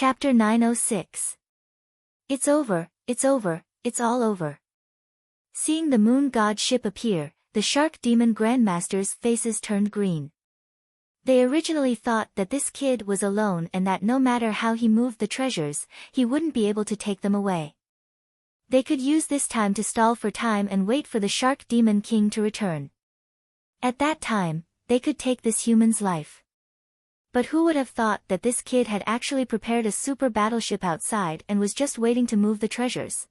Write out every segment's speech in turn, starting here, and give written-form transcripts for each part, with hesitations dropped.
Chapter 906. It's over, it's over, it's all over. Seeing the moon god ship appear, the shark demon grandmasters' faces turned green. They originally thought that this kid was alone and that no matter how he moved the treasures, he wouldn't be able to take them away. They could use this time to stall for time and wait for the shark demon king to return. At that time, they could take this human's life. But who would have thought that this kid had actually prepared a super battleship outside and was just waiting to move the treasures?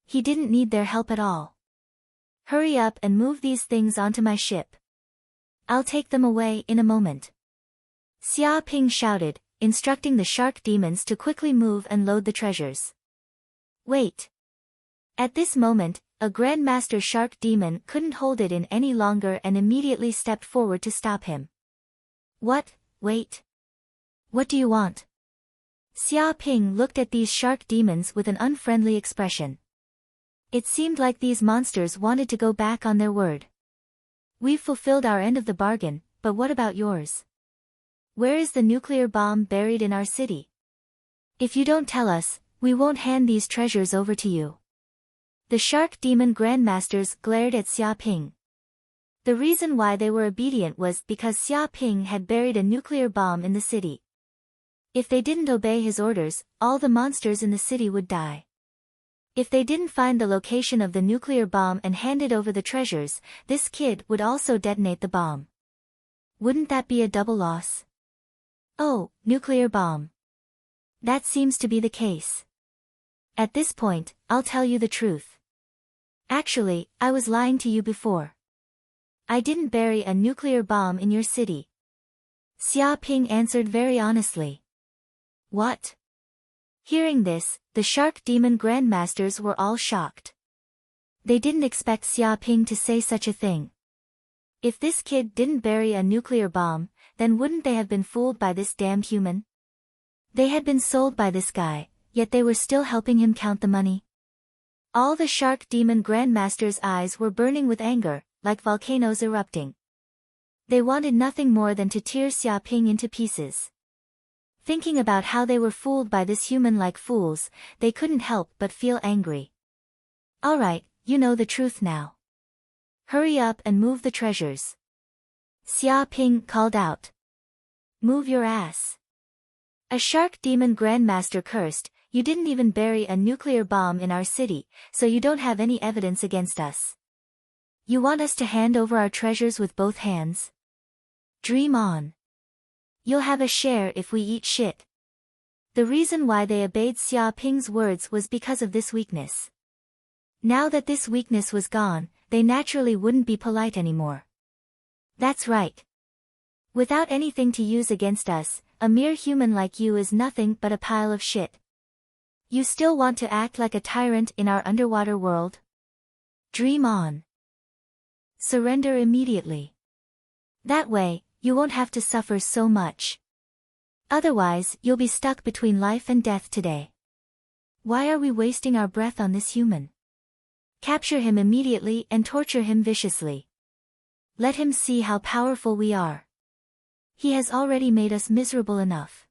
He didn't need their help at all. Hurry up and move these things onto my ship. I'll take them away in a moment. Xia Ping shouted, instructing the shark demons to quickly move and load the treasures. Wait. At this moment, a Grandmaster Shark Demon couldn't hold it in any longer and immediately stepped forward to stop him. What? Wait. What do you want? Xia Ping looked at these shark demons with an unfriendly expression. It seemed like these monsters wanted to go back on their word. We've fulfilled our end of the bargain, but what about yours? Where is the nuclear bomb buried in our city? If you don't tell us, we won't hand these treasures over to you. The shark demon grandmasters glared at Xia Ping. The reason why they were obedient was because Xia Ping had buried a nuclear bomb in the city. If they didn't obey his orders, all the monsters in the city would die. If they didn't find the location of the nuclear bomb and handed over the treasures, this kid would also detonate the bomb. Wouldn't that be a double loss? Oh, nuclear bomb. That seems to be the case. At this point, I'll tell you the truth. Actually, I was lying to you before. I didn't bury a nuclear bomb in your city. Xia Ping answered very honestly. What? Hearing this, the shark demon grandmasters were all shocked. They didn't expect Xia Ping to say such a thing. If this kid didn't bury a nuclear bomb, then wouldn't they have been fooled by this damned human? They had been sold by this guy, yet they were still helping him count the money. All the shark demon grandmasters' eyes were burning with anger, like volcanoes erupting. They wanted nothing more than to tear Xia Ping into pieces. Thinking about how they were fooled by this human like fools, they couldn't help but feel angry. Alright, you know the truth now. Hurry up and move the treasures. Xia Ping called out. Move your ass. A shark demon grandmaster cursed, you didn't even bury a nuclear bomb in our city, so you don't have any evidence against us. You want us to hand over our treasures with both hands? Dream on. You'll have a share if we eat shit. The reason why they obeyed Xia Ping's words was because of this weakness. Now that this weakness was gone, they naturally wouldn't be polite anymore. That's right. Without anything to use against us, a mere human like you is nothing but a pile of shit. You still want to act like a tyrant in our underwater world? Dream on. Surrender immediately. That way, you won't have to suffer so much. Otherwise, you'll be stuck between life and death today. Why are we wasting our breath on this human? Capture him immediately and torture him viciously. Let him see how powerful we are. He has already made us miserable enough.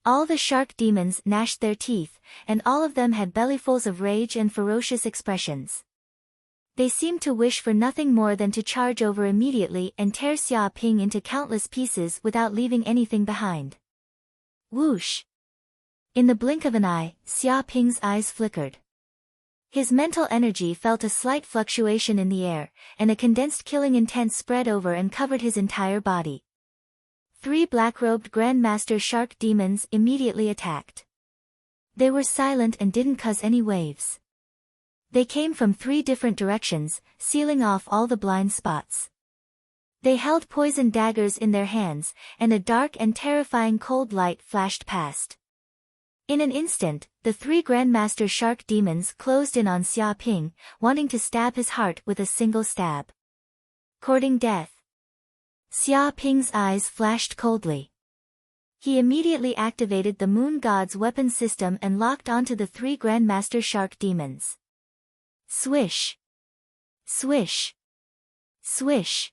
All the shark demons gnashed their teeth, and all of them had bellyfuls of rage and ferocious expressions. They seemed to wish for nothing more than to charge over immediately and tear Xia Ping into countless pieces without leaving anything behind. Whoosh! In the blink of an eye, Xia Ping's eyes flickered. His mental energy felt a slight fluctuation in the air, and a condensed killing intent spread over and covered his entire body. 3 black-robed Grandmaster Shark Demons immediately attacked. They were silent and didn't cause any waves. They came from 3 different directions, sealing off all the blind spots. They held poison daggers in their hands, and a dark and terrifying cold light flashed past. In an instant, the 3 Grandmaster Shark Demons closed in on Xia Ping, wanting to stab his heart with a single stab. Courting death. Xia Ping's eyes flashed coldly. He immediately activated the Moon God's weapon system and locked onto the 3 Grandmaster Shark Demons. Swish! Swish! Swish!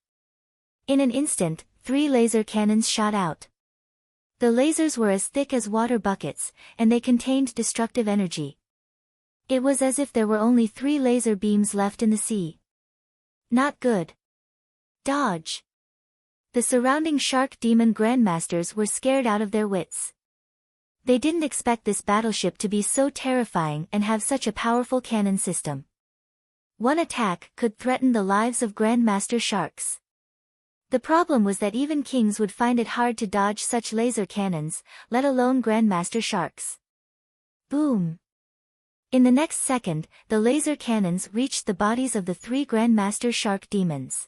In an instant, 3 laser cannons shot out. The lasers were as thick as water buckets, and they contained destructive energy. It was as if there were only 3 laser beams left in the sea. Not good. Dodge. The surrounding shark demon grandmasters were scared out of their wits. They didn't expect this battleship to be so terrifying and have such a powerful cannon system. One attack could threaten the lives of grandmaster sharks. The problem was that even kings would find it hard to dodge such laser cannons, let alone grandmaster sharks. Boom! In the next second, the laser cannons reached the bodies of the 3 grandmaster shark demons.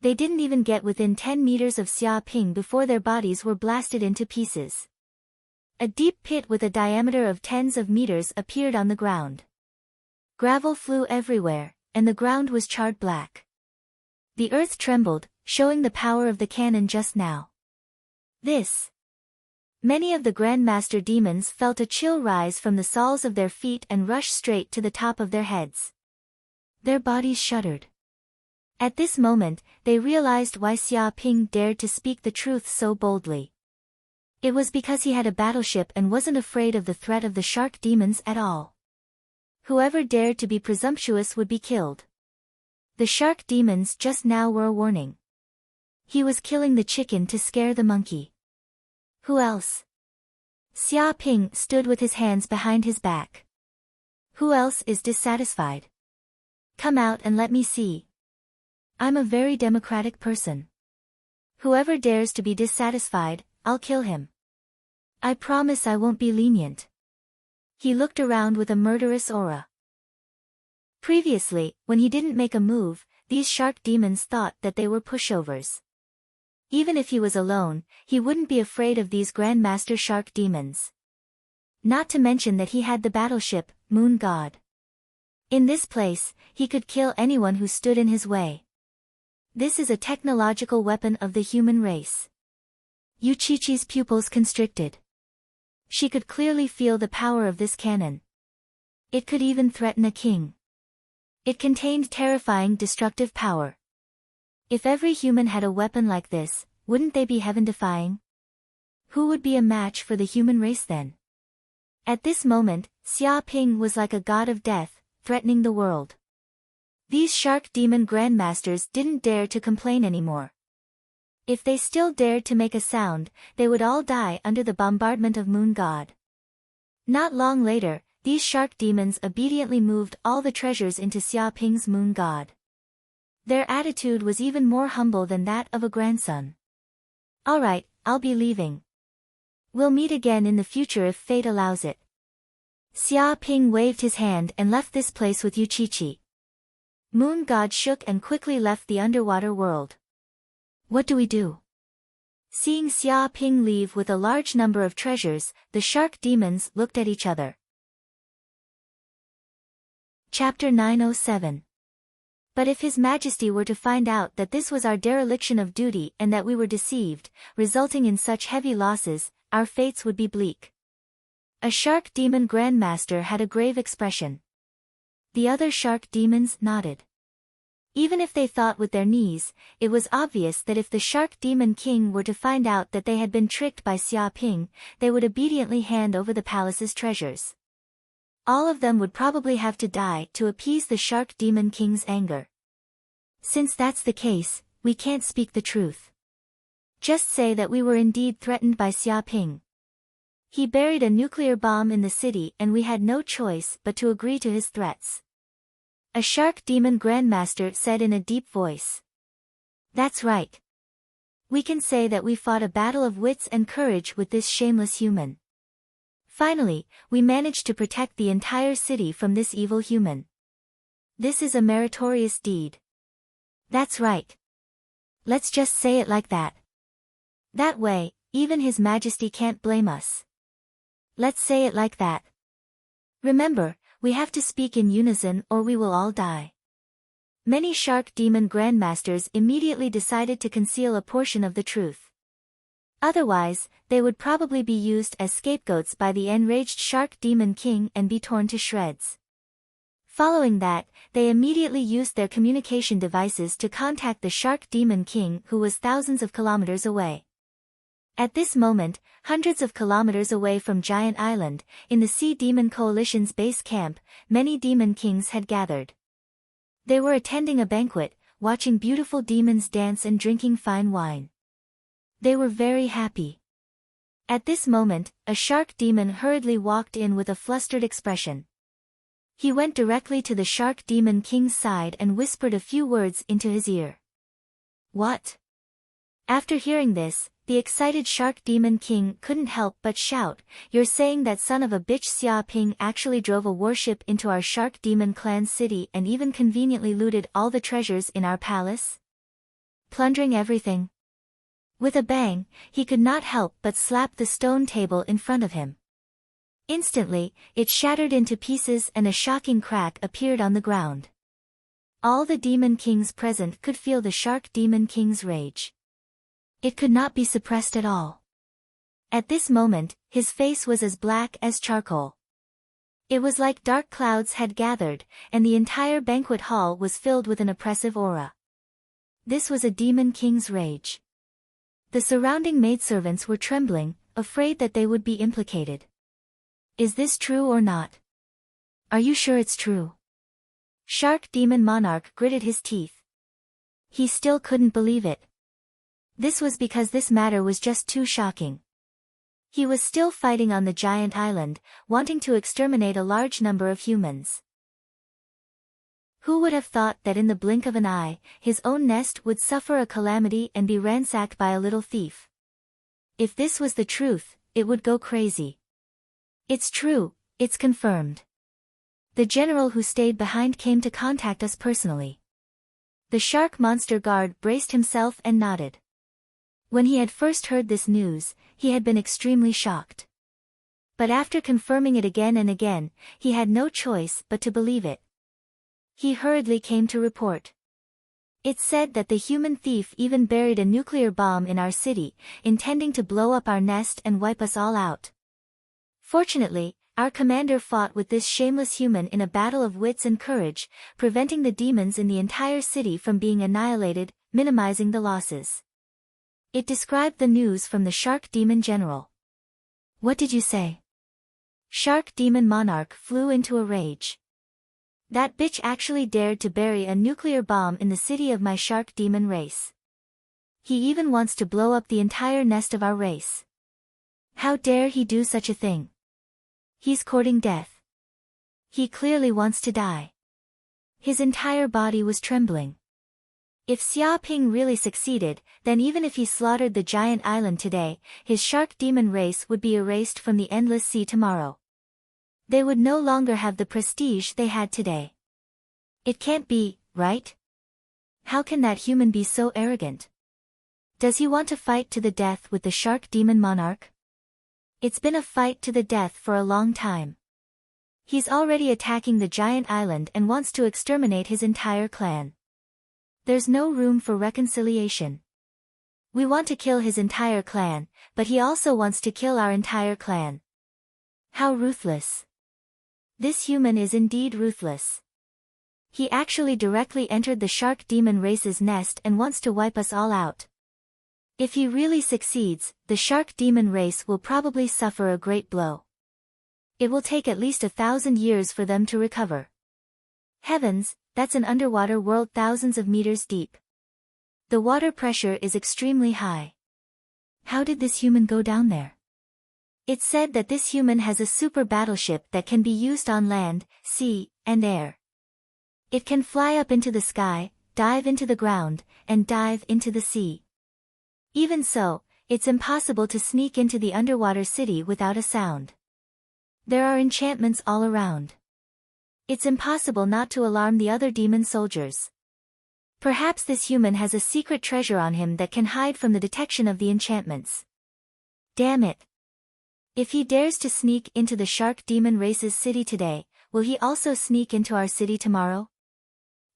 They didn't even get within 10 meters of Xia Ping before their bodies were blasted into pieces. A deep pit with a diameter of tens of meters appeared on the ground. Gravel flew everywhere, and the ground was charred black. The earth trembled, showing the power of the cannon just now. Many of the grandmaster demons felt a chill rise from the soles of their feet and rush straight to the top of their heads. Their bodies shuddered. At this moment, they realized why Xia Ping dared to speak the truth so boldly. It was because he had a battleship and wasn't afraid of the threat of the shark demons at all. Whoever dared to be presumptuous would be killed. The shark demons just now were a warning. He was killing the chicken to scare the monkey. Who else? Xia Ping stood with his hands behind his back. Who else is dissatisfied? Come out and let me see. I'm a very democratic person. Whoever dares to be dissatisfied, I'll kill him. I promise I won't be lenient. He looked around with a murderous aura. Previously, when he didn't make a move, these shark demons thought that they were pushovers. Even if he was alone, he wouldn't be afraid of these grandmaster shark demons. Not to mention that he had the battleship, Moon God. In this place, he could kill anyone who stood in his way. This is a technological weapon of the human race. Yu Qiqi's pupils constricted. She could clearly feel the power of this cannon. It could even threaten a king. It contained terrifying destructive power. If every human had a weapon like this, wouldn't they be heaven-defying? Who would be a match for the human race then? At this moment, Xia Ping was like a god of death, threatening the world. These shark demon grandmasters didn't dare to complain anymore. If they still dared to make a sound, they would all die under the bombardment of Moon God. Not long later, these shark demons obediently moved all the treasures into Xia Ping's Moon God. Their attitude was even more humble than that of a grandson. Alright, I'll be leaving. We'll meet again in the future if fate allows it. Xia Ping waved his hand and left this place with Yu Qiqi. Moon God shook and quickly left the underwater world. What do we do? Seeing Xia Ping leave with a large number of treasures, the shark demons looked at each other. Chapter 907. But if His Majesty were to find out that this was our dereliction of duty and that we were deceived, resulting in such heavy losses, our fates would be bleak. A shark demon grandmaster had a grave expression. The other shark demons nodded. Even if they thought with their knees, it was obvious that if the shark demon king were to find out that they had been tricked by Xia Ping, they would obediently hand over the palace's treasures. All of them would probably have to die to appease the shark demon king's anger. Since that's the case, we can't speak the truth. Just say that we were indeed threatened by Xia Ping. He buried a nuclear bomb in the city and we had no choice but to agree to his threats. A shark demon grandmaster said in a deep voice. That's right. We can say that we fought a battle of wits and courage with this shameless human. Finally, we managed to protect the entire city from this evil human. This is a meritorious deed. That's right. Let's just say it like that. That way, even His Majesty can't blame us. Let's say it like that. Remember, we have to speak in unison or we will all die. Many shark demon grandmasters immediately decided to conceal a portion of the truth. Otherwise, they would probably be used as scapegoats by the enraged shark demon king and be torn to shreds. Following that, they immediately used their communication devices to contact the shark demon king who was thousands of kilometers away. At this moment, hundreds of kilometers away from Giant Island, in the Sea Demon Coalition's base camp, many demon kings had gathered. They were attending a banquet, watching beautiful demons dance and drinking fine wine. They were very happy. At this moment, a shark demon hurriedly walked in with a flustered expression. He went directly to the shark demon king's side and whispered a few words into his ear. What? After hearing this, the excited shark demon king couldn't help but shout, "You're saying that son of a bitch Xia Ping actually drove a warship into our shark demon clan's city and even conveniently looted all the treasures in our palace? Plundering everything?" With a bang, he could not help but slap the stone table in front of him. Instantly, it shattered into pieces and a shocking crack appeared on the ground. All the demon kings present could feel the shark demon king's rage. It could not be suppressed at all. At this moment, his face was as black as charcoal. It was like dark clouds had gathered, and the entire banquet hall was filled with an oppressive aura. This was a demon king's rage. The surrounding maidservants were trembling, afraid that they would be implicated. Is this true or not? Are you sure it's true? Shark Demon Monarch gritted his teeth. He still couldn't believe it. This was because this matter was just too shocking. He was still fighting on the giant island, wanting to exterminate a large number of humans. Who would have thought that in the blink of an eye, his own nest would suffer a calamity and be ransacked by a little thief? If this was the truth, it would go crazy. It's true, it's confirmed. The general who stayed behind came to contact us personally. The shark monster guard braced himself and nodded. When he had first heard this news, he had been extremely shocked. But after confirming it again and again, he had no choice but to believe it. He hurriedly came to report. It said that the human thief even buried a nuclear bomb in our city, intending to blow up our nest and wipe us all out. Fortunately, our commander fought with this shameless human in a battle of wits and courage, preventing the demons in the entire city from being annihilated, minimizing the losses. It described the news from the Shark Demon General. What did you say? Shark Demon Monarch flew into a rage. That bitch actually dared to bury a nuclear bomb in the city of my Shark Demon race. He even wants to blow up the entire nest of our race. How dare he do such a thing? He's courting death. He clearly wants to die. His entire body was trembling. If Xia Ping really succeeded, then even if he slaughtered the giant island today, his shark demon race would be erased from the endless sea tomorrow. They would no longer have the prestige they had today. It can't be, right? How can that human be so arrogant? Does he want to fight to the death with the Shark Demon Monarch? It's been a fight to the death for a long time. He's already attacking the giant island and wants to exterminate his entire clan. There's no room for reconciliation. We want to kill his entire clan, but he also wants to kill our entire clan. How ruthless. This human is indeed ruthless. He actually directly entered the shark demon race's nest and wants to wipe us all out. If he really succeeds, the shark demon race will probably suffer a great blow. It will take at least 1,000 years for them to recover. Heavens, that's an underwater world thousands of meters deep. The water pressure is extremely high. How did this human go down there? It's said that this human has a super battleship that can be used on land, sea, and air. It can fly up into the sky, dive into the ground, and dive into the sea. Even so, it's impossible to sneak into the underwater city without a sound. There are enchantments all around. It's impossible not to alarm the other demon soldiers. Perhaps this human has a secret treasure on him that can hide from the detection of the enchantments. Damn it. If he dares to sneak into the shark demon race's city today, will he also sneak into our city tomorrow?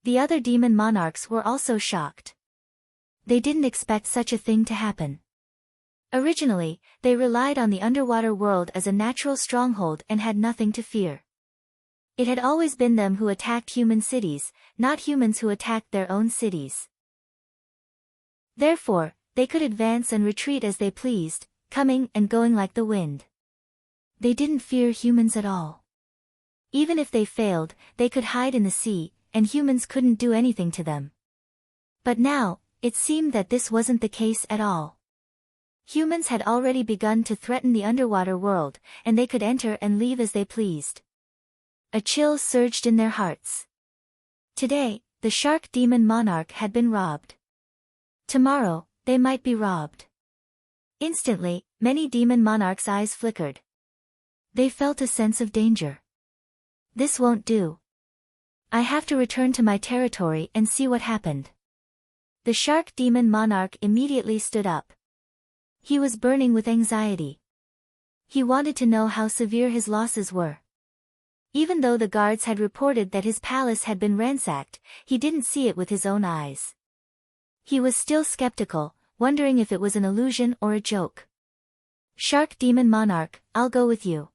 The other demon monarchs were also shocked. They didn't expect such a thing to happen. Originally, they relied on the underwater world as a natural stronghold and had nothing to fear. It had always been them who attacked human cities, not humans who attacked their own cities. Therefore, they could advance and retreat as they pleased, coming and going like the wind. They didn't fear humans at all. Even if they failed, they could hide in the sea, and humans couldn't do anything to them. But now, it seemed that this wasn't the case at all. Humans had already begun to threaten the underwater world, and they could enter and leave as they pleased. A chill surged in their hearts. Today, the shark demon monarch had been robbed. Tomorrow, they might be robbed. Instantly, many demon monarchs' eyes flickered. They felt a sense of danger. This won't do. I have to return to my territory and see what happened. The shark demon monarch immediately stood up. He was burning with anxiety. He wanted to know how severe his losses were. Even though the guards had reported that his palace had been ransacked, he didn't see it with his own eyes. He was still skeptical, wondering if it was an illusion or a joke. Shark demon monarch, I'll go with you.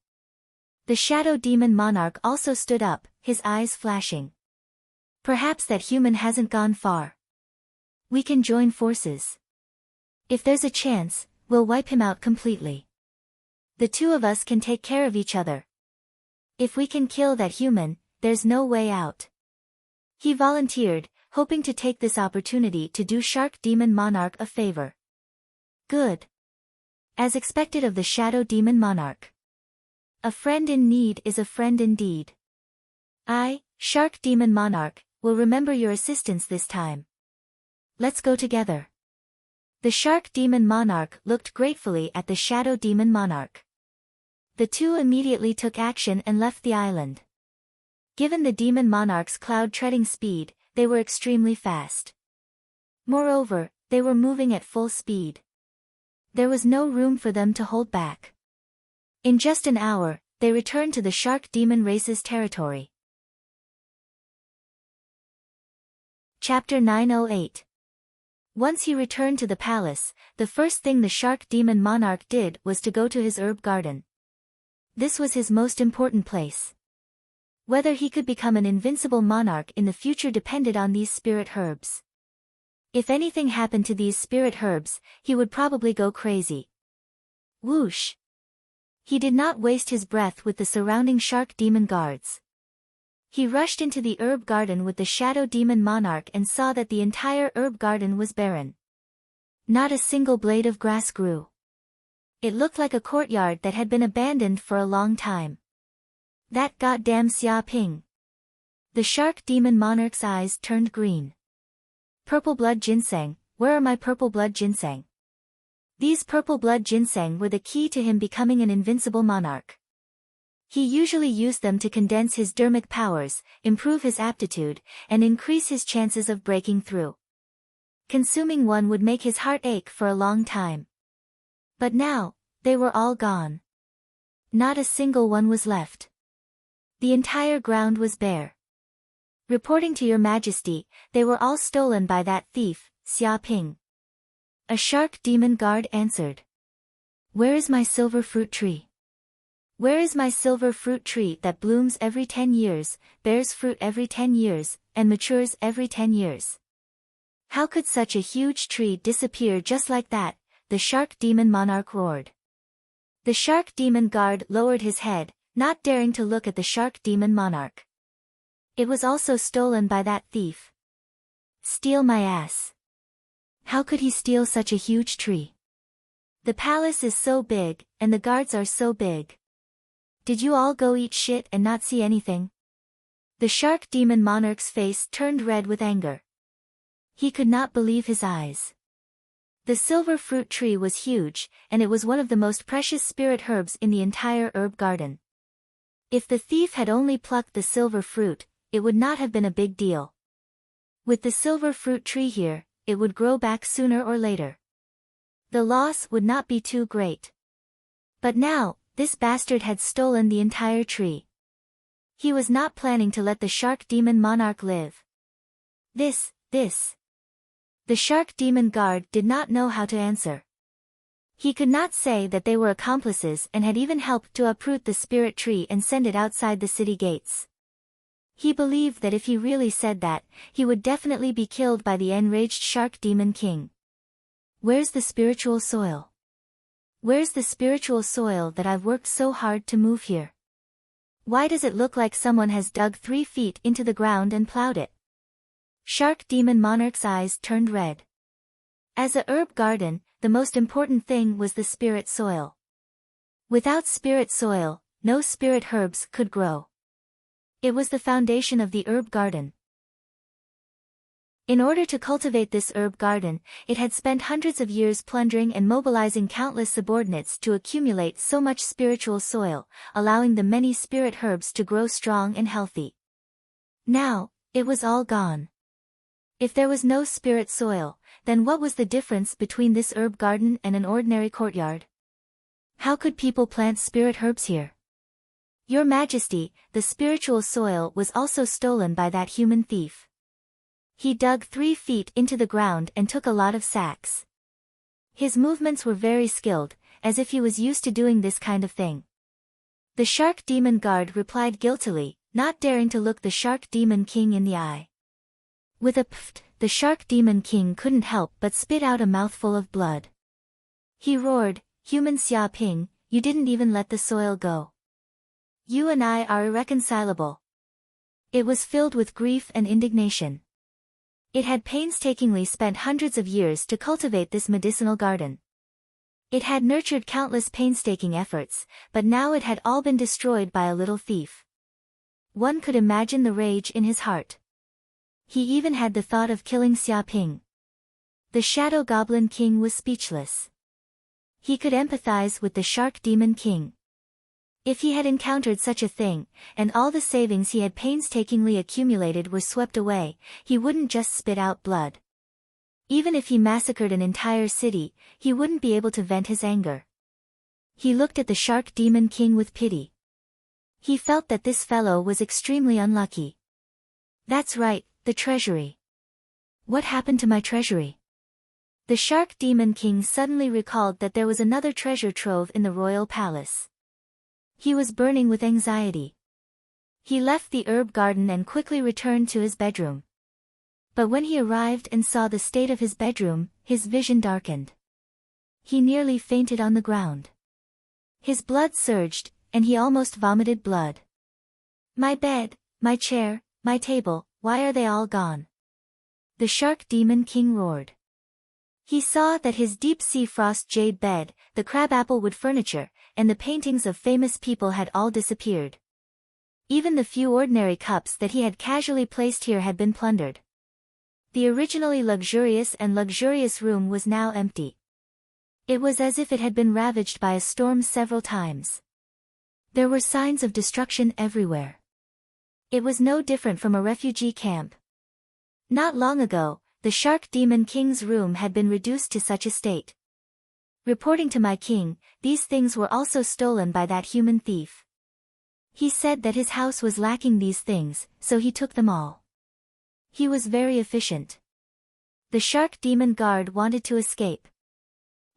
The shadow demon monarch also stood up, his eyes flashing. Perhaps that human hasn't gone far. We can join forces. If there's a chance, we'll wipe him out completely. The two of us can take care of each other. If we can kill that human, there's no way out. He volunteered, hoping to take this opportunity to do Shark Demon Monarch a favor. Good. As expected of the Shadow Demon Monarch. A friend in need is a friend indeed. I, Shark Demon Monarch, will remember your assistance this time. Let's go together. The Shark Demon Monarch looked gratefully at the Shadow Demon Monarch. The two immediately took action and left the island. Given the Demon Monarch's cloud-treading speed, they were extremely fast. Moreover, they were moving at full speed. There was no room for them to hold back. In just an hour, they returned to the Shark Demon race's territory. Chapter 908. Once he returned to the palace, the first thing the Shark Demon Monarch did was to go to his herb garden. This was his most important place. Whether he could become an invincible monarch in the future depended on these spirit herbs. If anything happened to these spirit herbs, he would probably go crazy. Whoosh! He did not waste his breath with the surrounding Shark Demon guards. He rushed into the herb garden with the Shadow Demon Monarch and saw that the entire herb garden was barren. Not a single blade of grass grew. It looked like a courtyard that had been abandoned for a long time. That goddamn Xia Ping. The Shark Demon Monarch's eyes turned green. Purple blood ginseng, where are my purple blood ginseng? These purple blood ginseng were the key to him becoming an invincible monarch. He usually used them to condense his dermic powers, improve his aptitude, and increase his chances of breaking through. Consuming one would make his heart ache for a long time. But now, they were all gone. Not a single one was left. The entire ground was bare. Reporting to your majesty, they were all stolen by that thief, Xia Ping. A shark demon guard answered. Where is my silver fruit tree? Where is my silver fruit tree that blooms every 10 years, bears fruit every 10 years, and matures every 10 years? How could such a huge tree disappear just like that? The Shark Demon Monarch roared. The Shark Demon Guard lowered his head, not daring to look at the Shark Demon Monarch. It was also stolen by that thief. Steal my ass. How could he steal such a huge tree? The palace is so big, and the guards are so big. Did you all go eat shit and not see anything? The Shark Demon Monarch's face turned red with anger. He could not believe his eyes. The silver fruit tree was huge, and it was one of the most precious spirit herbs in the entire herb garden. If the thief had only plucked the silver fruit, it would not have been a big deal. With the silver fruit tree here, it would grow back sooner or later. The loss would not be too great. But now, this bastard had stolen the entire tree. He was not planning to let the Shark Demon Monarch live. This. The Shark Demon Guard did not know how to answer. He could not say that they were accomplices and had even helped to uproot the spirit tree and send it outside the city gates. He believed that if he really said that, he would definitely be killed by the enraged Shark Demon King. Where's the spiritual soil? Where's the spiritual soil that I've worked so hard to move here? Why does it look like someone has dug 3 feet into the ground and plowed it? Shark Demon Monarch's eyes turned red. As a herb garden, the most important thing was the spirit soil. Without spirit soil, no spirit herbs could grow. It was the foundation of the herb garden. In order to cultivate this herb garden, it had spent hundreds of years plundering and mobilizing countless subordinates to accumulate so much spiritual soil, allowing the many spirit herbs to grow strong and healthy. Now, it was all gone. If there was no spirit soil, then what was the difference between this herb garden and an ordinary courtyard? How could people plant spirit herbs here? Your Majesty, the spiritual soil was also stolen by that human thief. He dug 3 feet into the ground and took a lot of sacks. His movements were very skilled, as if he was used to doing this kind of thing. The Shark Demon Guard replied guiltily, not daring to look the Shark Demon King in the eye. With a pft, the Shark Demon King couldn't help but spit out a mouthful of blood. He roared, "Human Xia Ping, you didn't even let the soil go. You and I are irreconcilable." It was filled with grief and indignation. It had painstakingly spent hundreds of years to cultivate this medicinal garden. It had nurtured countless painstaking efforts, but now it had all been destroyed by a little thief. One could imagine the rage in his heart. He even had the thought of killing Xia Ping. The Shadow Goblin King was speechless. He could empathize with the Shark Demon King. If he had encountered such a thing, and all the savings he had painstakingly accumulated were swept away, he wouldn't just spit out blood. Even if he massacred an entire city, he wouldn't be able to vent his anger. He looked at the Shark Demon King with pity. He felt that this fellow was extremely unlucky. That's right, the treasury. What happened to my treasury? The Shark Demon King suddenly recalled that there was another treasure trove in the royal palace. He was burning with anxiety. He left the herb garden and quickly returned to his bedroom. But when he arrived and saw the state of his bedroom, his vision darkened. He nearly fainted on the ground. His blood surged, and he almost vomited blood. "My bed, my chair, my table, why are they all gone?" The Shark Demon King roared. He saw that his deep-sea frost jade bed, the crabapple wood furniture, and the paintings of famous people had all disappeared. Even the few ordinary cups that he had casually placed here had been plundered. The originally luxurious room was now empty. It was as if it had been ravaged by a storm several times. There were signs of destruction everywhere. It was no different from a refugee camp. Not long ago, the Shark Demon King's room had been reduced to such a state. Reporting to my king, these things were also stolen by that human thief. He said that his house was lacking these things, so he took them all. He was very efficient. The Shark Demon Guard wanted to escape.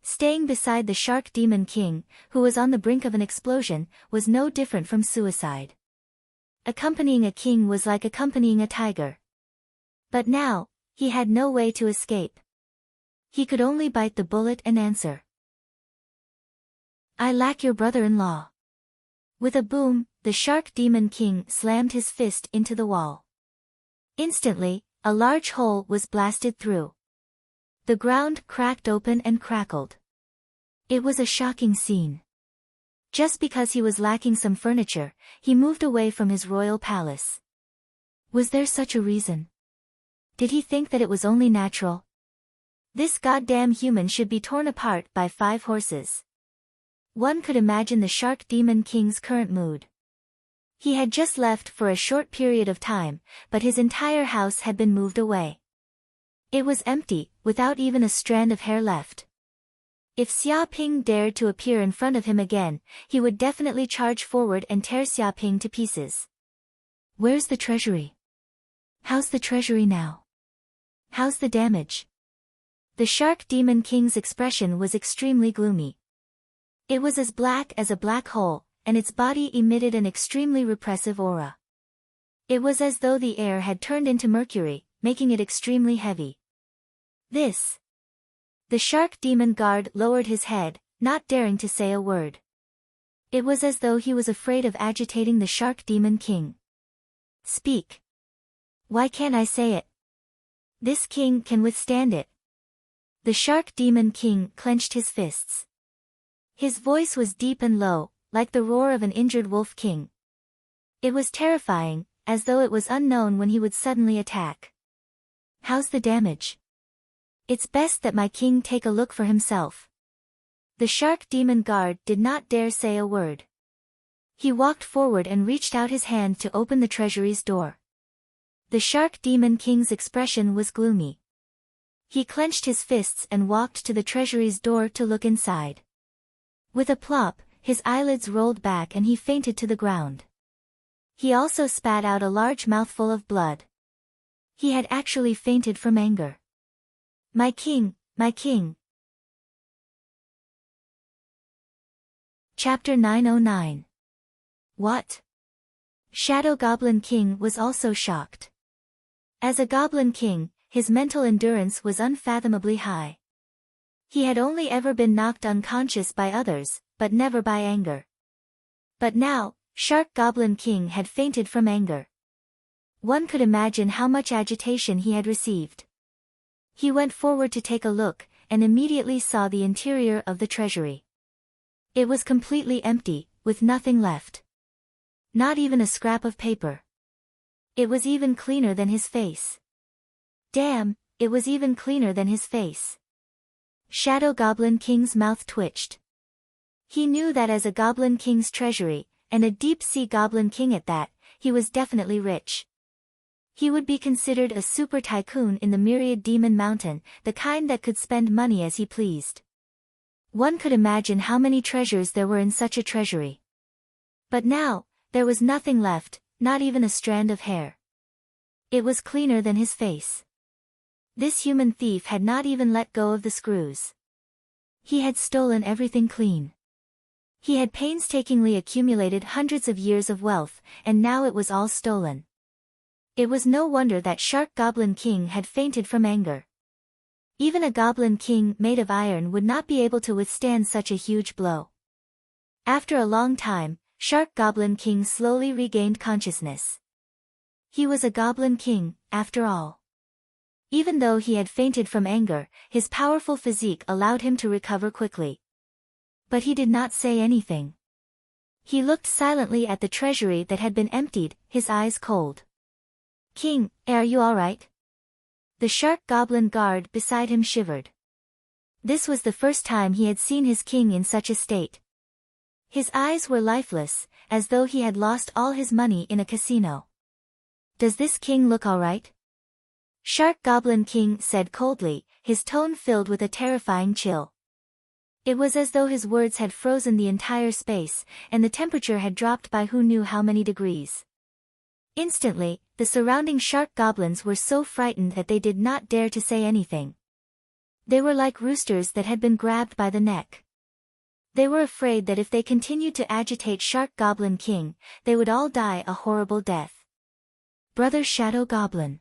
Staying beside the Shark Demon King, who was on the brink of an explosion, was no different from suicide. Accompanying a king was like accompanying a tiger. But now, he had no way to escape. He could only bite the bullet and answer. "I lack your brother-in-law." With a boom, the Shark Demon King slammed his fist into the wall. Instantly, a large hole was blasted through. The ground cracked open and crackled. It was a shocking scene. Just because he was lacking some furniture, he moved away from his royal palace. Was there such a reason? Did he think that it was only natural? This goddamn human should be torn apart by 5 horses. One could imagine the Shark Demon King's current mood. He had just left for a short period of time, but his entire house had been moved away. It was empty, without even a strand of hair left. If Xia Ping dared to appear in front of him again, he would definitely charge forward and tear Xia Ping to pieces. Where's the treasury? How's the treasury now? How's the damage? The Shark Demon King's expression was extremely gloomy. It was as black as a black hole, and its body emitted an extremely repressive aura. It was as though the air had turned into mercury, making it extremely heavy. This. The Shark Demon Guard lowered his head, not daring to say a word. It was as though he was afraid of agitating the Shark Demon King. Speak. Why can't I say it? This king can withstand it. The Shark Demon King clenched his fists. His voice was deep and low, like the roar of an injured wolf king. It was terrifying, as though it was unknown when he would suddenly attack. How's the damage? It's best that my king take a look for himself. The Shark Demon Guard did not dare say a word. He walked forward and reached out his hand to open the treasury's door. The Shark Demon King's expression was gloomy. He clenched his fists and walked to the treasury's door to look inside. With a plop, his eyelids rolled back and he fainted to the ground. He also spat out a large mouthful of blood. He had actually fainted from anger. My king, my king. Chapter 909. What? Shadow Goblin King was also shocked. As a Goblin King, his mental endurance was unfathomably high. He had only ever been knocked unconscious by others, but never by anger. But now, Shark Goblin King had fainted from anger. One could imagine how much agitation he had received. He went forward to take a look, and immediately saw the interior of the treasury. It was completely empty, with nothing left. Not even a scrap of paper. It was even cleaner than his face. Damn, it was even cleaner than his face. Shadow Goblin King's mouth twitched. He knew that as a Goblin King's treasury, and a deep-sea Goblin King at that, he was definitely rich. He would be considered a super tycoon in the Myriad Demon Mountain, the kind that could spend money as he pleased. One could imagine how many treasures there were in such a treasury. But now, there was nothing left, not even a strand of hair. It was cleaner than his face. This human thief had not even let go of the screws. He had stolen everything clean. He had painstakingly accumulated hundreds of years of wealth, and now it was all stolen. It was no wonder that Shark Goblin King had fainted from anger. Even a Goblin King made of iron would not be able to withstand such a huge blow. After a long time, Shark Goblin King slowly regained consciousness. He was a Goblin King, after all. Even though he had fainted from anger, his powerful physique allowed him to recover quickly. But he did not say anything. He looked silently at the treasury that had been emptied, his eyes cold. King, are you all right? The Shark Goblin Guard beside him shivered. This was the first time he had seen his king in such a state. His eyes were lifeless, as though he had lost all his money in a casino. Does this king look all right? Shark Goblin King said coldly, his tone filled with a terrifying chill. It was as though his words had frozen the entire space, and the temperature had dropped by who knew how many degrees. Instantly, the surrounding shark goblins were so frightened that they did not dare to say anything. They were like roosters that had been grabbed by the neck. They were afraid that if they continued to agitate Shark Goblin King, they would all die a horrible death. Brother Shadow Goblin.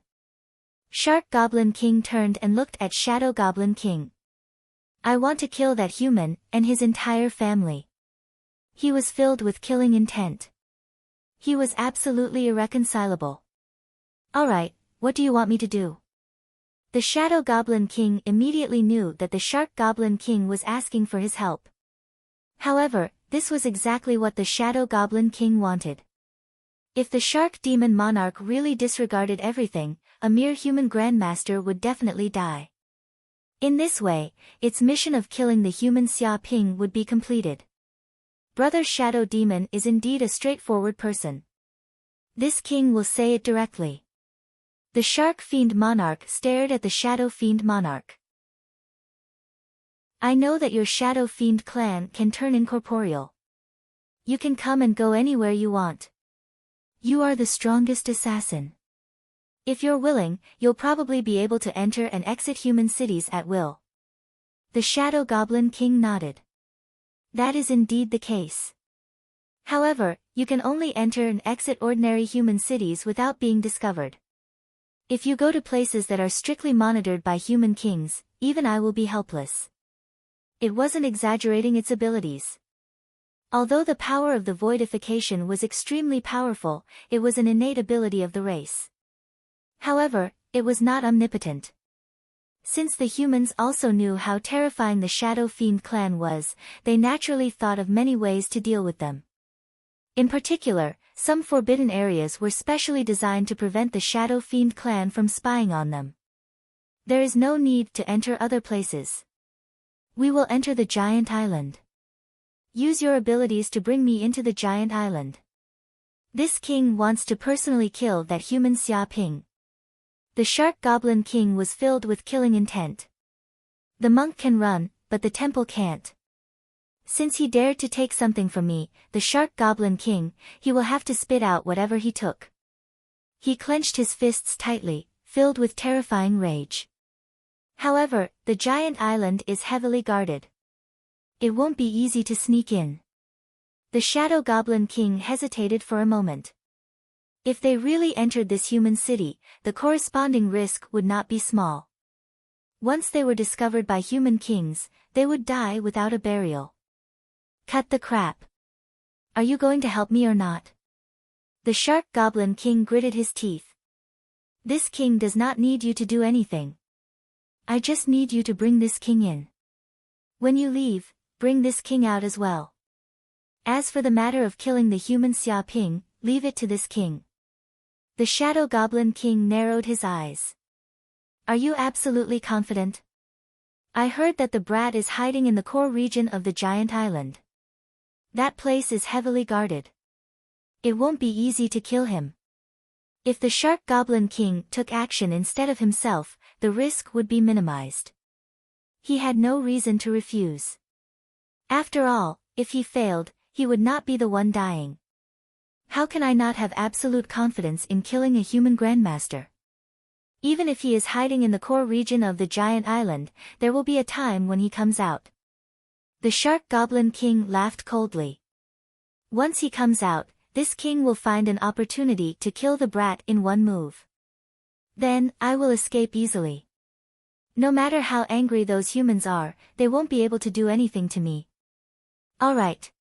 Shark Goblin King turned and looked at Shadow Goblin King. I want to kill that human, and his entire family. He was filled with killing intent. He was absolutely irreconcilable. Alright, what do you want me to do? The Shadow Goblin King immediately knew that the Shark Goblin King was asking for his help. However, this was exactly what the Shadow Goblin King wanted. If the Shark Demon Monarch really disregarded everything, a mere human Grandmaster would definitely die. In this way, its mission of killing the human Xia Ping would be completed. Brother Shadow Demon is indeed a straightforward person. This king will say it directly. The Shark Fiend Monarch stared at the Shadow Fiend Monarch. I know that your Shadow Fiend clan can turn incorporeal. You can come and go anywhere you want. You are the strongest assassin. If you're willing, you'll probably be able to enter and exit human cities at will. The Shadow Goblin King nodded. That is indeed the case. However, you can only enter and exit ordinary human cities without being discovered. If you go to places that are strictly monitored by human kings, even I will be helpless. It wasn't exaggerating its abilities. Although the power of the voidification was extremely powerful, it was an innate ability of the race. However, it was not omnipotent. Since the humans also knew how terrifying the Shadow Fiend clan was, they naturally thought of many ways to deal with them. In particular, some forbidden areas were specially designed to prevent the Shadow Fiend clan from spying on them. There is no need to enter other places. We will enter the giant island. Use your abilities to bring me into the giant island. This king wants to personally kill that human Xia Ping. The Shark Goblin King was filled with killing intent. The monk can run, but the temple can't. Since he dared to take something from me, the Shark Goblin King, he will have to spit out whatever he took. He clenched his fists tightly, filled with terrifying rage. However, the giant island is heavily guarded. It won't be easy to sneak in. The Shadow Goblin King hesitated for a moment. If they really entered this human city, the corresponding risk would not be small. Once they were discovered by human kings, they would die without a burial. Cut the crap. Are you going to help me or not? The Shark Goblin King gritted his teeth. This king does not need you to do anything. I just need you to bring this king in. When you leave, bring this king out as well. As for the matter of killing the human Xia Ping, leave it to this king. The Shadow Goblin King narrowed his eyes. Are you absolutely confident? I heard that the brat is hiding in the core region of the giant island. That place is heavily guarded. It won't be easy to kill him. If the Shark Goblin King took action instead of himself, the risk would be minimized. He had no reason to refuse. After all, if he failed, he would not be the one dying. How can I not have absolute confidence in killing a human grandmaster? Even if he is hiding in the core region of the giant island, there will be a time when he comes out. The Shark Goblin King laughed coldly. Once he comes out, this king will find an opportunity to kill the brat in one move. Then, I will escape easily. No matter how angry those humans are, they won't be able to do anything to me. Alright.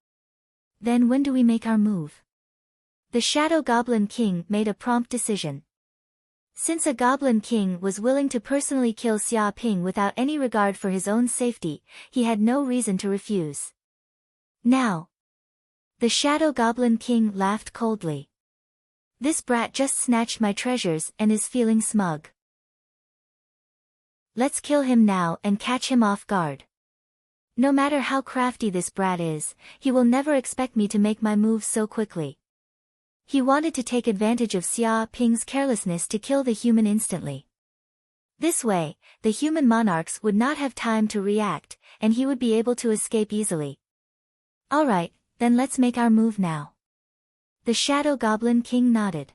Then when do we make our move? The Shadow Goblin King made a prompt decision. Since a Goblin King was willing to personally kill Xia Ping without any regard for his own safety, he had no reason to refuse. Now. The Shadow Goblin King laughed coldly. This brat just snatched my treasures and is feeling smug. Let's kill him now and catch him off guard. No matter how crafty this brat is, he will never expect me to make my move so quickly. He wanted to take advantage of Xia Ping's carelessness to kill the human instantly. This way, the human monarchs would not have time to react, and he would be able to escape easily. Alright, then let's make our move now. The Shadow Goblin King nodded.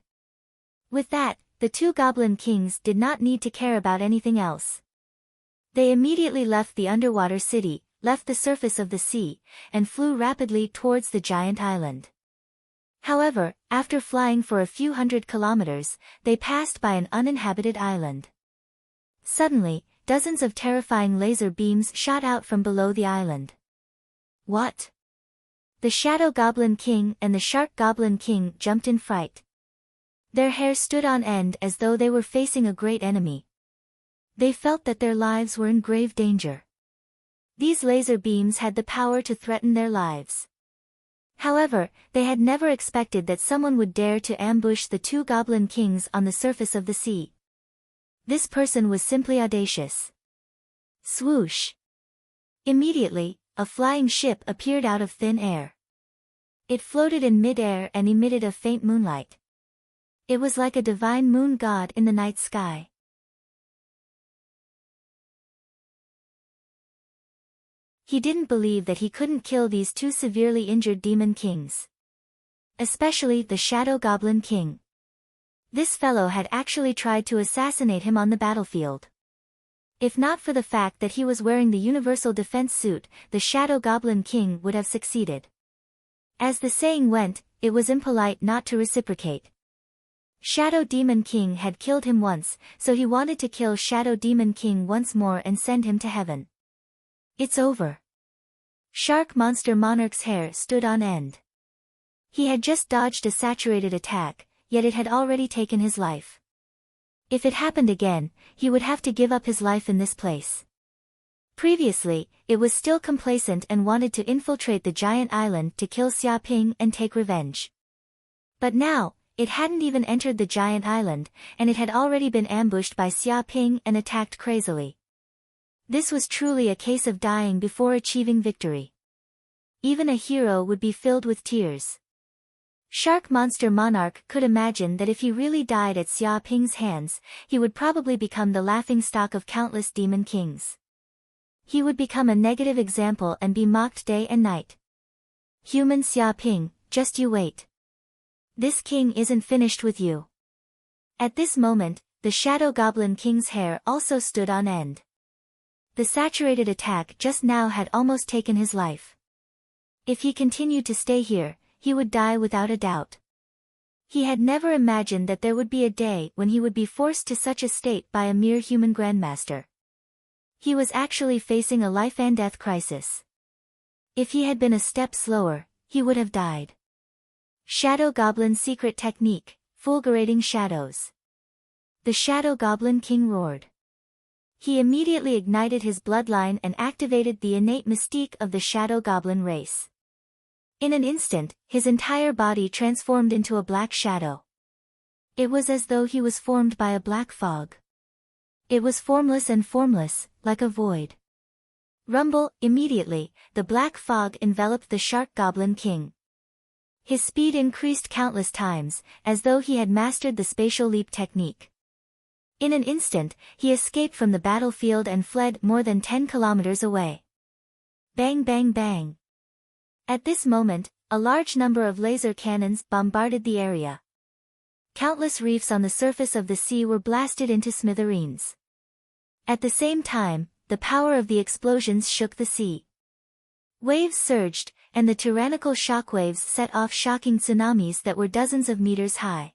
With that, the two Goblin Kings did not need to care about anything else. They immediately left the underwater city, left the surface of the sea, and flew rapidly towards the giant island. However, after flying for a few hundred kilometers, they passed by an uninhabited island. Suddenly, dozens of terrifying laser beams shot out from below the island. What? The Shadow Goblin King and the Shark Goblin King jumped in fright. Their hair stood on end as though they were facing a great enemy. They felt that their lives were in grave danger. These laser beams had the power to threaten their lives. However, they had never expected that someone would dare to ambush the two Goblin Kings on the surface of the sea. This person was simply audacious. Swoosh! Immediately, a flying ship appeared out of thin air. It floated in mid-air and emitted a faint moonlight. It was like a divine moon god in the night sky. He didn't believe that he couldn't kill these two severely injured demon kings. Especially the Shadow Goblin King. This fellow had actually tried to assassinate him on the battlefield. If not for the fact that he was wearing the universal defense suit, the Shadow Goblin King would have succeeded. As the saying went, it was impolite not to reciprocate. Shadow Demon King had killed him once, so he wanted to kill Shadow Demon King once more and send him to heaven. It's over. Shark Monster Monarch's hair stood on end. He had just dodged a saturated attack, yet it had already taken his life. If it happened again, he would have to give up his life in this place. Previously, it was still complacent and wanted to infiltrate the giant island to kill Xiaoping and take revenge. But now, it hadn't even entered the giant island, and it had already been ambushed by Xiaoping and attacked crazily. This was truly a case of dying before achieving victory. Even a hero would be filled with tears. Shark Monster Monarch could imagine that if he really died at Xiaoping's hands, he would probably become the laughingstock of countless demon kings. He would become a negative example and be mocked day and night. Human Xiaoping, just you wait. This king isn't finished with you. At this moment, the Shadow Goblin King's hair also stood on end. The saturated attack just now had almost taken his life. If he continued to stay here, he would die without a doubt. He had never imagined that there would be a day when he would be forced to such a state by a mere human grandmaster. He was actually facing a life-and-death crisis. If he had been a step slower, he would have died. Shadow Goblin's secret technique, fulgurating shadows. The Shadow Goblin King roared. He immediately ignited his bloodline and activated the innate mystique of the Shadow Goblin race. In an instant, his entire body transformed into a black shadow. It was as though he was formed by a black fog. It was formless and formless, like a void. Rumble, immediately, the black fog enveloped the Shark Goblin King. His speed increased countless times, as though he had mastered the spatial leap technique. In an instant, he escaped from the battlefield and fled more than 10 kilometers away. Bang bang bang. At this moment, a large number of laser cannons bombarded the area. Countless reefs on the surface of the sea were blasted into smithereens. At the same time, the power of the explosions shook the sea. Waves surged, and the tyrannical shockwaves set off shocking tsunamis that were dozens of meters high.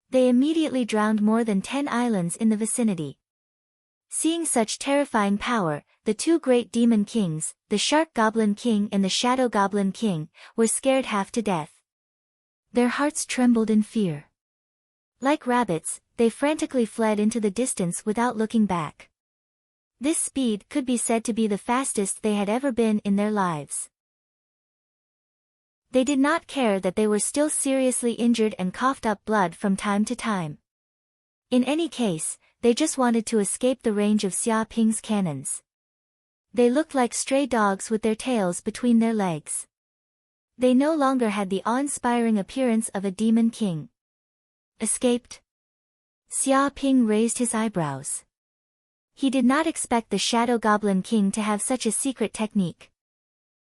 They immediately drowned more than 10 islands in the vicinity. Seeing such terrifying power, the two great demon kings, the Shark Goblin King and the Shadow Goblin King, were scared half to death. Their hearts trembled in fear. Like rabbits, they frantically fled into the distance without looking back. This speed could be said to be the fastest they had ever been in their lives. They did not care that they were still seriously injured and coughed up blood from time to time. In any case, they just wanted to escape the range of Xiaoping's cannons. They looked like stray dogs with their tails between their legs. They no longer had the awe-inspiring appearance of a demon king. Escaped? Xiaoping raised his eyebrows. He did not expect the Shadow Goblin King to have such a secret technique.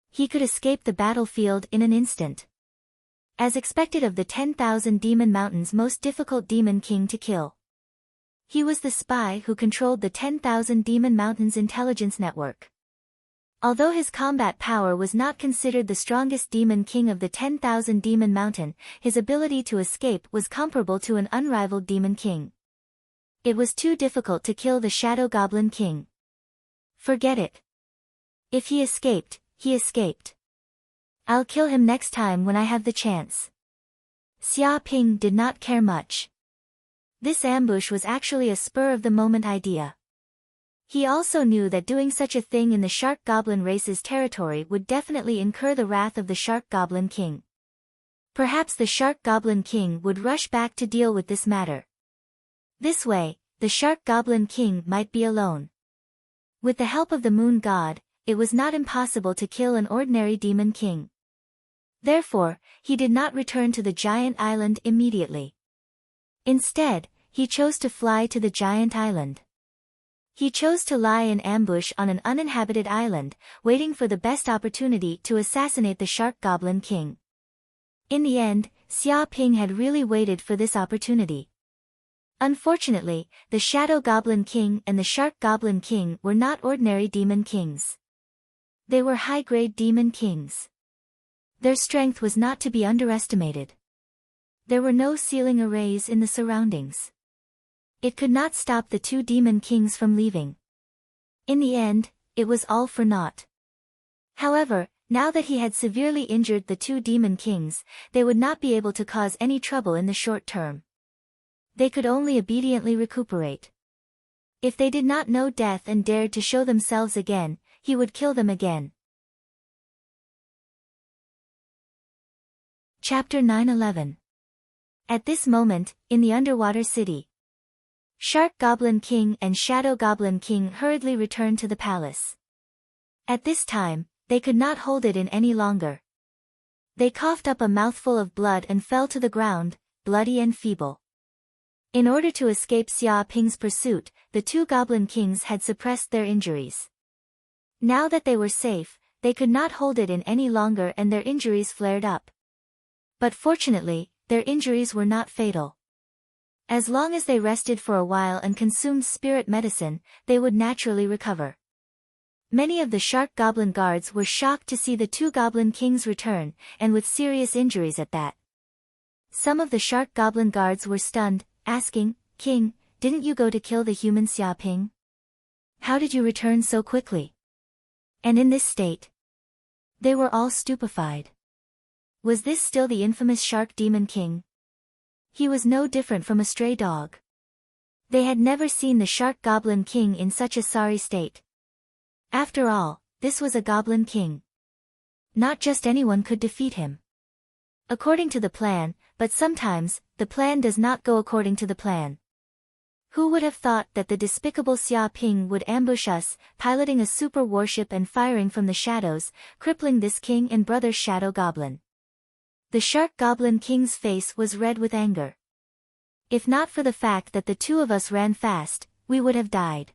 He could escape the battlefield in an instant. As expected of the 10,000 Demon Mountain's most difficult demon king to kill. He was the spy who controlled the 10,000 Demon Mountain's intelligence network. Although his combat power was not considered the strongest demon king of the 10,000 Demon Mountain, his ability to escape was comparable to an unrivaled demon king. It was too difficult to kill the Shadow Goblin King. Forget it. If he escaped, he escaped. I'll kill him next time when I have the chance. Xiaoping did not care much. This ambush was actually a spur-of-the-moment idea. He also knew that doing such a thing in the Shark Goblin race's territory would definitely incur the wrath of the Shark Goblin King. Perhaps the Shark Goblin King would rush back to deal with this matter. This way, the Shark Goblin King might be alone. With the help of the Moon God, it was not impossible to kill an ordinary demon king. Therefore, he did not return to the giant island immediately. Instead, he chose to fly to the giant island. He chose to lie in ambush on an uninhabited island, waiting for the best opportunity to assassinate the Shark Goblin King. In the end, Xiaoping had really waited for this opportunity. Unfortunately, the Shadow Goblin King and the Shark Goblin King were not ordinary demon kings. They were high-grade demon kings. Their strength was not to be underestimated. There were no sealing arrays in the surroundings. It could not stop the two demon kings from leaving. In the end, it was all for naught. However, now that he had severely injured the two demon kings, they would not be able to cause any trouble in the short term. They could only obediently recuperate. If they did not know death and dared to show themselves again, he would kill them again. Chapter 9-11. At this moment, in the underwater city, Shark Goblin King and Shadow Goblin King hurriedly returned to the palace. At this time, they could not hold it in any longer. They coughed up a mouthful of blood and fell to the ground, bloody and feeble. In order to escape Xia Ping's pursuit, the two Goblin Kings had suppressed their injuries. Now that they were safe, they could not hold it in any longer and their injuries flared up. But fortunately, their injuries were not fatal. As long as they rested for a while and consumed spirit medicine, they would naturally recover. Many of the Shark Goblin guards were shocked to see the two Goblin Kings return, and with serious injuries at that. Some of the Shark Goblin guards were stunned, asking, "King, didn't you go to kill the human Xia Ping? How did you return so quickly? And in this state?" They were all stupefied. Was this still the infamous Shark Demon King? He was no different from a stray dog. They had never seen the Shark Goblin King in such a sorry state. After all, this was a Goblin King. Not just anyone could defeat him. According to the plan, but sometimes, the plan does not go according to the plan. Who would have thought that the despicable Xia Ping would ambush us, piloting a super warship and firing from the shadows, crippling this king and brother Shadow Goblin? The Shark Goblin King's face was red with anger. If not for the fact that the two of us ran fast, we would have died.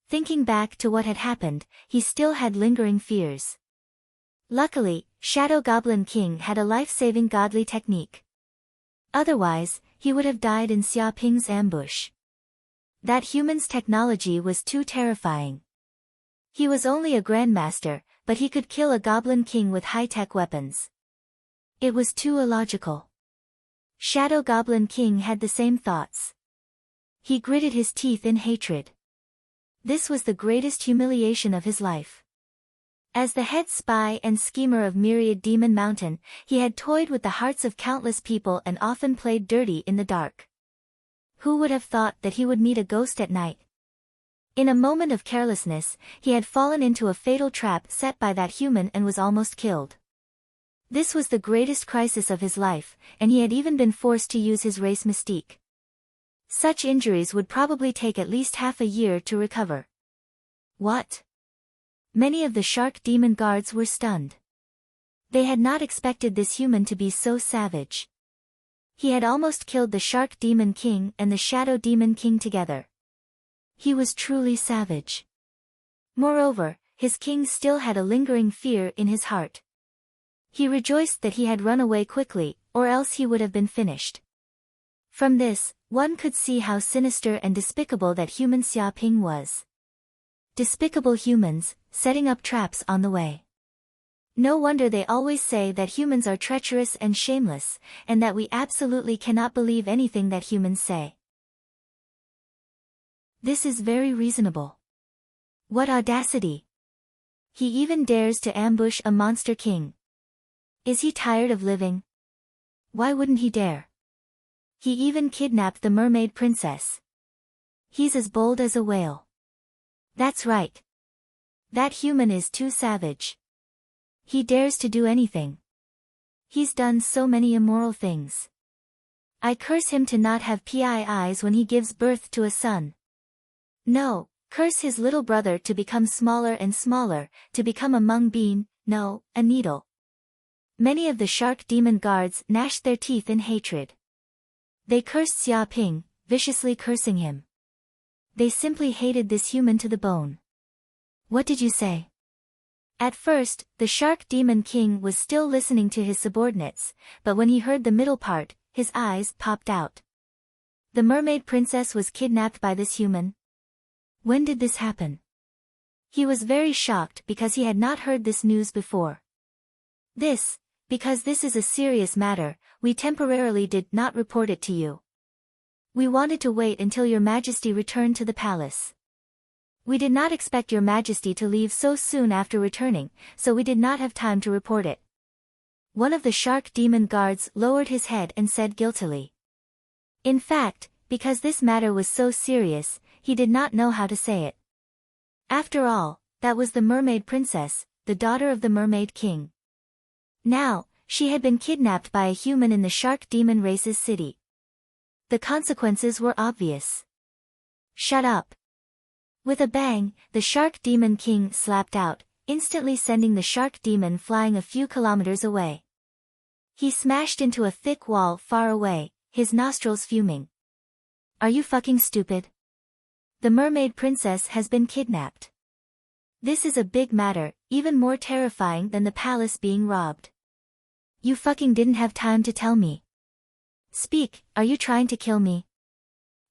Thinking back to what had happened, he still had lingering fears. Luckily, Shadow Goblin King had a life-saving godly technique. Otherwise, he would have died in Xia Ping's ambush. That human's technology was too terrifying. He was only a grandmaster, but he could kill a Goblin King with high-tech weapons. It was too illogical. Shadow Goblin King had the same thoughts. He gritted his teeth in hatred. This was the greatest humiliation of his life. As the head spy and schemer of Myriad Demon Mountain, he had toyed with the hearts of countless people and often played dirty in the dark. Who would have thought that he would meet a ghost at night? In a moment of carelessness, he had fallen into a fatal trap set by that human and was almost killed. This was the greatest crisis of his life, and he had even been forced to use his race mystique. Such injuries would probably take at least half a year to recover. What? Many of the Shark Demon guards were stunned. They had not expected this human to be so savage. He had almost killed the Shark Demon King and the Shadow Demon King together. He was truly savage. Moreover, his king still had a lingering fear in his heart. He rejoiced that he had run away quickly, or else he would have been finished. From this, one could see how sinister and despicable that human Xia Ping was. Despicable humans, setting up traps on the way. No wonder they always say that humans are treacherous and shameless, and that we absolutely cannot believe anything that humans say. This is very reasonable. What audacity! He even dares to ambush a monster king. Is he tired of living? Why wouldn't he dare? He even kidnapped the mermaid princess. He's as bold as a whale. That's right. That human is too savage. He dares to do anything. He's done so many immoral things. I curse him to not have PIIs when he gives birth to a son. No, curse his little brother to become smaller and smaller, to become a mung bean, no, a needle. Many of the Shark Demon guards gnashed their teeth in hatred. They cursed Xia Ping, viciously cursing him. They simply hated this human to the bone. What did you say? At first, the Shark Demon King was still listening to his subordinates, but when he heard the middle part, his eyes popped out. The mermaid princess was kidnapped by this human? When did this happen? He was very shocked because he had not heard this news before. Because this is a serious matter, we temporarily did not report it to you. We wanted to wait until your majesty returned to the palace. We did not expect your majesty to leave so soon after returning, so we did not have time to report it. One of the shark demon guards lowered his head and said guiltily. In fact, because this matter was so serious, he did not know how to say it. After all, that was the mermaid princess, the daughter of the mermaid king. Now, she had been kidnapped by a human in the shark demon race's city. The consequences were obvious. Shut up. With a bang, the shark demon king slapped out, instantly sending the shark demon flying a few kilometers away. He smashed into a thick wall far away, his nostrils fuming. Are you fucking stupid? The mermaid princess has been kidnapped. This is a big matter, even more terrifying than the palace being robbed. You fucking didn't have time to tell me. Speak, are you trying to kill me?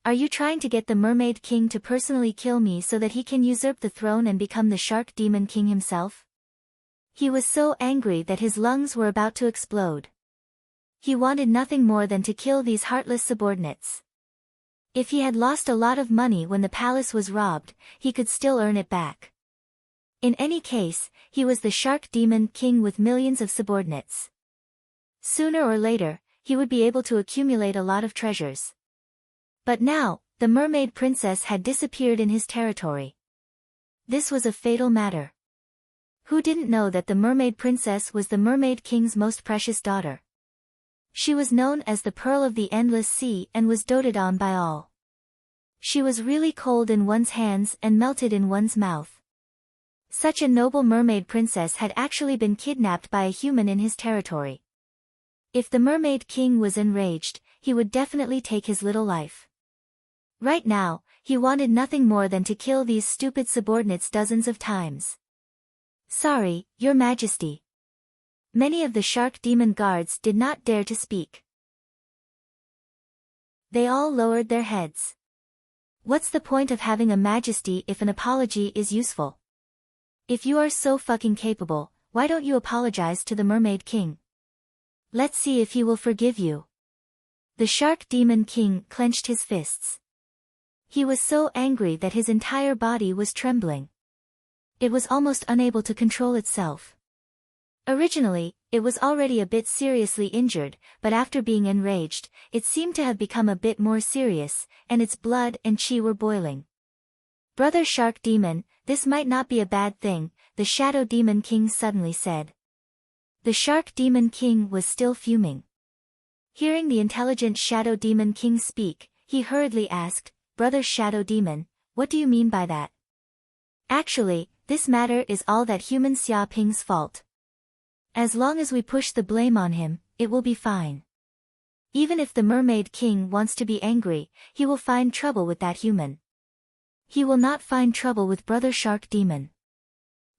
Are you trying to get the mermaid king to personally kill me so that he can usurp the throne and become the shark demon king himself? He was so angry that his lungs were about to explode. He wanted nothing more than to kill these heartless subordinates. If he had lost a lot of money when the palace was robbed, he could still earn it back. In any case, he was the shark demon king with millions of subordinates. Sooner or later, he would be able to accumulate a lot of treasures. But now, the mermaid princess had disappeared in his territory. This was a fatal matter. Who didn't know that the mermaid princess was the mermaid king's most precious daughter? She was known as the Pearl of the Endless Sea and was doted on by all. She was really cold in one's hands and melted in one's mouth. Such a noble mermaid princess had actually been kidnapped by a human in his territory. If the mermaid king was enraged, he would definitely take his little life. Right now, he wanted nothing more than to kill these stupid subordinates dozens of times. Sorry, Your Majesty. Many of the shark demon guards did not dare to speak. They all lowered their heads. What's the point of having a majesty if an apology is useful? If you are so fucking capable, why don't you apologize to the mermaid king? Let's see if he will forgive you. The shark demon king clenched his fists. He was so angry that his entire body was trembling. It was almost unable to control itself. Originally, it was already a bit seriously injured, but after being enraged, it seemed to have become a bit more serious, and its blood and chi were boiling. Brother Shark Demon, this might not be a bad thing, the Shadow Demon King suddenly said. The Shark Demon King was still fuming. Hearing the intelligent Shadow Demon King speak, he hurriedly asked, Brother Shadow Demon, what do you mean by that? Actually, this matter is all that human Xia Ping's fault. As long as we push the blame on him, it will be fine. Even if the Mermaid King wants to be angry, he will find trouble with that human. He will not find trouble with Brother Shark Demon.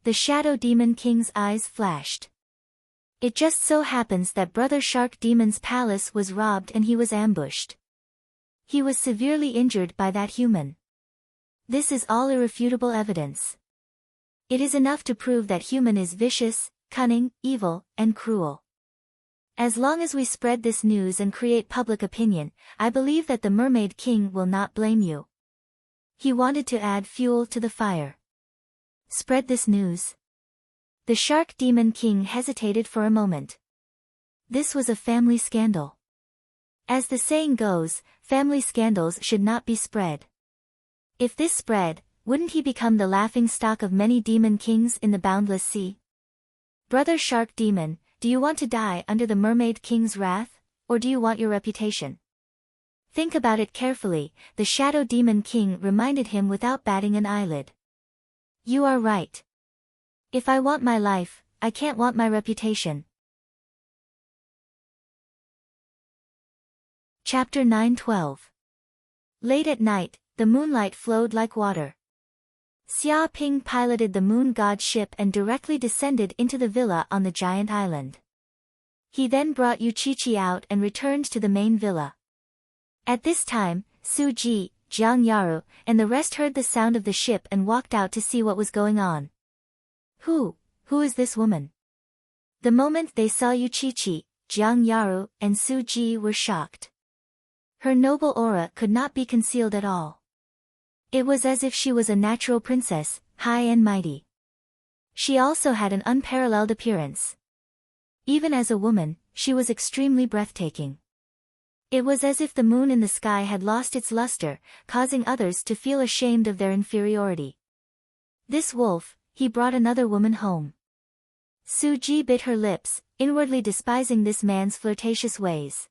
The Shadow Demon King's eyes flashed. It just so happens that Brother Shark Demon's palace was robbed and he was ambushed. He was severely injured by that human. This is all irrefutable evidence. It is enough to prove that human is vicious, cunning, evil, and cruel. As long as we spread this news and create public opinion, I believe that the Mermaid King will not blame you. He wanted to add fuel to the fire. Spread this news. The Shark Demon King hesitated for a moment. This was a family scandal. As the saying goes, family scandals should not be spread. If this spread, wouldn't he become the laughing stock of many demon kings in the boundless sea? Brother Shark Demon, do you want to die under the Mermaid King's wrath, or do you want your reputation? Think about it carefully, the Shadow Demon King reminded him without batting an eyelid. You are right. If I want my life, I can't want my reputation. Chapter 9:12. Late at night, the moonlight flowed like water. Xia Ping piloted the moon god ship and directly descended into the villa on the giant island. He then brought Yu Qiqi out and returned to the main villa. At this time, Su Ji, Jiang Yaru, and the rest heard the sound of the ship and walked out to see what was going on. Who is this woman? The moment they saw Yu Qiqi, Jiang Yaru, and Su Ji were shocked. Her noble aura could not be concealed at all. It was as if she was a natural princess, high and mighty. She also had an unparalleled appearance. Even as a woman, she was extremely breathtaking. It was as if the moon in the sky had lost its luster, causing others to feel ashamed of their inferiority. This wolf, he brought another woman home. Suji bit her lips, inwardly despising this man's flirtatious ways.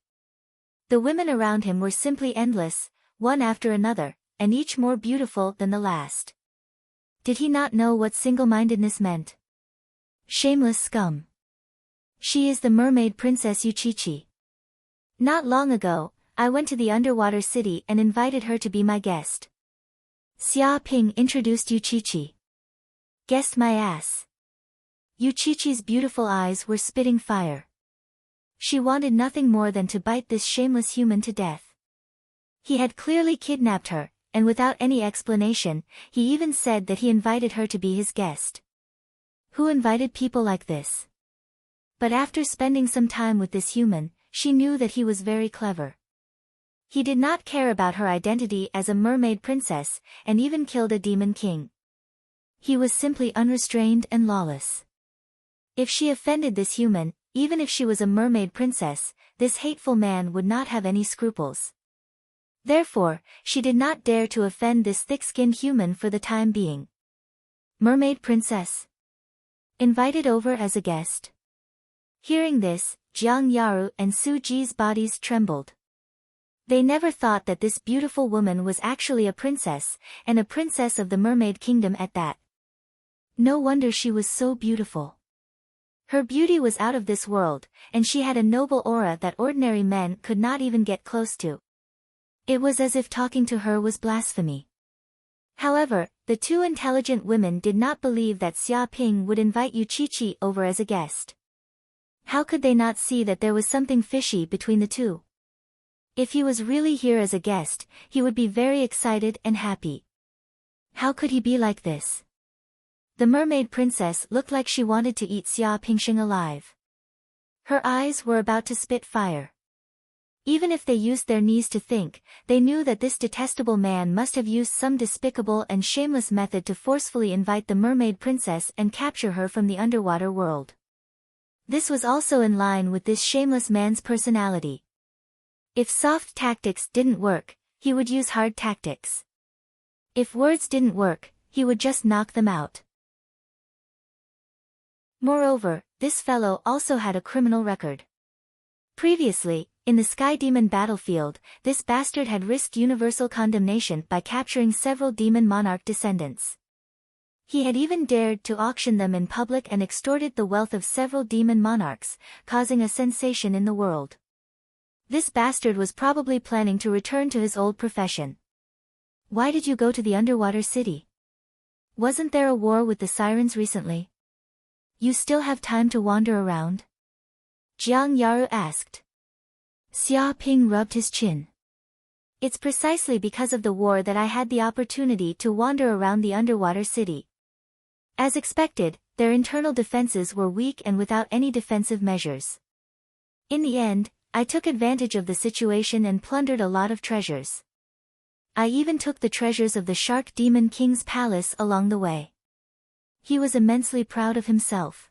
The women around him were simply endless, one after another, and each more beautiful than the last. Did he not know what single-mindedness meant? Shameless scum. She is the mermaid princess Yuchichi. Not long ago, I went to the underwater city and invited her to be my guest. Xia Ping introduced Yuchichi. Guessed my ass. Yuchichi's beautiful eyes were spitting fire. She wanted nothing more than to bite this shameless human to death. He had clearly kidnapped her, and without any explanation, he even said that he invited her to be his guest. Who invited people like this? But after spending some time with this human, she knew that he was very clever. He did not care about her identity as a mermaid princess, and even killed a demon king. He was simply unrestrained and lawless. If she offended this human, even if she was a mermaid princess, this hateful man would not have any scruples. Therefore, she did not dare to offend this thick-skinned human for the time being. Mermaid princess. Invited over as a guest. Hearing this, Jiang Yaru and Su Ji's bodies trembled. They never thought that this beautiful woman was actually a princess, and a princess of the mermaid kingdom at that. No wonder she was so beautiful. Her beauty was out of this world, and she had a noble aura that ordinary men could not even get close to. It was as if talking to her was blasphemy. However, the two intelligent women did not believe that Xia Ping would invite Yuchichi over as a guest. How could they not see that there was something fishy between the two? If he was really here as a guest, he would be very excited and happy. How could he be like this? The mermaid princess looked like she wanted to eat Xia Pingsheng alive. Her eyes were about to spit fire. Even if they used their knees to think, they knew that this detestable man must have used some despicable and shameless method to forcefully invite the mermaid princess and capture her from the underwater world. This was also in line with this shameless man's personality. If soft tactics didn't work, he would use hard tactics. If words didn't work, he would just knock them out. Moreover, this fellow also had a criminal record. Previously, in the Sky Demon battlefield, this bastard had risked universal condemnation by capturing several demon monarch descendants. He had even dared to auction them in public and extorted the wealth of several demon monarchs, causing a sensation in the world. This bastard was probably planning to return to his old profession. Why did you go to the underwater city? Wasn't there a war with the sirens recently? You still have time to wander around? Jiang Yaru asked. Xia Ping rubbed his chin. It's precisely because of the war that I had the opportunity to wander around the underwater city. As expected, their internal defenses were weak and without any defensive measures. In the end, I took advantage of the situation and plundered a lot of treasures. I even took the treasures of the Shark Demon King's palace along the way. He was immensely proud of himself.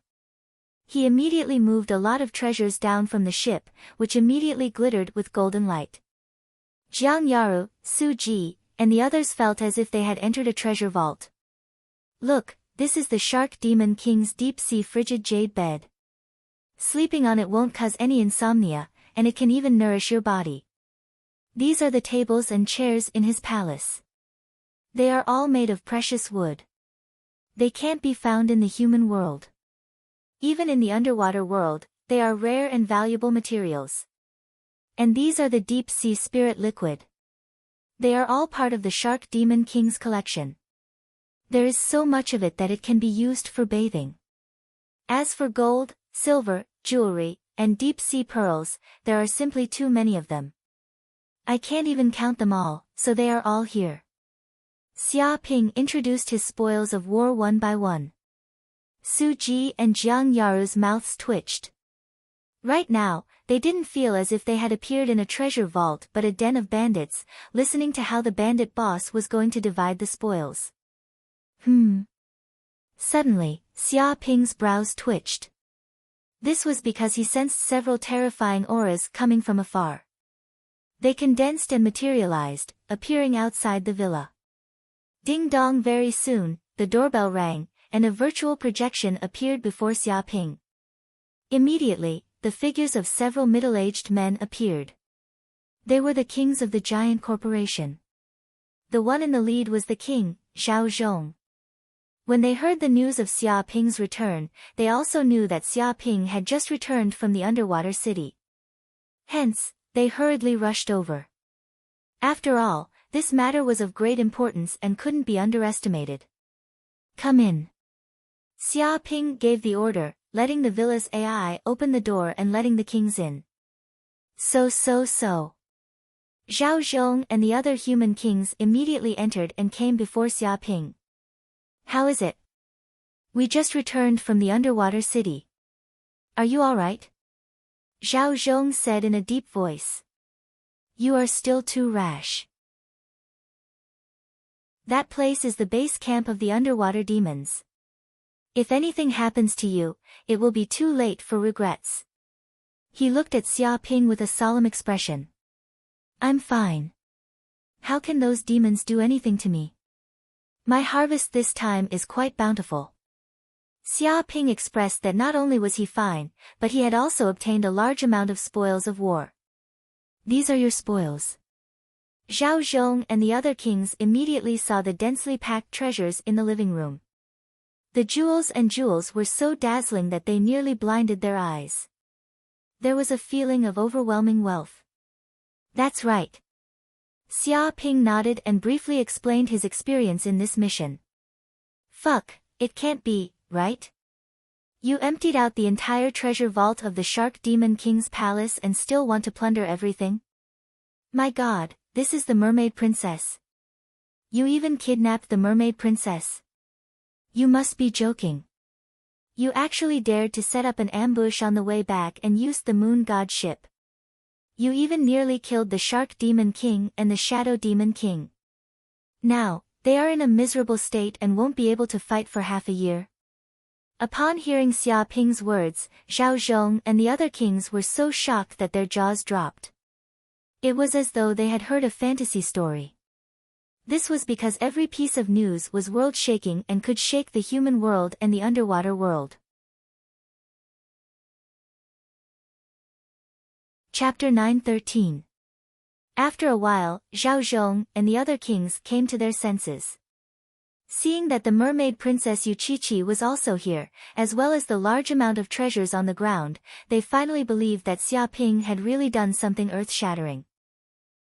He immediately moved a lot of treasures down from the ship, which immediately glittered with golden light. Jiang Yaru, Su Ji, and the others felt as if they had entered a treasure vault. Look, this is the Shark Demon King's deep-sea frigid jade bed. Sleeping on it won't cause any insomnia, and it can even nourish your body. These are the tables and chairs in his palace. They are all made of precious wood. They can't be found in the human world. Even in the underwater world, they are rare and valuable materials. And these are the deep-sea spirit liquid. They are all part of the Shark Demon King's collection. There is so much of it that it can be used for bathing. As for gold, silver, jewelry, and deep-sea pearls, there are simply too many of them. I can't even count them all, so they are all here. Xia Ping introduced his spoils of war one by one. Su Ji and Jiang Yaru's mouths twitched. Right now, they didn't feel as if they had appeared in a treasure vault but a den of bandits, listening to how the bandit boss was going to divide the spoils. Suddenly, Xia Ping's brows twitched. This was because he sensed several terrifying auras coming from afar. They condensed and materialized, appearing outside the villa. Ding dong! Very soon, the doorbell rang, and a virtual projection appeared before Xia Ping. Immediately, the figures of several middle-aged men appeared. They were the kings of the giant corporation. The one in the lead was the king, Zhao Zhong. When they heard the news of Xia Ping's return, they also knew that Xia Ping had just returned from the underwater city. Hence, they hurriedly rushed over. After all, this matter was of great importance and couldn't be underestimated. Come in. Xia Ping gave the order, letting the villa's AI open the door and letting the kings in. So. Zhao Zhong and the other human kings immediately entered and came before Xia Ping. How is it? We just returned from the underwater city. Are you all right? Zhao Zhong said in a deep voice. You are still too rash. That place is the base camp of the underwater demons. If anything happens to you, it will be too late for regrets. He looked at Xia Ping with a solemn expression. I'm fine. How can those demons do anything to me? My harvest this time is quite bountiful. Xia Ping expressed that not only was he fine, but he had also obtained a large amount of spoils of war. These are your spoils. Zhao Zhong and the other kings immediately saw the densely packed treasures in the living room. The jewels were so dazzling that they nearly blinded their eyes. There was a feeling of overwhelming wealth. That's right. Xia Ping nodded and briefly explained his experience in this mission. Fuck, it can't be, right? You emptied out the entire treasure vault of the Shark Demon King's palace and still want to plunder everything? My god, this is the mermaid princess. You even kidnapped the mermaid princess. You must be joking. You actually dared to set up an ambush on the way back and used the moon god ship. You even nearly killed the Shark Demon King and the Shadow Demon King. Now, they are in a miserable state and won't be able to fight for half a year. Upon hearing Xia Ping's words, Zhao Zhong and the other kings were so shocked that their jaws dropped. It was as though they had heard a fantasy story. This was because every piece of news was world-shaking and could shake the human world and the underwater world. Chapter 9:13. After a while, Zhao Zhong and the other kings came to their senses. Seeing that the mermaid princess Yuqiqi was also here, as well as the large amount of treasures on the ground, they finally believed that Xia Ping had really done something earth-shattering.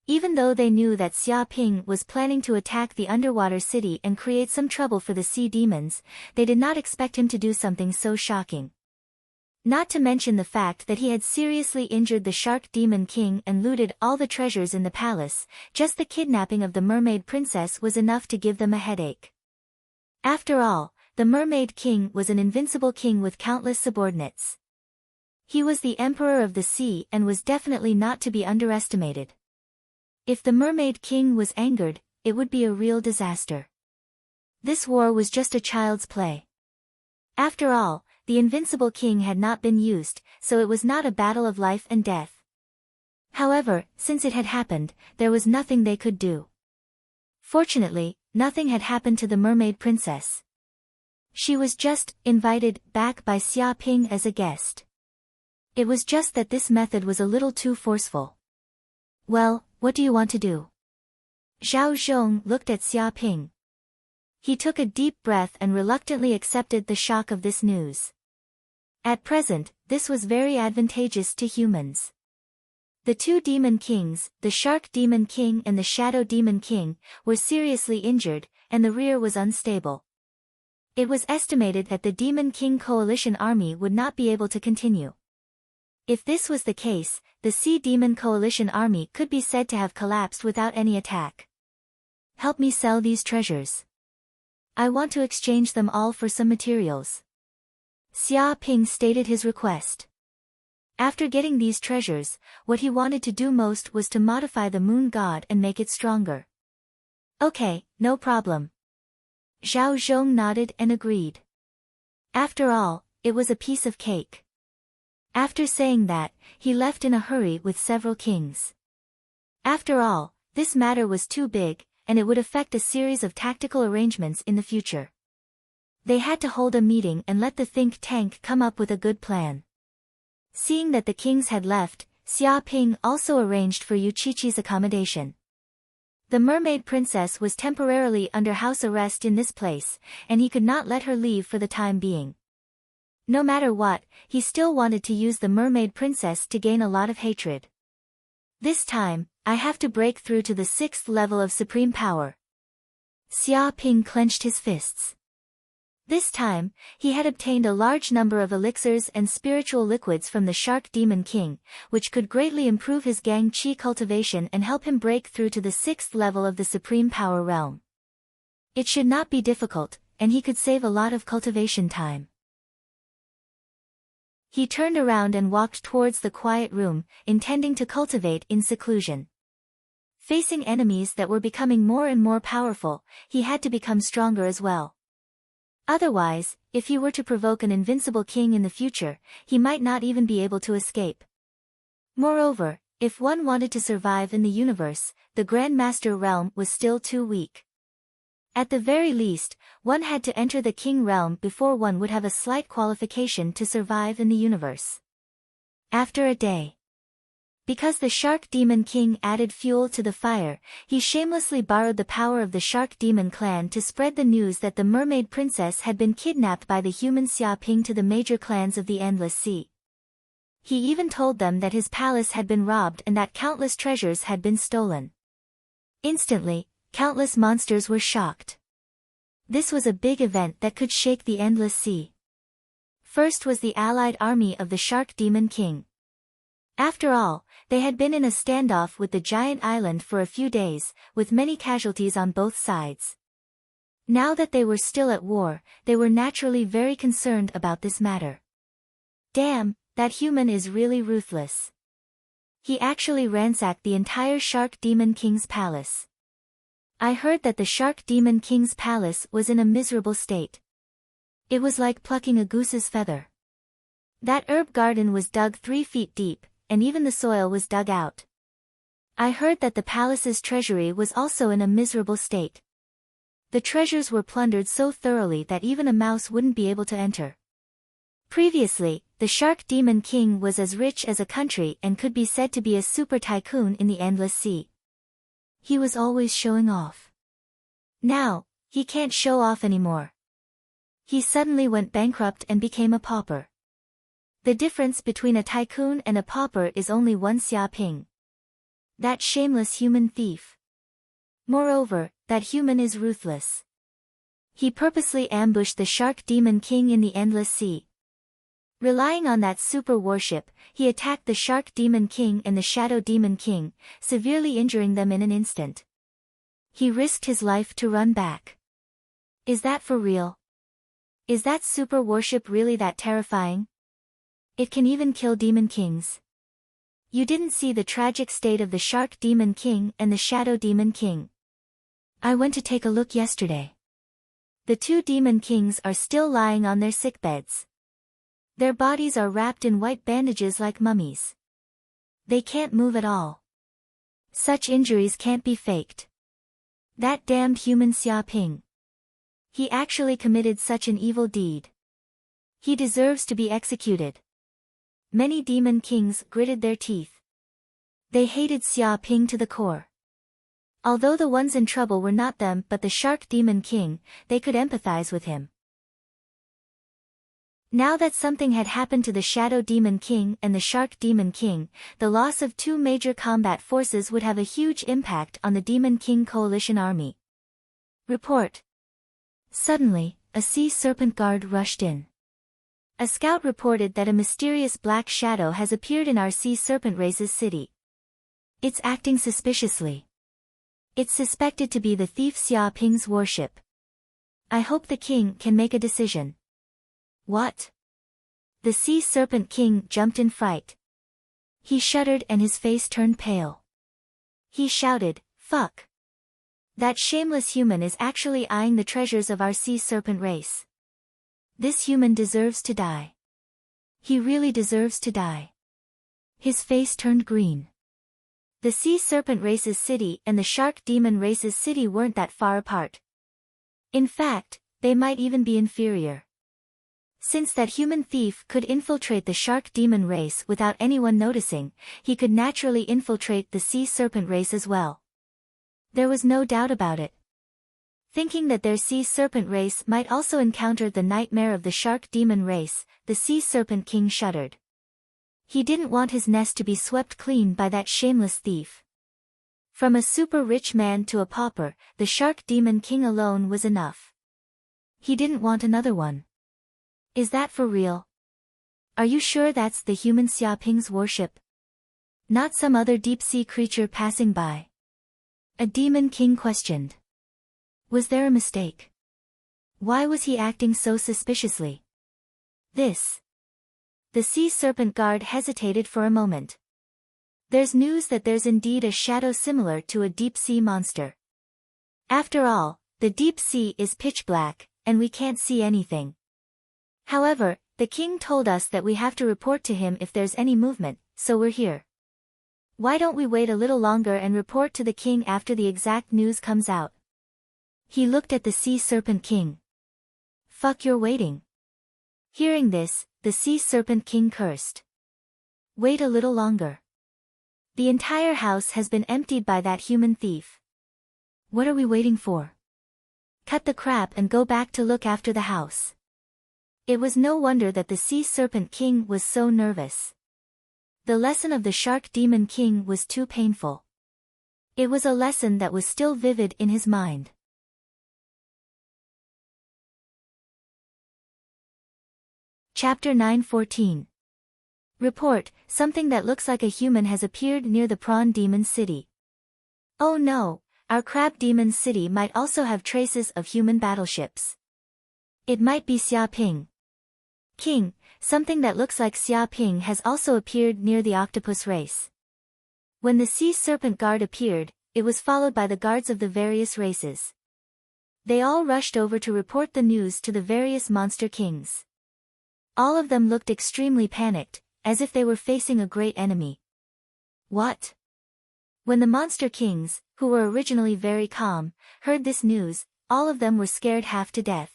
Even though they knew that Xia Ping was planning to attack the underwater city and create some trouble for the sea demons, they did not expect him to do something so shocking. Not to mention the fact that he had seriously injured the Shark Demon King and looted all the treasures in the palace. Just the kidnapping of the mermaid princess was enough to give them a headache. After all, the Mermaid King was an invincible king with countless subordinates. He was the emperor of the sea and was definitely not to be underestimated. If the Mermaid King was angered, it would be a real disaster. This war was just a child's play. After all, the invincible king had not been used, so it was not a battle of life and death. However, since it had happened, there was nothing they could do. Fortunately, nothing had happened to the mermaid princess. She was just invited back by Xia Ping as a guest. It was just that this method was a little too forceful. Well, what do you want to do? Zhao Zhong looked at Xia Ping. He took a deep breath and reluctantly accepted the shock of this news. At present, this was very advantageous to humans. The two demon kings, the Shark Demon King and the Shadow Demon King, were seriously injured, and the rear was unstable. It was estimated that the Demon King coalition army would not be able to continue. If this was the case, the Sea Demon coalition army could be said to have collapsed without any attack. Help me sell these treasures. I want to exchange them all for some materials. Xia Ping stated his request. After getting these treasures, what he wanted to do most was to modify the moon god and make it stronger. Okay, no problem. Zhao Zhong nodded and agreed. After all, it was a piece of cake. After saying that, he left in a hurry with several kings. After all, this matter was too big, and it would affect a series of tactical arrangements in the future. They had to hold a meeting and let the think tank come up with a good plan. Seeing that the kings had left, Xia Ping also arranged for Yu Qiqi's accommodation. The mermaid princess was temporarily under house arrest in this place, and he could not let her leave for the time being. No matter what, he still wanted to use the mermaid princess to gain a lot of hatred. This time, I have to break through to the 6th level of supreme power. Xia Ping clenched his fists. This time, he had obtained a large number of elixirs and spiritual liquids from the Shark Demon King, which could greatly improve his Gang Qi cultivation and help him break through to the 6th level of the Supreme Power realm. It should not be difficult, and he could save a lot of cultivation time. He turned around and walked towards the quiet room, intending to cultivate in seclusion. Facing enemies that were becoming more and more powerful, he had to become stronger as well. Otherwise, if he were to provoke an invincible king in the future, he might not even be able to escape. Moreover, if one wanted to survive in the universe, the Grandmaster realm was still too weak. At the very least, one had to enter the king realm before one would have a slight qualification to survive in the universe. After a day. Because the Shark Demon King added fuel to the fire, he shamelessly borrowed the power of the Shark Demon clan to spread the news that the mermaid princess had been kidnapped by the human Xia Ping to the major clans of the Endless Sea. He even told them that his palace had been robbed and that countless treasures had been stolen. Instantly, countless monsters were shocked. This was a big event that could shake the Endless Sea. First was the allied army of the Shark Demon King. After all, they had been in a standoff with the giant island for a few days, with many casualties on both sides. Now that they were still at war, they were naturally very concerned about this matter. Damn, that human is really ruthless. He actually ransacked the entire Shark Demon King's palace. I heard that the Shark Demon King's palace was in a miserable state. It was like plucking a goose's feather. That herb garden was dug 3 feet deep, and even the soil was dug out. I heard that the palace's treasury was also in a miserable state. The treasures were plundered so thoroughly that even a mouse wouldn't be able to enter. Previously, the Shark Demon King was as rich as a country and could be said to be a super tycoon in the Endless Sea. He was always showing off. Now, he can't show off anymore. He suddenly went bankrupt and became a pauper. The difference between a tycoon and a pauper is only 1 Xia Ping. That shameless human thief. Moreover, that human is ruthless. He purposely ambushed the Shark Demon King in the Endless Sea. Relying on that super warship, he attacked the Shark Demon King and the Shadow Demon King, severely injuring them in an instant. He risked his life to run back. Is that for real? Is that super warship really that terrifying? It can even kill demon kings. You didn't see the tragic state of the Shark Demon King and the Shadow Demon King. I went to take a look yesterday. The 2 demon kings are still lying on their sickbeds. Their bodies are wrapped in white bandages like mummies. They can't move at all. Such injuries can't be faked. That damned human Xia Ping. He actually committed such an evil deed. He deserves to be executed. Many demon kings gritted their teeth. They hated Xia Ping to the core. Although the ones in trouble were not them but the Shark Demon King, they could empathize with him. Now that something had happened to the Shadow Demon King and the Shark Demon King, the loss of 2 major combat forces would have a huge impact on the Demon King coalition army. Report. Suddenly, a sea serpent guard rushed in. A scout reported that a mysterious black shadow has appeared in our sea serpent race's city. It's acting suspiciously. It's suspected to be the thief Xia Ping's warship. I hope the king can make a decision. What? The sea serpent king jumped in fright. He shuddered and his face turned pale. He shouted, "Fuck! That shameless human is actually eyeing the treasures of our sea serpent race. This human deserves to die. He really deserves to die." His face turned green. The sea serpent race's city and the shark demon race's city weren't that far apart. In fact, they might even be inferior. Since that human thief could infiltrate the shark demon race without anyone noticing, he could naturally infiltrate the sea serpent race as well. There was no doubt about it. Thinking that their sea serpent race might also encounter the nightmare of the shark demon race, the sea serpent king shuddered. He didn't want his nest to be swept clean by that shameless thief. From a super rich man to a pauper, the shark demon king alone was enough. He didn't want another one. Is that for real? Are you sure that's the human Xiaoping's worship? Not some other deep-sea creature passing by? A demon king questioned. Was there a mistake? Why was he acting so suspiciously? This. The sea serpent guard hesitated for a moment. There's news that there's indeed a shadow similar to a deep-sea monster. After all, the deep sea is pitch black, and we can't see anything. However, the king told us that we have to report to him if there's any movement, so we're here. Why don't we wait a little longer and report to the king after the exact news comes out? He looked at the sea serpent king. Fuck, you're waiting. Hearing this, the sea serpent king cursed. Wait a little longer. The entire house has been emptied by that human thief. What are we waiting for? Cut the crap and go back to look after the house. It was no wonder that the sea serpent king was so nervous. The lesson of the shark demon king was too painful. It was a lesson that was still vivid in his mind. Chapter 9:14. Report, something that looks like a human has appeared near the prawn demon city. Oh no, our crab demon city might also have traces of human battleships. It might be Xiaoping. King, something that looks like Xiaoping has also appeared near the octopus race. When the sea serpent guard appeared, it was followed by the guards of the various races. They all rushed over to report the news to the various monster kings. All of them looked extremely panicked, as if they were facing a great enemy. What? When the monster kings, who were originally very calm, heard this news, all of them were scared half to death.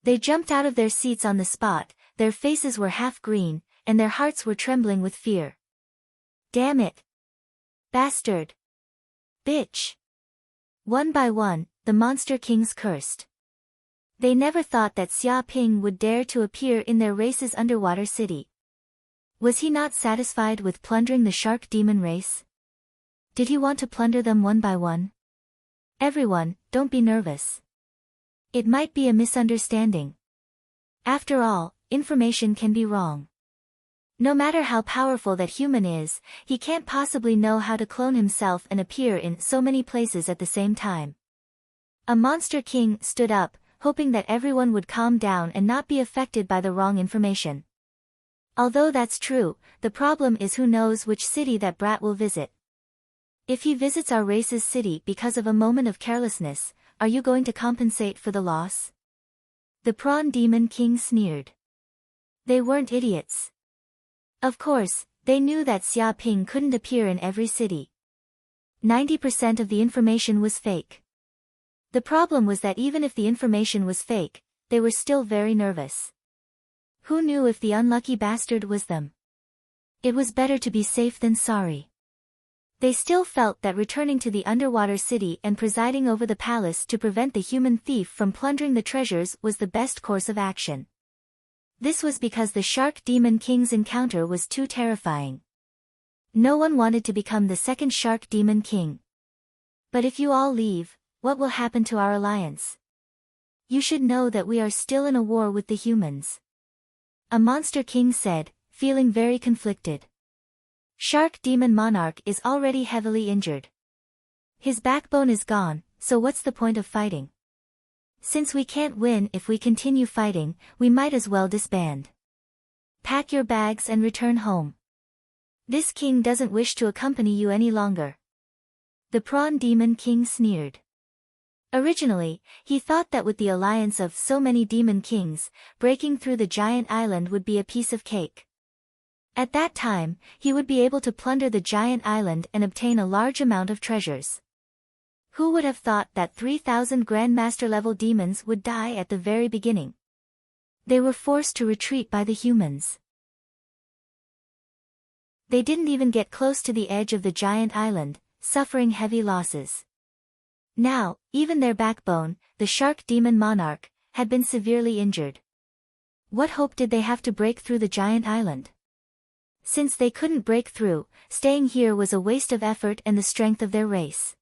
They jumped out of their seats on the spot, their faces were half green, and their hearts were trembling with fear. Damn it! Bastard! Bitch! One by one, the monster kings cursed. They never thought that Xiaoping would dare to appear in their race's underwater city. Was he not satisfied with plundering the shark demon race? Did he want to plunder them one by one? Everyone, don't be nervous. It might be a misunderstanding. After all, information can be wrong. No matter how powerful that human is, he can't possibly know how to clone himself and appear in so many places at the same time. A monster king stood up, hoping that everyone would calm down and not be affected by the wrong information. Although that's true, the problem is who knows which city that brat will visit. If he visits our race's city because of a moment of carelessness, are you going to compensate for the loss? The prawn demon king sneered. They weren't idiots. Of course, they knew that Xiaoping couldn't appear in every city. 90% of the information was fake. The problem was that even if the information was fake, they were still very nervous. Who knew if the unlucky bastard was them? It was better to be safe than sorry. They still felt that returning to the underwater city and presiding over the palace to prevent the human thief from plundering the treasures was the best course of action. This was because the shark demon king's encounter was too terrifying. No one wanted to become the second shark demon king. But if you all leave, what will happen to our alliance? You should know that we are still in a war with the humans. A monster king said, feeling very conflicted. Shark demon monarch is already heavily injured. His backbone is gone, so what's the point of fighting? Since we can't win if we continue fighting, we might as well disband. Pack your bags and return home. This king doesn't wish to accompany you any longer. The Prawn Demon King sneered. Originally, he thought that with the alliance of so many demon kings, breaking through the giant island would be a piece of cake. At that time, he would be able to plunder the giant island and obtain a large amount of treasures. Who would have thought that 3,000 Grandmaster-level demons would die at the very beginning? They were forced to retreat by the humans. They didn't even get close to the edge of the giant island, suffering heavy losses. Now, even their backbone, the shark demon monarch, had been severely injured. What hope did they have to break through the giant island? Since they couldn't break through, staying here was a waste of effort and the strength of their race.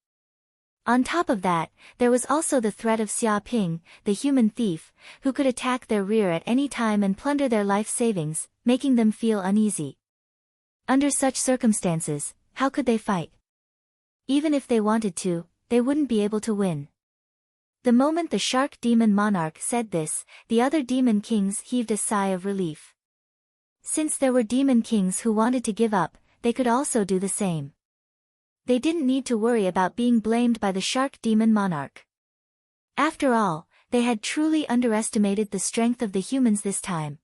On top of that, there was also the threat of Xia Ping, the human thief, who could attack their rear at any time and plunder their life savings, making them feel uneasy. Under such circumstances, how could they fight? Even if they wanted to, they wouldn't be able to win. The moment the shark demon monarch said this, the other demon kings heaved a sigh of relief. Since there were demon kings who wanted to give up, they could also do the same. They didn't need to worry about being blamed by the shark demon monarch. After all, they had truly underestimated the strength of the humans this time.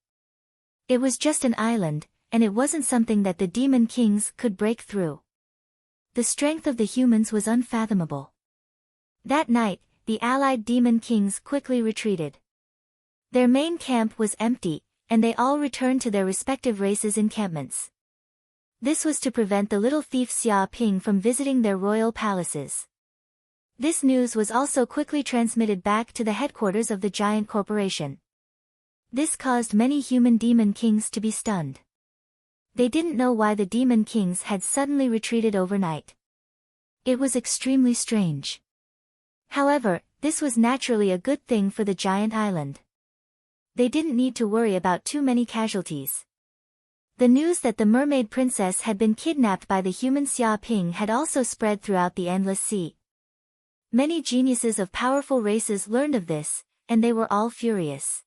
It was just an island, and it wasn't something that the demon kings could break through. The strength of the humans was unfathomable. That night, the allied demon kings quickly retreated. Their main camp was empty, and they all returned to their respective races' encampments. This was to prevent the little thief Xia Ping from visiting their royal palaces. This news was also quickly transmitted back to the headquarters of the giant corporation. This caused many human demon kings to be stunned. They didn't know why the demon kings had suddenly retreated overnight. It was extremely strange. However, this was naturally a good thing for the giant island. They didn't need to worry about too many casualties. The news that the mermaid princess had been kidnapped by the human Xia Ping had also spread throughout the endless sea. Many geniuses of powerful races learned of this, and they were all furious.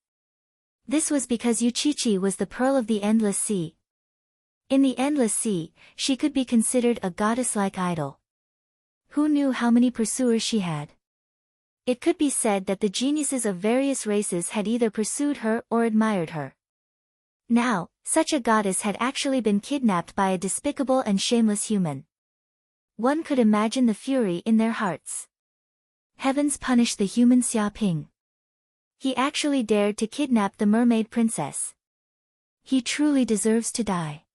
This was because Yuchichi was the pearl of the endless sea. In the endless sea, she could be considered a goddess-like idol. Who knew how many pursuers she had? It could be said that the geniuses of various races had either pursued her or admired her. Now, such a goddess had actually been kidnapped by a despicable and shameless human. One could imagine the fury in their hearts. Heavens punish the human Xia Ping. He actually dared to kidnap the mermaid princess. He truly deserves to die.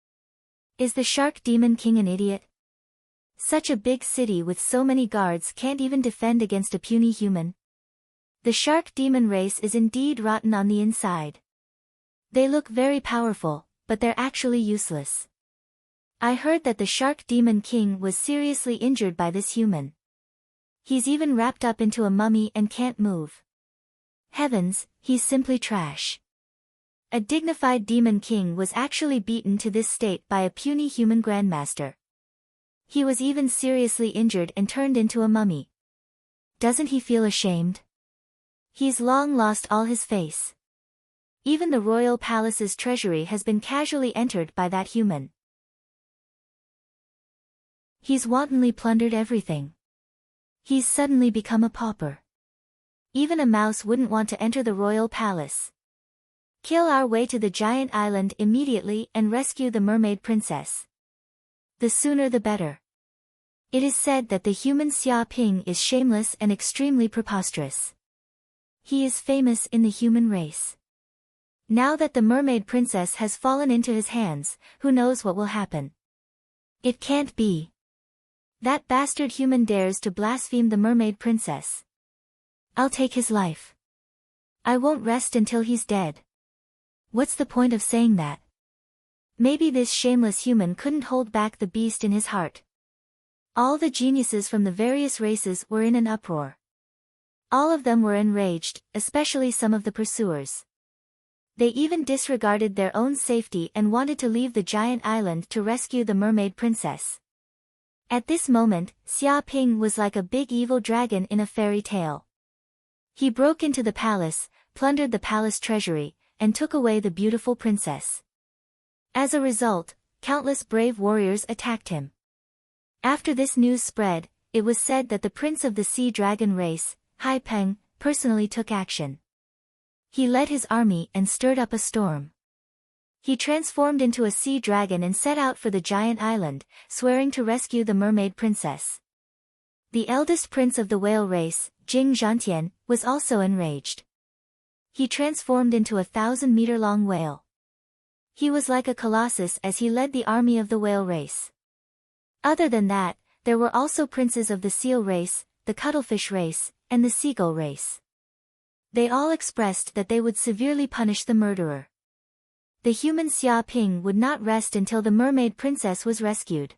Is the shark demon king an idiot? Such a big city with so many guards can't even defend against a puny human. The shark demon race is indeed rotten on the inside. They look very powerful, but they're actually useless. I heard that the shark demon king was seriously injured by this human. He's even wrapped up into a mummy and can't move. Heavens, he's simply trash. A dignified demon king was actually beaten to this state by a puny human grandmaster. He was even seriously injured and turned into a mummy. Doesn't he feel ashamed? He's long lost all his face. Even the royal palace's treasury has been casually entered by that human. He's wantonly plundered everything. He's suddenly become a pauper. Even a mouse wouldn't want to enter the royal palace. Kill our way to the giant island immediately and rescue the mermaid princess. The sooner the better. It is said that the human Xia Ping is shameless and extremely preposterous. He is famous in the human race. Now that the mermaid princess has fallen into his hands, who knows what will happen? It can't be. That bastard human dares to blaspheme the mermaid princess. I'll take his life. I won't rest until he's dead. What's the point of saying that? Maybe this shameless human couldn't hold back the beast in his heart. All the geniuses from the various races were in an uproar. All of them were enraged, especially some of the pursuers. They even disregarded their own safety and wanted to leave the giant island to rescue the mermaid princess. At this moment, Xia Ping was like a big evil dragon in a fairy tale. He broke into the palace, plundered the palace treasury, and took away the beautiful princess. As a result, countless brave warriors attacked him. After this news spread, it was said that the prince of the sea dragon race, Hai Peng, personally took action. He led his army and stirred up a storm. He transformed into a sea dragon and set out for the giant island, swearing to rescue the mermaid princess. The eldest prince of the whale race, Jing Zhantian, was also enraged. He transformed into a 1,000-meter-long whale. He was like a colossus as he led the army of the whale race. Other than that, there were also princes of the seal race, the cuttlefish race, and the seagull race. They all expressed that they would severely punish the murderer. The human Xia Ping would not rest until the mermaid princess was rescued.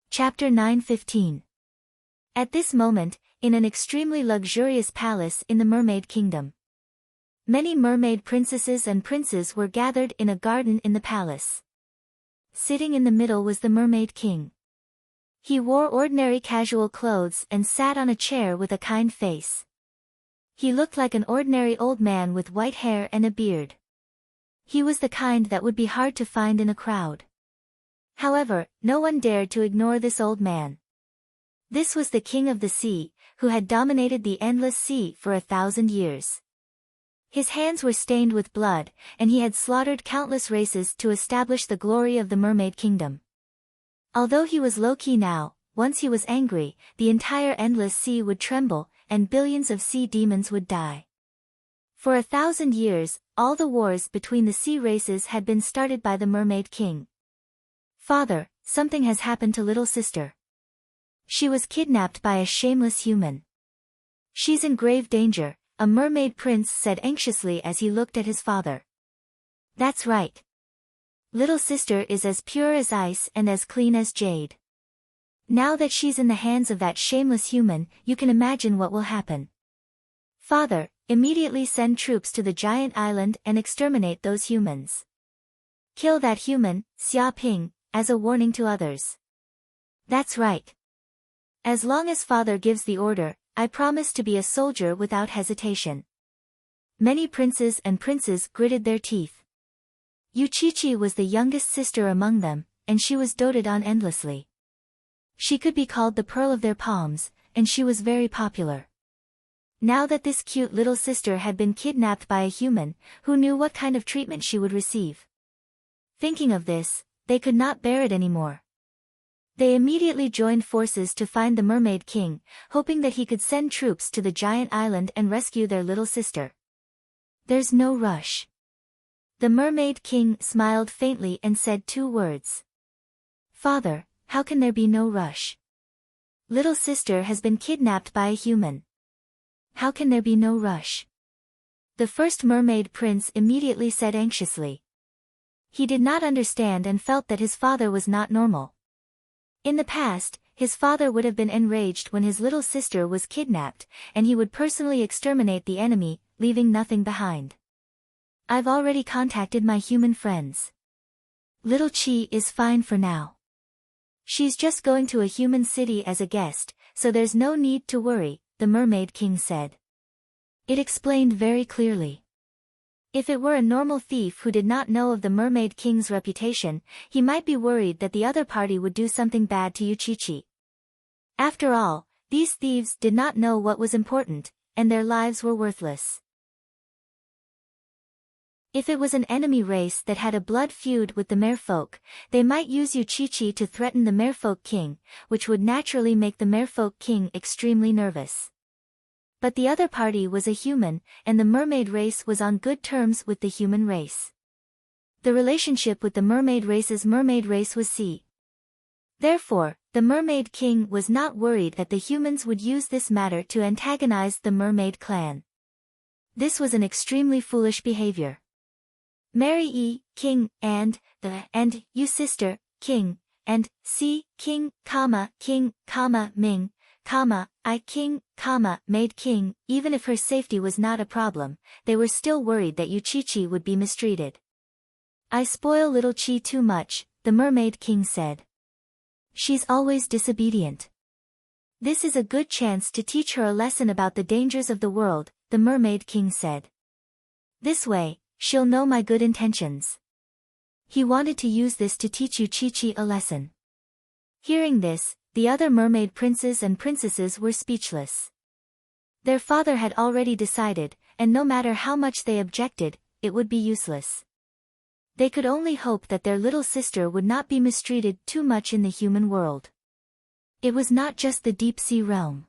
Chapter 9:15. At this moment, in an extremely luxurious palace in the Mermaid Kingdom, many mermaid princesses and princes were gathered in a garden in the palace. Sitting in the middle was the Mermaid King. He wore ordinary casual clothes and sat on a chair with a kind face. He looked like an ordinary old man with white hair and a beard. He was the kind that would be hard to find in a crowd. However, no one dared to ignore this old man. This was the king of the sea, who had dominated the endless sea for 1,000 years. His hands were stained with blood, and he had slaughtered countless races to establish the glory of the Mermaid Kingdom. Although he was low-key now, once he was angry, the entire endless sea would tremble, and billions of sea demons would die. For 1,000 years, all the wars between the sea races had been started by the Mermaid King. "Father, something has happened to little sister. She was kidnapped by a shameless human. She's in grave danger," a mermaid prince said anxiously as he looked at his father. "That's right. Little sister is as pure as ice and as clean as jade. Now that she's in the hands of that shameless human, you can imagine what will happen. Father, immediately send troops to the giant island and exterminate those humans. Kill that human, Xia Ping, as a warning to others." "That's right. As long as father gives the order, I promise to be a soldier without hesitation." Many princes and princes gritted their teeth. Yuchichi was the youngest sister among them, and she was doted on endlessly. She could be called the pearl of their palms, and she was very popular. Now that this cute little sister had been kidnapped by a human, who knew what kind of treatment she would receive? Thinking of this, they could not bear it anymore. They immediately joined forces to find the Mermaid King, hoping that he could send troops to the giant island and rescue their little sister. "There's no rush." The Mermaid King smiled faintly and said 2 words. "Father, how can there be no rush? Little sister has been kidnapped by a human. How can there be no rush?" The first mermaid prince immediately said anxiously. He did not understand and felt that his father was not normal. In the past, his father would have been enraged when his little sister was kidnapped, and he would personally exterminate the enemy, leaving nothing behind. "I've already contacted my human friends. Little Chi is fine for now. She's just going to a human city as a guest, so there's no need to worry," the Mermaid King said. It explained very clearly. If it were a normal thief who did not know of the Mermaid King's reputation, he might be worried that the other party would do something bad to Yuchichi. After all, these thieves did not know what was important, and their lives were worthless. If it was an enemy race that had a blood feud with the merfolk, they might use Yuchichi to threaten the merfolk king, which would naturally make the merfolk king extremely nervous. But the other party was a human, and the mermaid race was on good terms with the human race. The relationship with the mermaid race's mermaid race was C. Therefore, the Mermaid King was not worried that the humans would use this matter to antagonize the mermaid clan. This was an extremely foolish behavior. "Marry E, King, and you sister, King, and C, King, Ming, I King, made King." Even if her safety was not a problem, they were still worried that Yuchichi would be mistreated. "I spoil little Chi too much," the Mermaid King said. "She's always disobedient. This is a good chance to teach her a lesson about the dangers of the world," the Mermaid King said. This way, she'll know my good intentions. He wanted to use this to teach Chi-Chi a lesson. Hearing this, the other mermaid princes and princesses were speechless. Their father had already decided, and no matter how much they objected, it would be useless. They could only hope that their little sister would not be mistreated too much in the human world. It was not just the deep-sea realm.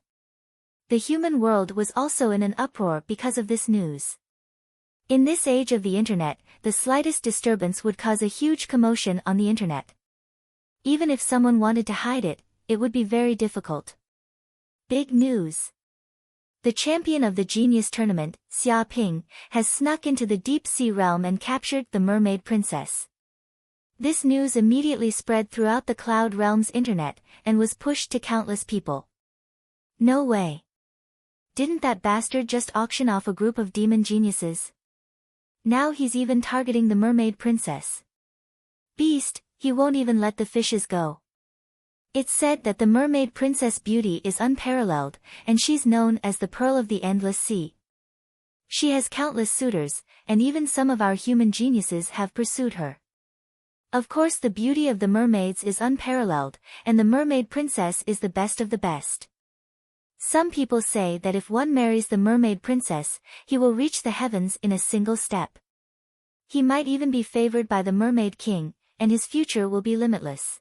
The human world was also in an uproar because of this news. In this age of the internet, the slightest disturbance would cause a huge commotion on the internet. Even if someone wanted to hide it, it would be very difficult. Big news! The champion of the Genius Tournament, Xia Ping, has snuck into the deep-sea realm and captured the mermaid princess. This news immediately spread throughout the Cloud Realm's internet, and was pushed to countless people. No way! Didn't that bastard just auction off a group of demon geniuses? Now he's even targeting the mermaid princess. Beast, he won't even let the fishes go. It's said that the mermaid princess' beauty is unparalleled, and she's known as the Pearl of the Endless Sea. She has countless suitors, and even some of our human geniuses have pursued her. Of course the beauty of the mermaids is unparalleled, and the mermaid princess is the best of the best. Some people say that if one marries the mermaid princess, he will reach the heavens in a single step. He might even be favored by the mermaid king, and his future will be limitless.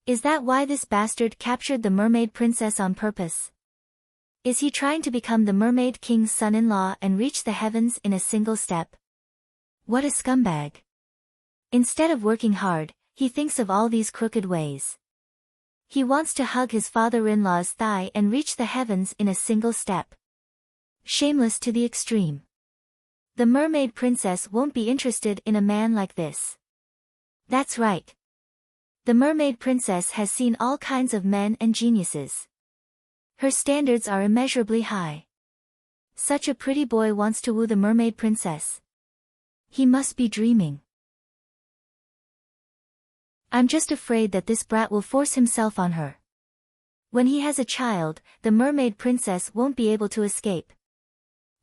Is that why this bastard captured the mermaid princess on purpose? Is he trying to become the mermaid king's son-in-law and reach the heavens in a single step? What a scumbag. Instead of working hard, he thinks of all these crooked ways. He wants to hug his father-in-law's thigh and reach the heavens in a single step. Shameless to the extreme. The mermaid princess won't be interested in a man like this. That's right. The mermaid princess has seen all kinds of men and geniuses. Her standards are immeasurably high. Such a pretty boy wants to woo the mermaid princess. He must be dreaming. I'm just afraid that this brat will force himself on her. When he has a child, the mermaid princess won't be able to escape.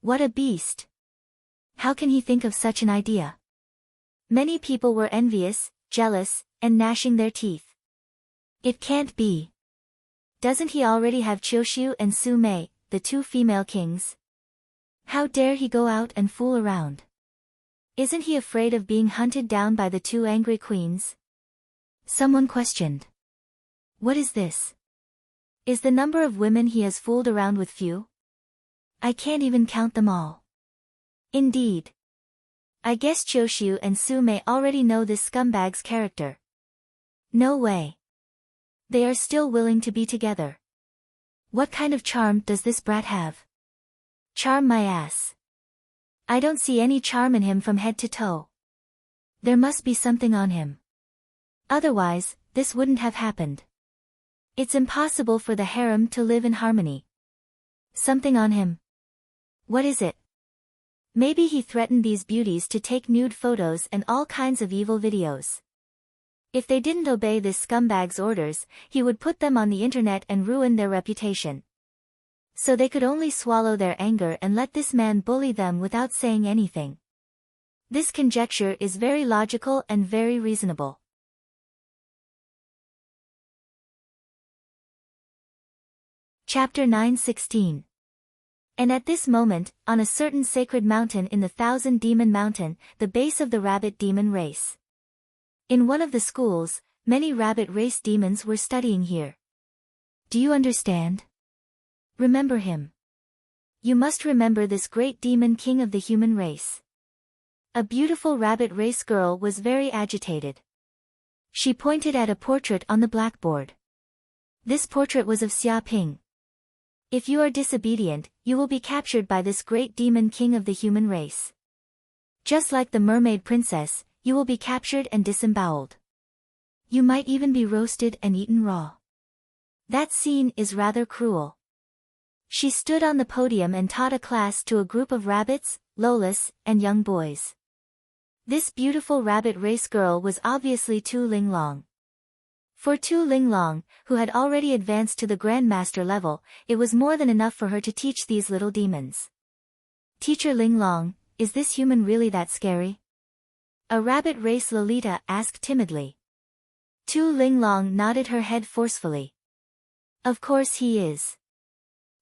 What a beast! How can he think of such an idea? Many people were envious, jealous, and gnashing their teeth. It can't be. Doesn't he already have Qiuxiu and Su Mei, the two female kings? How dare he go out and fool around? Isn't he afraid of being hunted down by the two angry queens? Someone questioned. What is this? Is the number of women he has fooled around with few? I can't even count them all. Indeed. I guess Qiuxiu and Su Mei already know this scumbag's character. No way. They are still willing to be together. What kind of charm does this brat have? Charm my ass. I don't see any charm in him from head to toe. There must be something on him. Otherwise, this wouldn't have happened. It's impossible for the harem to live in harmony. Something on him. What is it? Maybe he threatened these beauties to take nude photos and all kinds of evil videos. If they didn't obey this scumbag's orders, he would put them on the internet and ruin their reputation. So they could only swallow their anger and let this man bully them without saying anything. This conjecture is very logical and very reasonable. Chapter 9:16. And at this moment, on a certain sacred mountain in the Thousand Demon Mountain, the base of the rabbit demon race. In one of the schools, many rabbit race demons were studying here. Do you understand? Remember him. You must remember this great demon king of the human race. A beautiful rabbit race girl was very agitated. She pointed at a portrait on the blackboard. This portrait was of Xia Ping. If you are disobedient, you will be captured by this great demon king of the human race. Just like the mermaid princess, you will be captured and disemboweled. You might even be roasted and eaten raw. That scene is rather cruel. She stood on the podium and taught a class to a group of rabbits, lolas, and young boys. This beautiful rabbit race girl was obviously Tu Linglong. For Tu Linglong, who had already advanced to the Grandmaster level, it was more than enough for her to teach these little demons. Teacher Linglong, is this human really that scary? A rabbit race Lolita asked timidly. Tu Linglong nodded her head forcefully. Of course he is.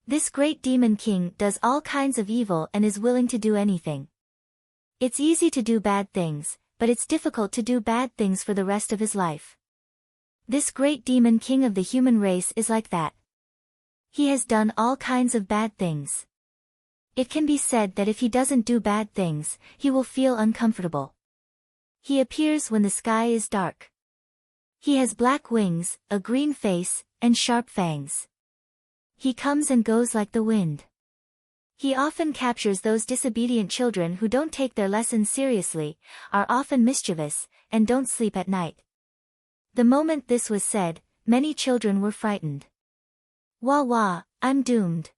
This great demon king does all kinds of evil and is willing to do anything. It's easy to do bad things, but it's difficult to do bad things for the rest of his life. This great demon king of the human race is like that. He has done all kinds of bad things. It can be said that if he doesn't do bad things, he will feel uncomfortable. He appears when the sky is dark. He has black wings, a green face, and sharp fangs. He comes and goes like the wind. He often captures those disobedient children who don't take their lessons seriously, are often mischievous, and don't sleep at night. The moment this was said, many children were frightened. Wah wah, I'm doomed.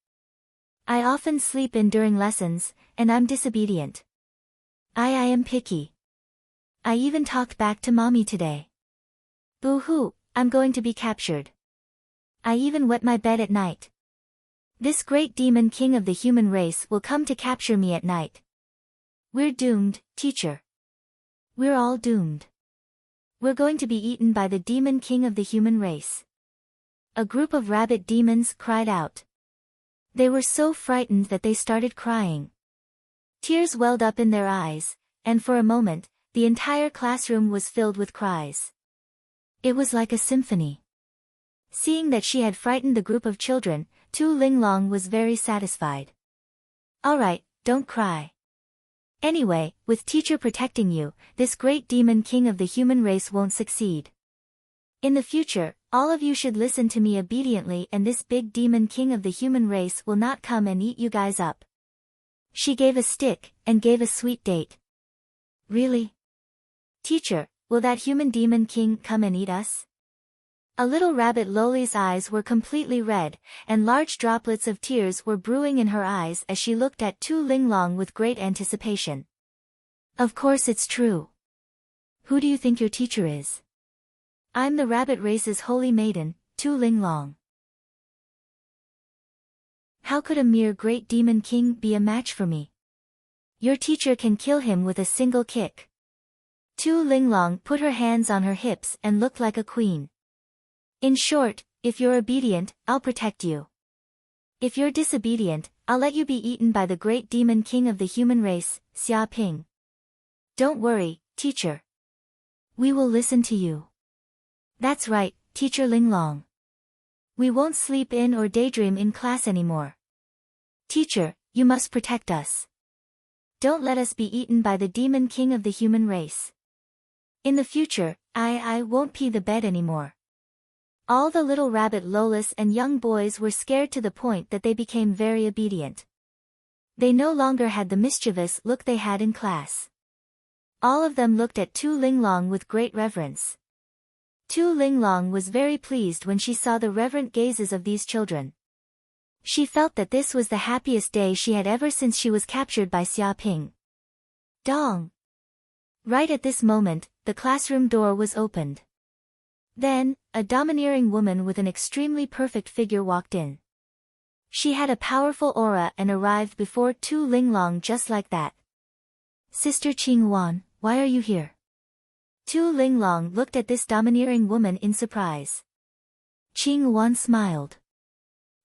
I often sleep in during lessons, and I'm disobedient. I am picky. I even talked back to mommy today. Boo-hoo, I'm going to be captured. I even wet my bed at night. This great demon king of the human race will come to capture me at night. We're doomed, teacher. We're all doomed. We're going to be eaten by the demon king of the human race. A group of rabbit demons cried out. They were so frightened that they started crying. Tears welled up in their eyes, and for a moment, the entire classroom was filled with cries. It was like a symphony. Seeing that she had frightened the group of children, Tu Linglong was very satisfied. Alright, don't cry. Anyway, with teacher protecting you, this great demon king of the human race won't succeed. In the future, all of you should listen to me obediently and this big demon king of the human race will not come and eat you guys up. She gave a stick, and gave a sweet date. Really? Teacher, will that human demon king come and eat us? A little rabbit Loli's eyes were completely red, and large droplets of tears were brewing in her eyes as she looked at Tu Linglong with great anticipation. Of course it's true. Who do you think your teacher is? I'm the rabbit race's holy maiden, Tu Linglong. How could a mere great demon king be a match for me? Your teacher can kill him with a single kick. Tu Linglong put her hands on her hips and looked like a queen. In short, if you're obedient, I'll protect you. If you're disobedient, I'll let you be eaten by the great demon king of the human race, Xia Ping. Don't worry, teacher. We will listen to you. That's right, Teacher Linglong. We won't sleep in or daydream in class anymore. Teacher, you must protect us. Don't let us be eaten by the demon king of the human race. In the future, I won't pee the bed anymore. All the little rabbit Lolas and young boys were scared to the point that they became very obedient. They no longer had the mischievous look they had in class. All of them looked at Tu Linglong with great reverence. Tu Linglong was very pleased when she saw the reverent gazes of these children. She felt that this was the happiest day she had ever since she was captured by Xia Ping. Dong! Right at this moment, the classroom door was opened. Then, a domineering woman with an extremely perfect figure walked in. She had a powerful aura and arrived before Tu Linglong just like that. Sister Qingwan, why are you here? Tu Linglong looked at this domineering woman in surprise. Qingwan smiled.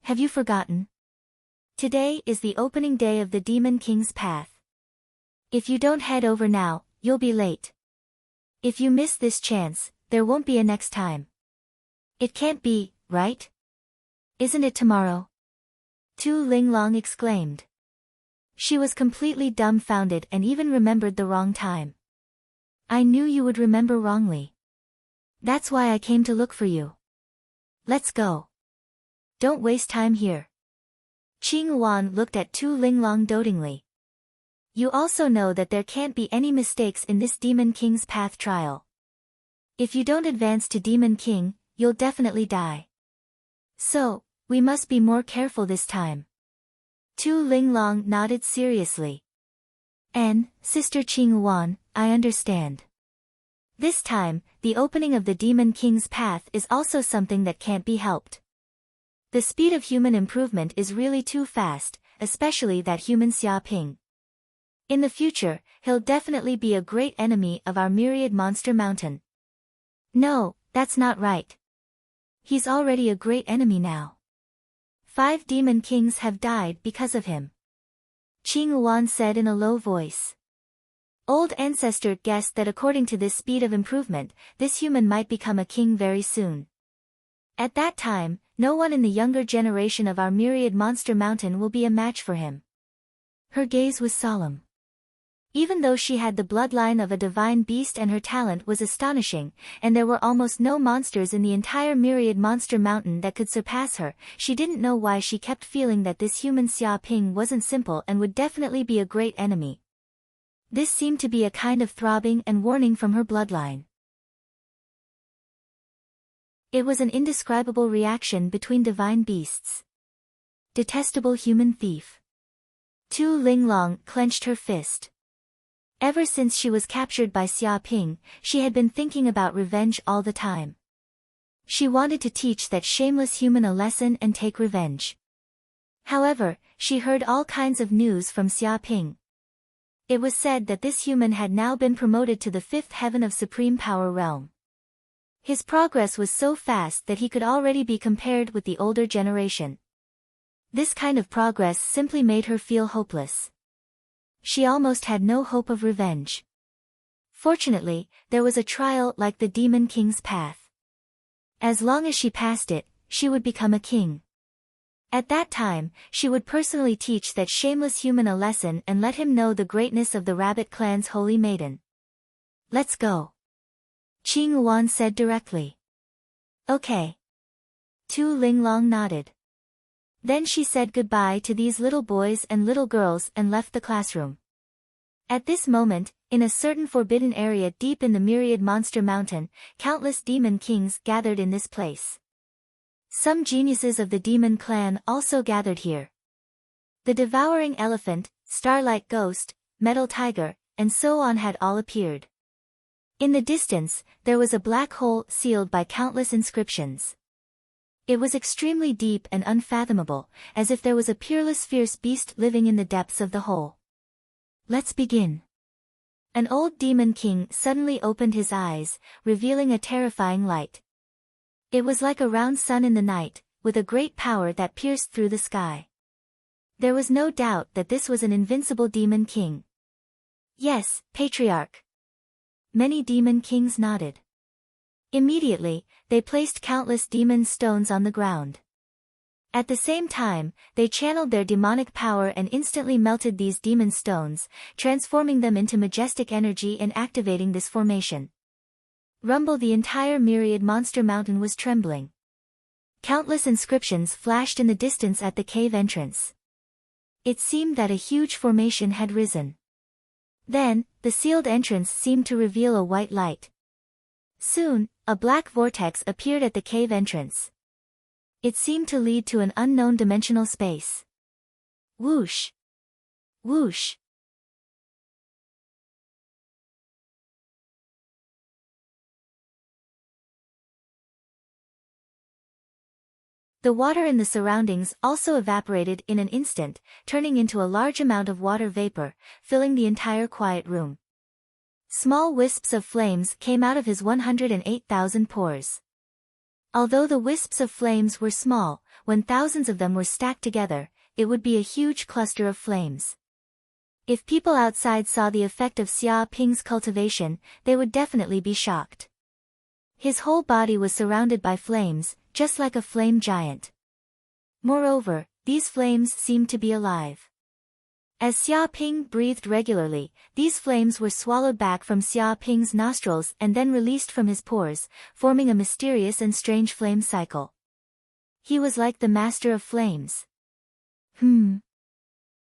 Have you forgotten? Today is the opening day of the Demon King's path. If you don't head over now, you'll be late. If you miss this chance, there won't be a next time. It can't be, right? Isn't it tomorrow? Tu Linglong exclaimed. She was completely dumbfounded and even remembered the wrong time. I knew you would remember wrongly. That's why I came to look for you. Let's go. Don't waste time here. Qingwan looked at Tu Linglong dotingly. You also know that there can't be any mistakes in this Demon King's path trial. If you don't advance to Demon King, you'll definitely die. So, we must be more careful this time. Tu Linglong nodded seriously. And, Sister Qingwan, I understand. This time, the opening of the Demon King's path is also something that can't be helped. The speed of human improvement is really too fast, especially that human Xia Ping. In the future, he'll definitely be a great enemy of our myriad monster mountain. No, that's not right. He's already a great enemy now. 5 demon kings have died because of him. Qing Yuan said in a low voice. Old Ancestor guessed that according to this speed of improvement, this human might become a king very soon. At that time, no one in the younger generation of our myriad monster mountain will be a match for him. Her gaze was solemn. Even though she had the bloodline of a divine beast and her talent was astonishing, and there were almost no monsters in the entire myriad monster mountain that could surpass her, she didn't know why she kept feeling that this human Xia Ping wasn't simple and would definitely be a great enemy. This seemed to be a kind of throbbing and warning from her bloodline. It was an indescribable reaction between divine beasts. Detestable human thief. Tu Linglong clenched her fist. Ever since she was captured by Xia Ping, she had been thinking about revenge all the time. She wanted to teach that shameless human a lesson and take revenge. However, she heard all kinds of news from Xia Ping. It was said that this human had now been promoted to the 5th heaven of supreme power realm. His progress was so fast that he could already be compared with the older generation. This kind of progress simply made her feel hopeless. She almost had no hope of revenge. Fortunately, there was a trial like the Demon King's path. As long as she passed it, she would become a king. At that time, she would personally teach that shameless human a lesson and let him know the greatness of the Rabbit Clan's holy maiden. Let's go. Qing Yuan said directly. Okay. Tu Linglong nodded. Then she said goodbye to these little boys and little girls and left the classroom. At this moment, in a certain forbidden area deep in the myriad monster mountain, countless demon kings gathered in this place. Some geniuses of the demon clan also gathered here. The devouring elephant, starlight ghost, metal tiger, and so on had all appeared. In the distance, there was a black hole sealed by countless inscriptions. It was extremely deep and unfathomable, as if there was a peerless fierce beast living in the depths of the hole. Let's begin. An old demon king suddenly opened his eyes, revealing a terrifying light. It was like a round sun in the night, with a great power that pierced through the sky. There was no doubt that this was an invincible demon king. Yes, Patriarch. Many demon kings nodded. Immediately, they placed countless demon stones on the ground. At the same time, they channeled their demonic power and instantly melted these demon stones, transforming them into majestic energy and activating this formation. Rumble! The entire myriad monster mountain was trembling. Countless inscriptions flashed in the distance at the cave entrance. It seemed that a huge formation had risen. Then, the sealed entrance seemed to reveal a white light. Soon, a black vortex appeared at the cave entrance. It seemed to lead to an unknown dimensional space. Whoosh! Whoosh! The water in the surroundings also evaporated in an instant, turning into a large amount of water vapor, filling the entire quiet room. Small wisps of flames came out of his 108,000 pores. Although the wisps of flames were small, when thousands of them were stacked together, it would be a huge cluster of flames. If people outside saw the effect of Xia Ping's cultivation, they would definitely be shocked. His whole body was surrounded by flames, just like a flame giant. Moreover, these flames seemed to be alive. As Xia Ping breathed regularly, these flames were swallowed back from Xia Ping's nostrils and then released from his pores, forming a mysterious and strange flame cycle. He was like the master of flames.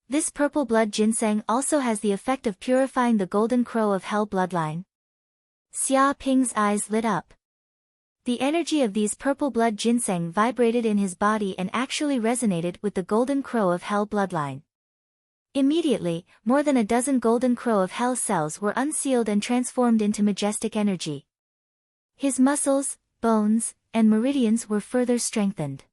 This purple blood ginseng also has the effect of purifying the golden crow of hell bloodline. Xia Ping's eyes lit up. The energy of these purple blood ginseng vibrated in his body and actually resonated with the golden crow of hell bloodline. Immediately, more than a dozen golden crow of hell cells were unsealed and transformed into majestic energy. His muscles, bones, and meridians were further strengthened.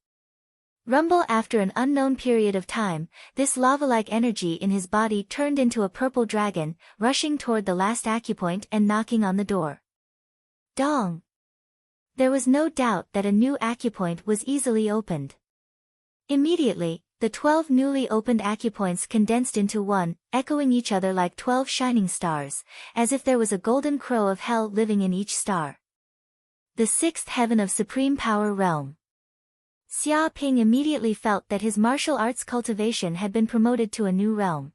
Rumble. After an unknown period of time, this lava-like energy in his body turned into a purple dragon, rushing toward the last acupoint and knocking on the door. Dong! There was no doubt that a new acupoint was easily opened. Immediately, the 12 newly opened acupoints condensed into one, echoing each other like 12 shining stars, as if there was a golden crow of hell living in each star. The sixth heaven of supreme power realm. Xia Ping immediately felt that his martial arts cultivation had been promoted to a new realm.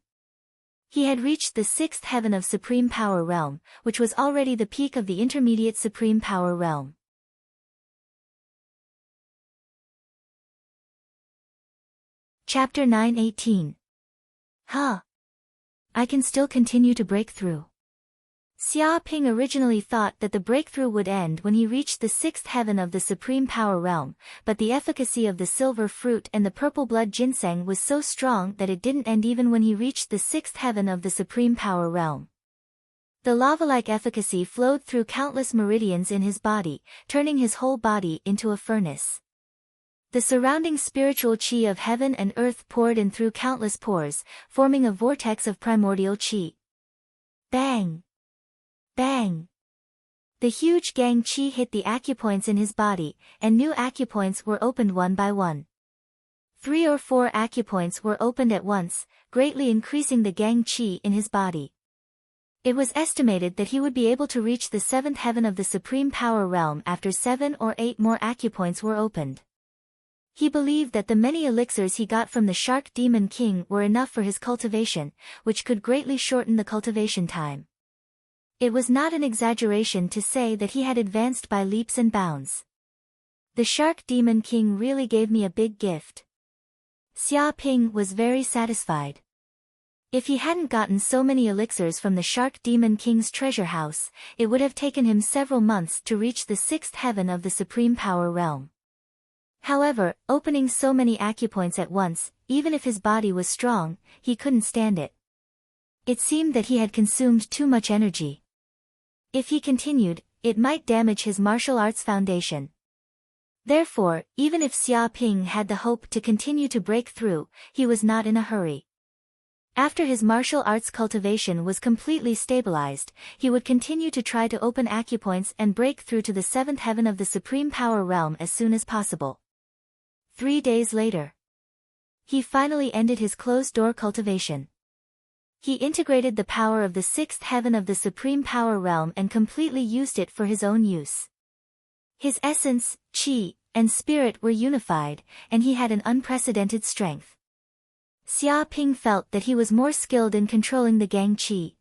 He had reached the sixth heaven of supreme power realm, which was already the peak of the intermediate supreme power realm. Chapter 9:18. Huh. I can still continue to break through. Xia Ping originally thought that the breakthrough would end when he reached the sixth heaven of the supreme power realm, but the efficacy of the silver fruit and the purple blood ginseng was so strong that it didn't end even when he reached the sixth heaven of the supreme power realm. The lava-like efficacy flowed through countless meridians in his body, turning his whole body into a furnace. The surrounding spiritual chi of heaven and earth poured in through countless pores, forming a vortex of primordial chi. Bang! Bang! The huge gang chi hit the acupoints in his body, and new acupoints were opened one by one. 3 or 4 acupoints were opened at once, greatly increasing the gang chi in his body. It was estimated that he would be able to reach the seventh heaven of the supreme power realm after 7 or 8 more acupoints were opened. He believed that the many elixirs he got from the Shark Demon King were enough for his cultivation, which could greatly shorten the cultivation time. It was not an exaggeration to say that he had advanced by leaps and bounds. The Shark Demon King really gave me a big gift. Xia Ping was very satisfied. If he hadn't gotten so many elixirs from the Shark Demon King's treasure house, it would have taken him several months to reach the sixth heaven of the supreme power realm. However, opening so many acupoints at once, even if his body was strong, he couldn't stand it. It seemed that he had consumed too much energy. If he continued, it might damage his martial arts foundation. Therefore, even if Xia Ping had the hope to continue to break through, he was not in a hurry. After his martial arts cultivation was completely stabilized, he would continue to try to open acupoints and break through to the seventh heaven of the supreme power realm as soon as possible. 3 days later, he finally ended his closed-door cultivation. He integrated the power of the sixth heaven of the supreme power realm and completely used it for his own use. His essence, chi, and spirit were unified, and he had an unprecedented strength. Xia Ping felt that he was more skilled in controlling the gang chi.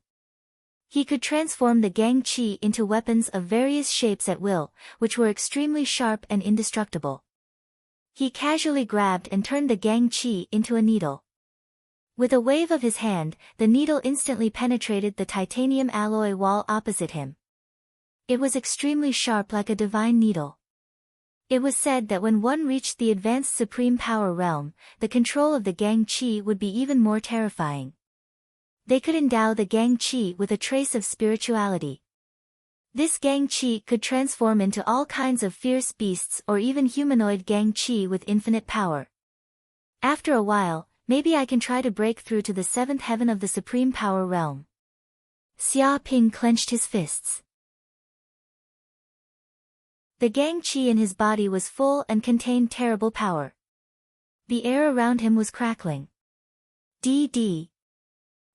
He could transform the gang chi into weapons of various shapes at will, which were extremely sharp and indestructible. He casually grabbed and turned the gang chi into a needle. With a wave of his hand, the needle instantly penetrated the titanium alloy wall opposite him. It was extremely sharp like a divine needle. It was said that when one reached the advanced supreme power realm, the control of the gang chi would be even more terrifying. They could endow the gang chi with a trace of spirituality. This gang chi could transform into all kinds of fierce beasts or even humanoid gang chi with infinite power. After a while, maybe I can try to break through to the seventh heaven of the supreme power realm. Xia Ping clenched his fists. The gang chi in his body was full and contained terrible power. The air around him was crackling. DD.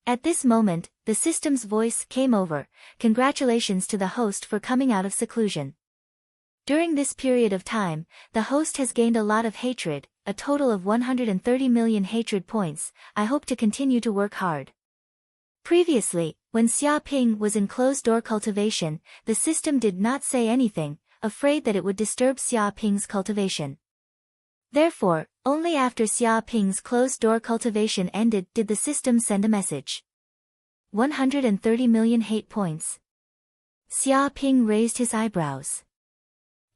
At this moment, the system's voice came over. Congratulations to the host for coming out of seclusion. During this period of time, the host has gained a lot of hatred, a total of 130 million hatred points. I hope to continue to work hard. Previously, when Xia Ping was in closed-door cultivation, the system did not say anything, afraid that it would disturb Xia Ping's cultivation. Therefore, only after Xia Ping's closed-door cultivation ended did the system send a message. 130 million hate points. Xia Ping raised his eyebrows.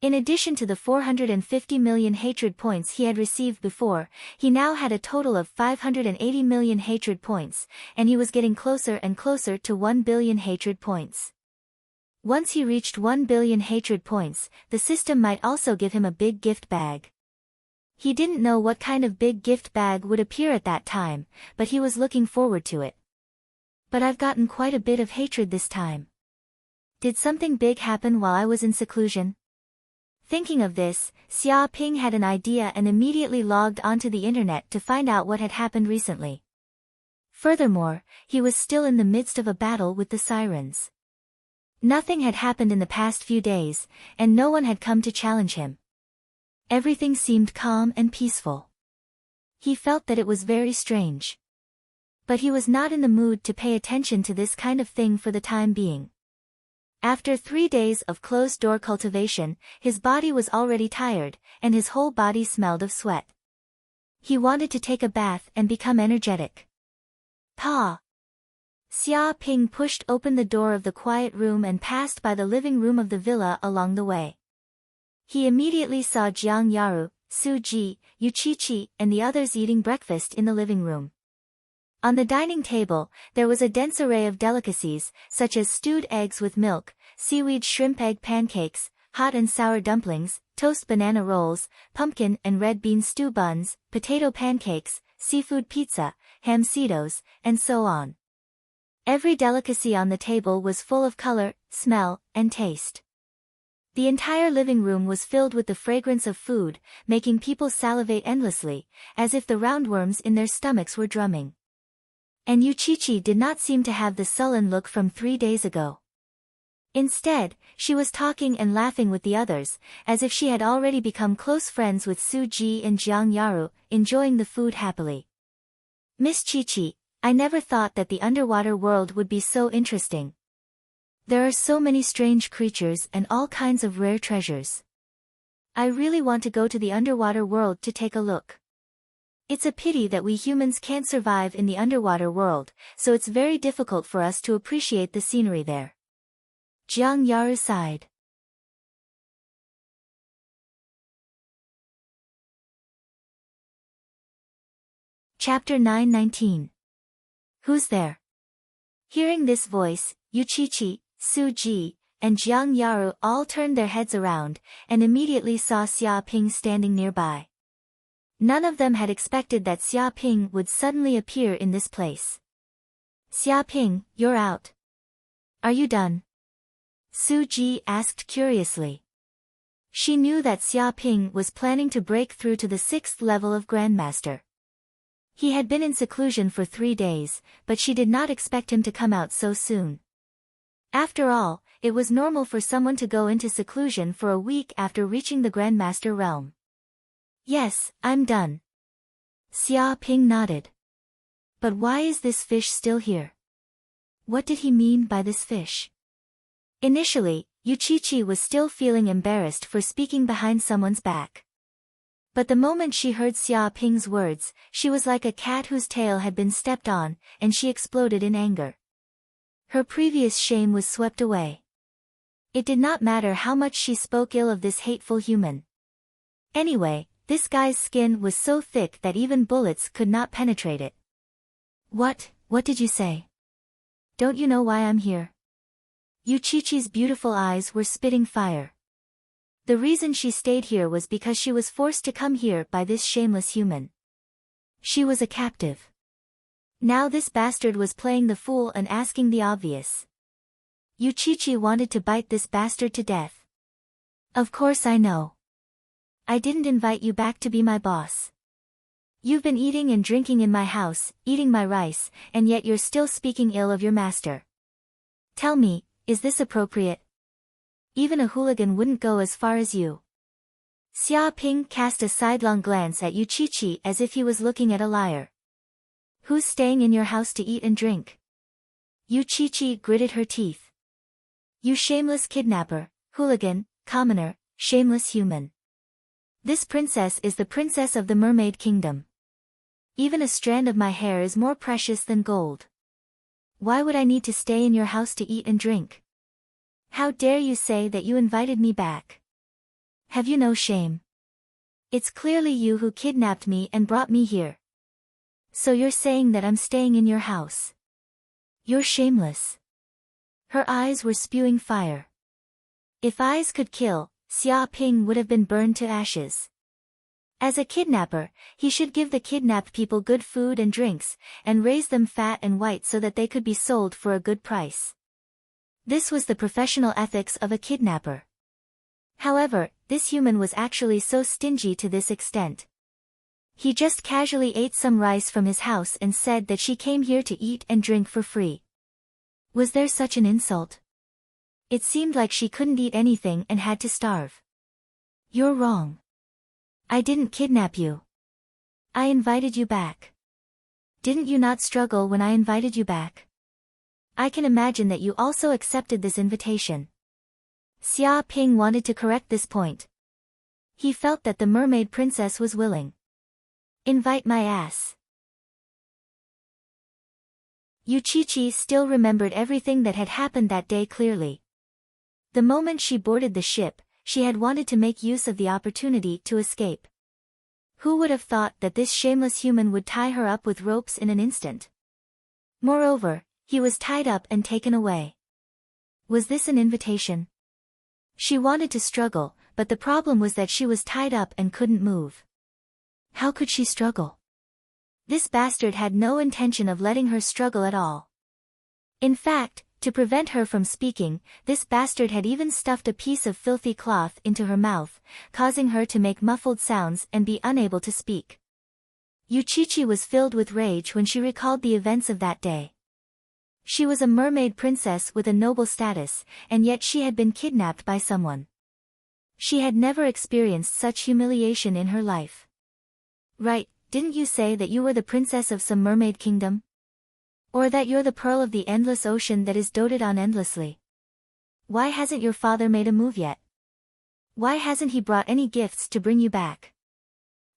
In addition to the 450 million hatred points he had received before, he now had a total of 580 million hatred points, and he was getting closer and closer to 1 billion hatred points. Once he reached 1 billion hatred points, the system might also give him a big gift bag. He didn't know what kind of big gift bag would appear at that time, but he was looking forward to it. But I've gotten quite a bit of hatred this time. Did something big happen while I was in seclusion? Thinking of this, Xia Ping had an idea and immediately logged onto the internet to find out what had happened recently. Furthermore, he was still in the midst of a battle with the sirens. Nothing had happened in the past few days, and no one had come to challenge him. Everything seemed calm and peaceful. He felt that it was very strange. But he was not in the mood to pay attention to this kind of thing for the time being. After 3 days of closed-door cultivation, his body was already tired, and his whole body smelled of sweat. He wanted to take a bath and become energetic. Pa! Xia Ping pushed open the door of the quiet room and passed by the living room of the villa along the way. He immediately saw Jiang Yaru, Su Ji, Yu Qiqi, and the others eating breakfast in the living room. On the dining table, there was a dense array of delicacies, such as stewed eggs with milk, seaweed shrimp egg pancakes, hot and sour dumplings, toast banana rolls, pumpkin and red bean stew buns, potato pancakes, seafood pizza, ham cedos, and so on. Every delicacy on the table was full of color, smell, and taste. The entire living room was filled with the fragrance of food, making people salivate endlessly, as if the roundworms in their stomachs were drumming. And Yu Qiqi did not seem to have the sullen look from 3 days ago. Instead, she was talking and laughing with the others, as if she had already become close friends with Su Ji and Jiang Yaru, enjoying the food happily. Miss Qiqi, I never thought that the underwater world would be so interesting. There are so many strange creatures and all kinds of rare treasures. I really want to go to the underwater world to take a look. It's a pity that we humans can't survive in the underwater world, so it's very difficult for us to appreciate the scenery there. Jiang Yaru sighed. Chapter 919. Who's there? Hearing this voice, Yu Qiqi, Su Ji, and Jiang Yaru all turned their heads around, and immediately saw Xia Ping standing nearby. None of them had expected that Xia Ping would suddenly appear in this place. Xia Ping, you're out. Are you done? Su Ji asked curiously. She knew that Xia Ping was planning to break through to the 6th level of Grandmaster. He had been in seclusion for 3 days, but she did not expect him to come out so soon. After all, it was normal for someone to go into seclusion for a week after reaching the Grandmaster realm. Yes, I'm done. Xia Ping nodded. But why is this fish still here? What did he mean by this fish? Initially, Yu Qiqi was still feeling embarrassed for speaking behind someone's back. But the moment she heard Xia Ping's words, she was like a cat whose tail had been stepped on, and she exploded in anger. Her previous shame was swept away. It did not matter how much she spoke ill of this hateful human. Anyway, this guy's skin was so thick that even bullets could not penetrate it. What did you say? Don't you know why I'm here? Yu Qiqi's beautiful eyes were spitting fire. The reason she stayed here was because she was forced to come here by this shameless human. She was a captive. Now this bastard was playing the fool and asking the obvious. Yu Qiqi wanted to bite this bastard to death. Of course I know. I didn't invite you back to be my boss. You've been eating and drinking in my house, eating my rice, and yet you're still speaking ill of your master. Tell me, is this appropriate? Even a hooligan wouldn't go as far as you. Xia Ping cast a sidelong glance at Yu Qiqi as if he was looking at a liar. Who's staying in your house to eat and drink? Yu Qiqi gritted her teeth. You shameless kidnapper, hooligan, commoner, shameless human. This princess is the princess of the Mermaid Kingdom. Even a strand of my hair is more precious than gold. Why would I need to stay in your house to eat and drink? How dare you say that you invited me back? Have you no shame? It's clearly you who kidnapped me and brought me here. So you're saying that I'm staying in your house? You're shameless. Her eyes were spewing fire. If eyes could kill, Xia Ping would have been burned to ashes. As a kidnapper, he should give the kidnapped people good food and drinks, and raise them fat and white so that they could be sold for a good price. This was the professional ethics of a kidnapper. However, this human was actually so stingy to this extent. He just casually ate some rice from his house and said that she came here to eat and drink for free. Was there such an insult? It seemed like she couldn't eat anything and had to starve. You're wrong. I didn't kidnap you. I invited you back. Didn't you not struggle when I invited you back? I can imagine that you also accepted this invitation. Xia Ping wanted to correct this point. He felt that the mermaid princess was willing. Invite my ass. Yuchichi still remembered everything that had happened that day clearly. The moment she boarded the ship, she had wanted to make use of the opportunity to escape. Who would have thought that this shameless human would tie her up with ropes in an instant? Moreover, he was tied up and taken away. Was this an invitation? She wanted to struggle, but the problem was that she was tied up and couldn't move. How could she struggle? This bastard had no intention of letting her struggle at all. In fact, to prevent her from speaking, this bastard had even stuffed a piece of filthy cloth into her mouth, causing her to make muffled sounds and be unable to speak. Yuchichi was filled with rage when she recalled the events of that day. She was a mermaid princess with a noble status, and yet she had been kidnapped by someone. She had never experienced such humiliation in her life. Right, didn't you say that you were the princess of some mermaid kingdom? Or that you're the pearl of the endless ocean that is doted on endlessly? Why hasn't your father made a move yet? Why hasn't he brought any gifts to bring you back?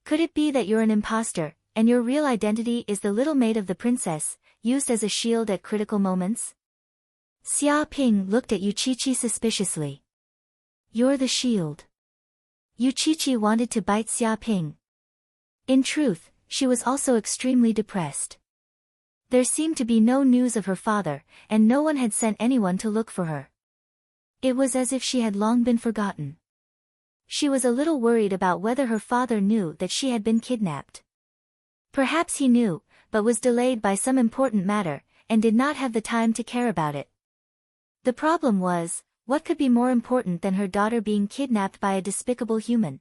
Could it be that you're an imposter, and your real identity is the little maid of the princess, used as a shield at critical moments? Xia Ping looked at Yuchichi suspiciously. You're the shield. Yuchichi wanted to bite Xia Ping. In truth, she was also extremely depressed. There seemed to be no news of her father, and no one had sent anyone to look for her. It was as if she had long been forgotten. She was a little worried about whether her father knew that she had been kidnapped. Perhaps he knew, but was delayed by some important matter, and did not have the time to care about it. The problem was, what could be more important than her daughter being kidnapped by a despicable human?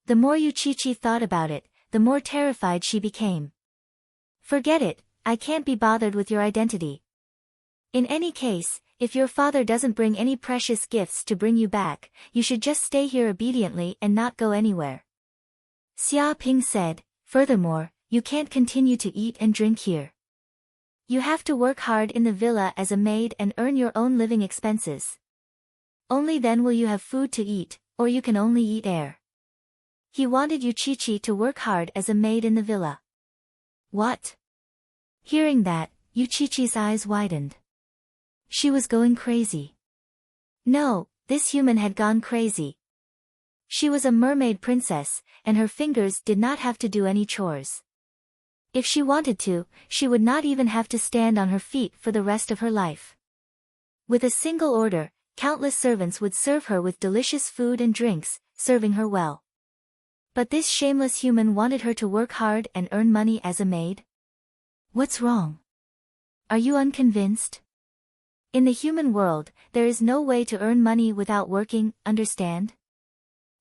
The more Yuchichi thought about it, the more terrified she became. Forget it, I can't be bothered with your identity. In any case, if your father doesn't bring any precious gifts to bring you back, you should just stay here obediently and not go anywhere. Xia Ping said, furthermore, you can't continue to eat and drink here. You have to work hard in the villa as a maid and earn your own living expenses. Only then will you have food to eat, or you can only eat air. He wanted Yuchichi to work hard as a maid in the villa. What? Hearing that, Yuchichi's eyes widened. She was going crazy. No, this human had gone crazy. She was a mermaid princess, and her fingers did not have to do any chores. If she wanted to, she would not even have to stand on her feet for the rest of her life. With a single order, countless servants would serve her with delicious food and drinks, serving her well. But this shameless human wanted her to work hard and earn money as a maid? What's wrong? Are you unconvinced? In the human world, there is no way to earn money without working, understand?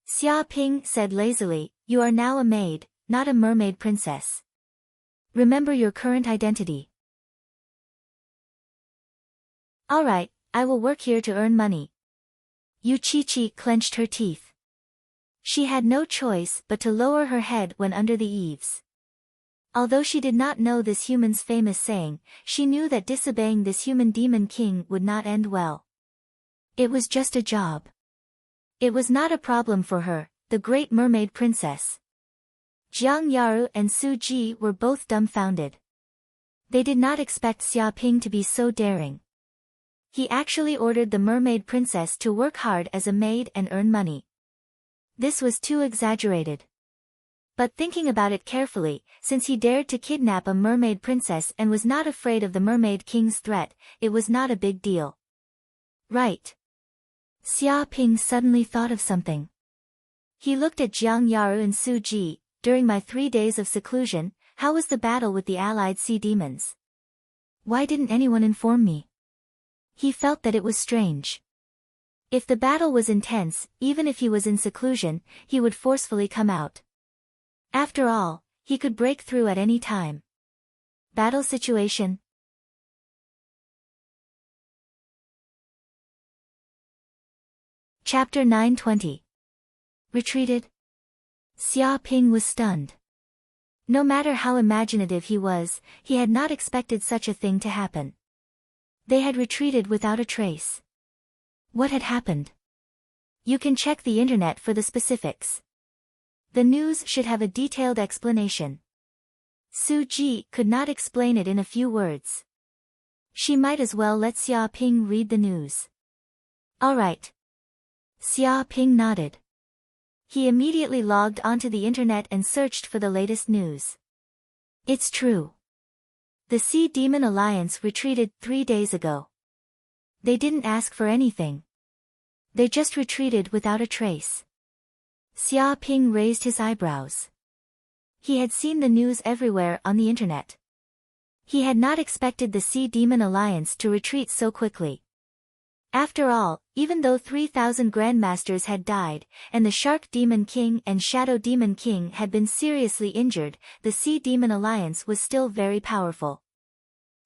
Xia Ping said lazily, you are now a maid, not a mermaid princess. Remember your current identity. Alright, I will work here to earn money. Yuchichi clenched her teeth. She had no choice but to lower her head when under the eaves. Although she did not know this human's famous saying, she knew that disobeying this human demon king would not end well. It was just a job. It was not a problem for her, the great mermaid princess. Jiang Yaru and Su Ji were both dumbfounded. They did not expect Xia Ping to be so daring. He actually ordered the mermaid princess to work hard as a maid and earn money. This was too exaggerated. But thinking about it carefully, since he dared to kidnap a mermaid princess and was not afraid of the mermaid king's threat, it was not a big deal. Right. Xia Ping suddenly thought of something. He looked at Jiang Yaru and Su Ji. During my 3 days of seclusion, how was the battle with the allied sea demons? Why didn't anyone inform me? He felt that it was strange. If the battle was intense, even if he was in seclusion, he would forcefully come out. After all, he could break through at any time. Battle situation. Chapter 920. Retreated. Xia Ping was stunned. No matter how imaginative he was, he had not expected such a thing to happen. They had retreated without a trace. What had happened? You can check the internet for the specifics. The news should have a detailed explanation. Su Ji could not explain it in a few words. She might as well let Xia Ping read the news. All right. Xia Ping nodded. He immediately logged onto the internet and searched for the latest news. It's true. The Sea Demon Alliance retreated 3 days ago. They didn't ask for anything. They just retreated without a trace. Xia Ping raised his eyebrows. He had seen the news everywhere on the internet. He had not expected the Sea Demon Alliance to retreat so quickly. After all, even though 3,000 Grandmasters had died, and the Shark Demon King and Shadow Demon King had been seriously injured, the Sea Demon Alliance was still very powerful.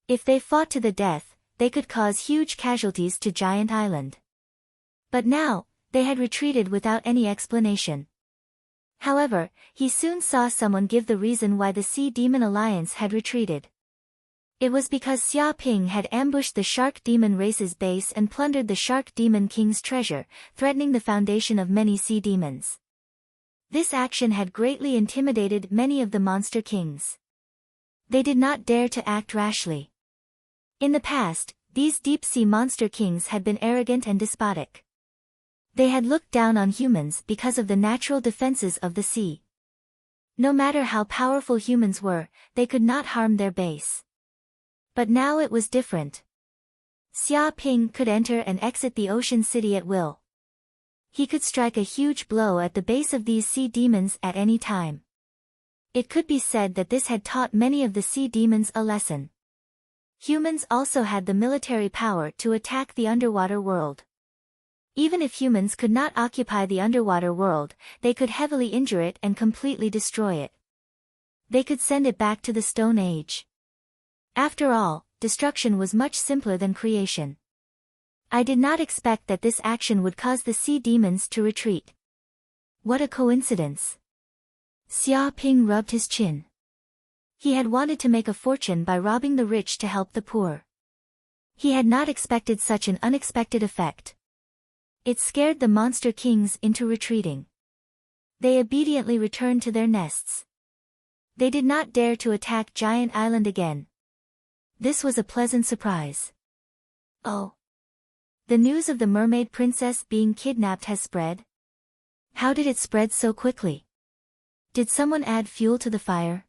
If they fought to the death, they could cause huge casualties to Giant Island. But now, they had retreated without any explanation. However, he soon saw someone give the reason why the Sea Demon Alliance had retreated. It was because Xia Ping had ambushed the Shark Demon race's base and plundered the Shark Demon King's treasure, threatening the foundation of many sea demons. This action had greatly intimidated many of the monster kings. They did not dare to act rashly. In the past, these deep-sea monster kings had been arrogant and despotic. They had looked down on humans because of the natural defenses of the sea. No matter how powerful humans were, they could not harm their base. But now it was different. Xia Ping could enter and exit the ocean city at will. He could strike a huge blow at the base of these sea demons at any time. It could be said that this had taught many of the sea demons a lesson. Humans also had the military power to attack the underwater world. Even if humans could not occupy the underwater world, they could heavily injure it and completely destroy it. They could send it back to the Stone Age. After all, destruction was much simpler than creation. I did not expect that this action would cause the sea demons to retreat. What a coincidence. Xia Ping rubbed his chin. He had wanted to make a fortune by robbing the rich to help the poor. He had not expected such an unexpected effect. It scared the monster kings into retreating. They obediently returned to their nests. They did not dare to attack Giant Island again. This was a pleasant surprise. Oh. The news of the mermaid princess being kidnapped has spread? How did it spread so quickly? Did someone add fuel to the fire?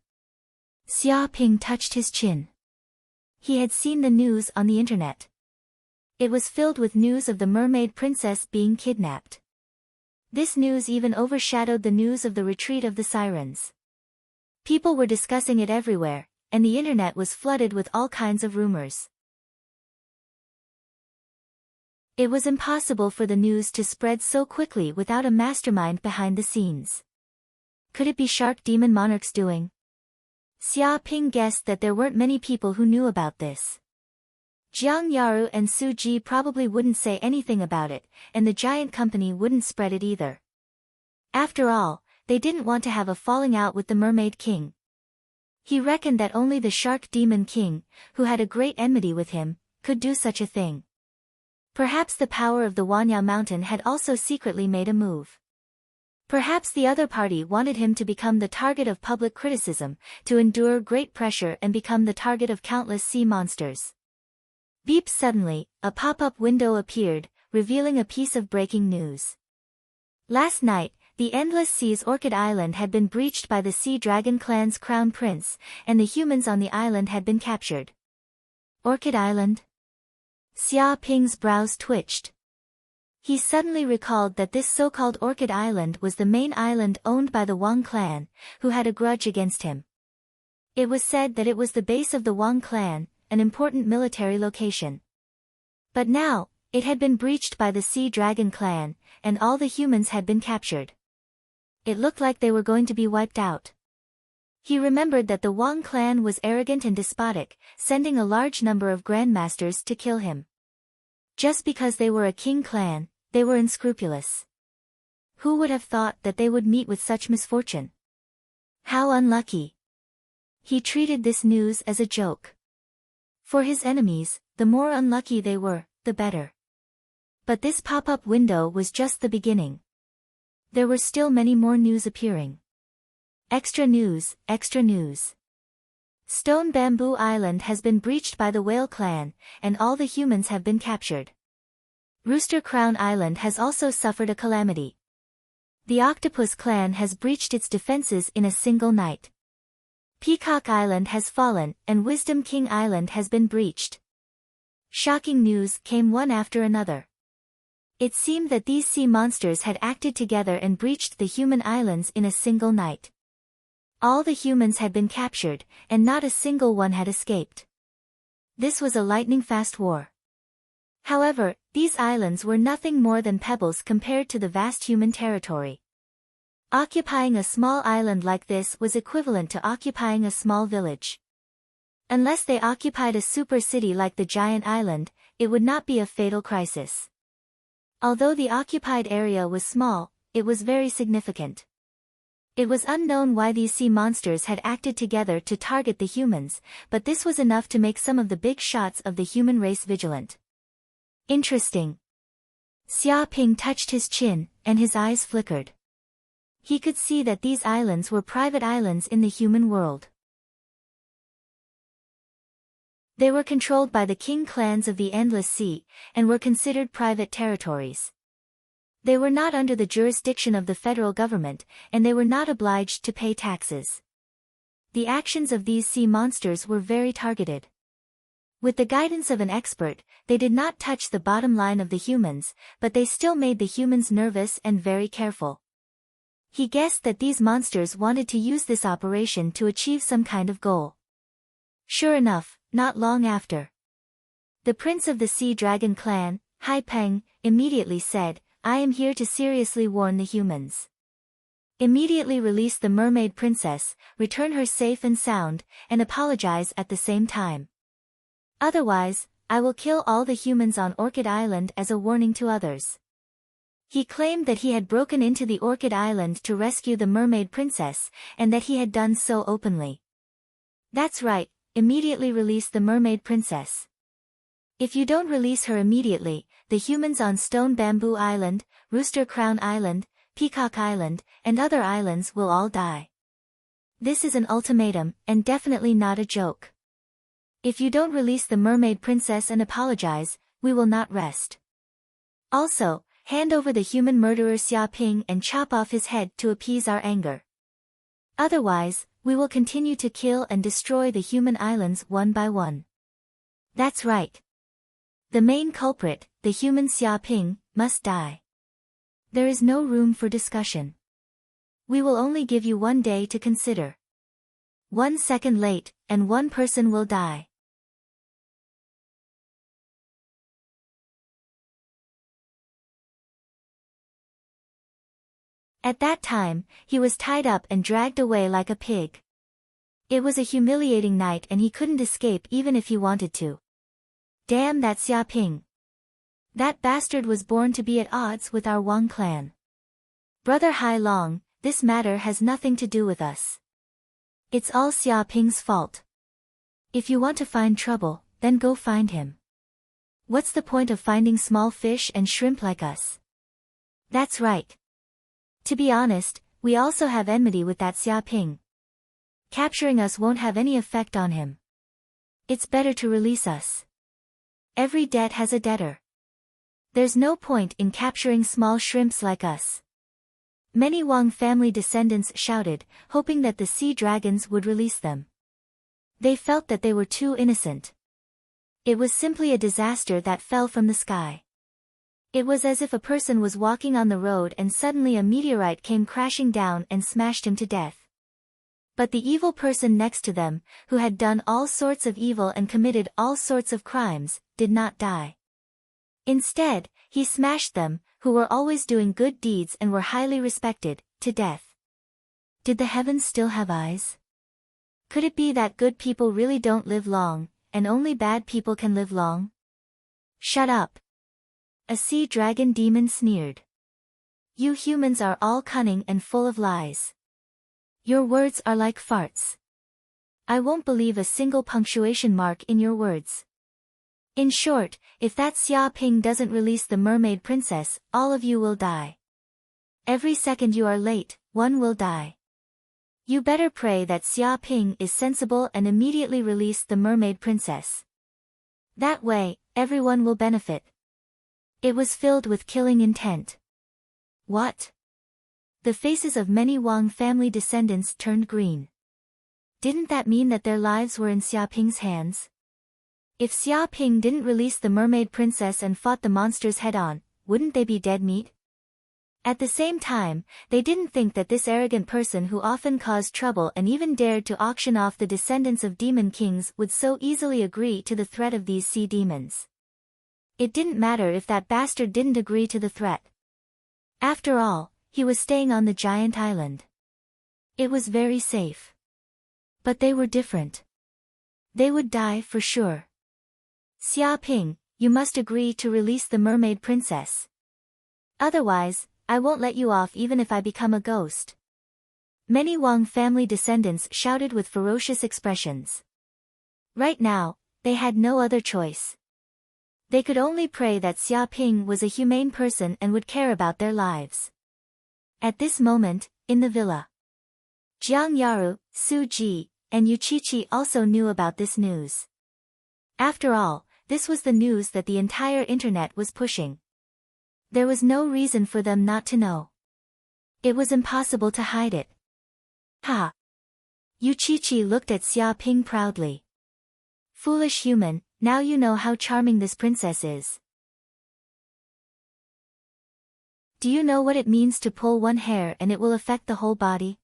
Xia Ping touched his chin. He had seen the news on the internet. It was filled with news of the mermaid princess being kidnapped. This news even overshadowed the news of the retreat of the sirens. People were discussing it everywhere, and the internet was flooded with all kinds of rumors. It was impossible for the news to spread so quickly without a mastermind behind the scenes. Could it be Shark Demon Monarch's doing? Xia Ping guessed that there weren't many people who knew about this. Jiang Yaru and Su Ji probably wouldn't say anything about it, and the giant company wouldn't spread it either. After all, they didn't want to have a falling out with the Mermaid King. He reckoned that only the Shark Demon King, who had a great enmity with him, could do such a thing. Perhaps the power of the Wanya Mountain had also secretly made a move. Perhaps the other party wanted him to become the target of public criticism, to endure great pressure and become the target of countless sea monsters. Beep! Suddenly, a pop-up window appeared, revealing a piece of breaking news. Last night, the Endless Sea's Orchid Island had been breached by the Sea Dragon Clan's crown prince, and the humans on the island had been captured. Orchid Island? Xia Ping's brows twitched. He suddenly recalled that this so-called Orchid Island was the main island owned by the Wang clan, who had a grudge against him. It was said that it was the base of the Wang clan, an important military location. But now, it had been breached by the Sea Dragon clan, and all the humans had been captured. It looked like they were going to be wiped out. He remembered that the Wang clan was arrogant and despotic, sending a large number of grandmasters to kill him. Just because they were a king clan, they were unscrupulous. Who would have thought that they would meet with such misfortune? How unlucky. He treated this news as a joke. For his enemies, the more unlucky they were, the better. But this pop-up window was just the beginning. There were still many more news appearing. Extra news, extra news. Stone Bamboo Island has been breached by the Whale clan, and all the humans have been captured. Rooster Crown Island has also suffered a calamity. The Octopus clan has breached its defenses in a single night. Peacock Island has fallen, and Wisdom King Island has been breached. Shocking news came one after another. It seemed that these sea monsters had acted together and breached the human islands in a single night. All the humans had been captured, and not a single one had escaped. This was a lightning-fast war. However, these islands were nothing more than pebbles compared to the vast human territory. Occupying a small island like this was equivalent to occupying a small village. Unless they occupied a super city like the giant island, it would not be a fatal crisis. Although the occupied area was small, it was very significant. It was unknown why these sea monsters had acted together to target the humans, but this was enough to make some of the big shots of the human race vigilant. Interesting. Xia Ping touched his chin, and his eyes flickered. He could see that these islands were private islands in the human world. They were controlled by the king clans of the Endless Sea, and were considered private territories. They were not under the jurisdiction of the federal government, and they were not obliged to pay taxes. The actions of these sea monsters were very targeted. With the guidance of an expert, they did not touch the bottom line of the humans, but they still made the humans nervous and very careful. He guessed that these monsters wanted to use this operation to achieve some kind of goal. Sure enough, not long after, the prince of the Sea Dragon clan, Hai Peng, immediately said, "I am here to seriously warn the humans. Immediately release the mermaid princess, return her safe and sound, and apologize at the same time. Otherwise, I will kill all the humans on Orchid Island as a warning to others." He claimed that he had broken into the Orchid Island to rescue the mermaid princess, and that he had done so openly. That's right, immediately release the mermaid princess. If you don't release her immediately, the humans on Stone Bamboo Island, Rooster Crown Island, Peacock Island, and other islands will all die. This is an ultimatum, and definitely not a joke. If you don't release the mermaid princess and apologize, we will not rest. Also, hand over the human murderer Xia Ping and chop off his head to appease our anger. Otherwise, we will continue to kill and destroy the human islands one by one. That's right. The main culprit, the human Xia Ping, must die. There is no room for discussion. We will only give you 1 day to consider. 1 second late, and 1 person will die. At that time, he was tied up and dragged away like a pig. It was a humiliating night and he couldn't escape even if he wanted to. Damn that Xia Ping. That bastard was born to be at odds with our Wang clan. Brother Hai Long, this matter has nothing to do with us. It's all Xia Ping's fault. If you want to find trouble, then go find him. What's the point of finding small fish and shrimp like us? That's right. To be honest, we also have enmity with that Xia Ping. Capturing us won't have any effect on him. It's better to release us. Every debt has a debtor. There's no point in capturing small shrimps like us. Many Wang family descendants shouted, hoping that the sea dragons would release them. They felt that they were too innocent. It was simply a disaster that fell from the sky. It was as if a person was walking on the road and suddenly a meteorite came crashing down and smashed him to death. But the evil person next to them, who had done all sorts of evil and committed all sorts of crimes, did not die. Instead, he smashed them, who were always doing good deeds and were highly respected, to death. Did the heavens still have eyes? Could it be that good people really don't live long, and only bad people can live long? Shut up. A sea dragon demon sneered. You humans are all cunning and full of lies. Your words are like farts. I won't believe a single punctuation mark in your words. In short, if that Xia Ping doesn't release the mermaid princess, all of you will die. Every second you are late, one will die. You better pray that Xia Ping is sensible and immediately release the mermaid princess. That way, everyone will benefit. It was filled with killing intent. What? The faces of many Wang family descendants turned green. Didn't that mean that their lives were in Xia Ping's hands? If Xia Ping didn't release the mermaid princess and fought the monsters head-on, wouldn't they be dead meat? At the same time, they didn't think that this arrogant person who often caused trouble and even dared to auction off the descendants of demon kings would so easily agree to the threat of these sea demons. It didn't matter if that bastard didn't agree to the threat. After all, he was staying on the giant island. It was very safe. But they were different. They would die for sure. Xia Ping, you must agree to release the mermaid princess. Otherwise, I won't let you off even if I become a ghost. Many Wang family descendants shouted with ferocious expressions. Right now, they had no other choice. They could only pray that Xia Ping was a humane person and would care about their lives. At this moment, in the villa, Jiang Yaru, Su Ji, and Yuqiqi also knew about this news. After all, this was the news that the entire internet was pushing. There was no reason for them not to know. It was impossible to hide it. Ha! Yuqiqi looked at Xia Ping proudly. Foolish human, now you know how charming this princess is. Do you know what it means to pull one hair and it will affect the whole body?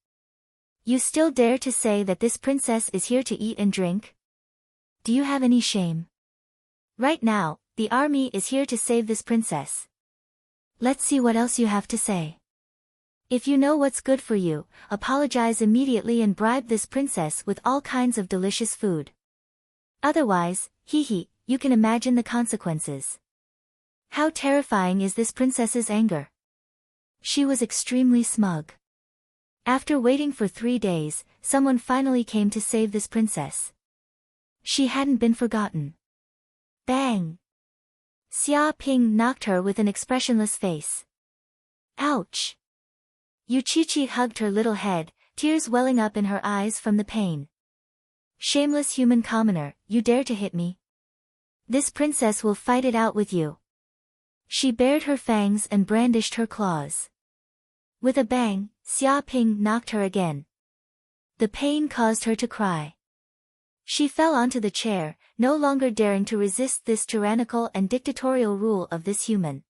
You still dare to say that this princess is here to eat and drink? Do you have any shame? Right now, the army is here to save this princess. Let's see what else you have to say. If you know what's good for you, apologize immediately and bribe this princess with all kinds of delicious food. Otherwise, you can imagine the consequences. How terrifying is this princess's anger? She was extremely smug. After waiting for 3 days, someone finally came to save this princess. She hadn't been forgotten. Bang! Xia Ping knocked her with an expressionless face. Ouch! Yuqiqi hugged her little head, tears welling up in her eyes from the pain. Shameless human commoner, you dare to hit me? This princess will fight it out with you. She bared her fangs and brandished her claws. With a bang, Xia Ping knocked her again. The pain caused her to cry. She fell onto the chair, no longer daring to resist this tyrannical and dictatorial rule of this human.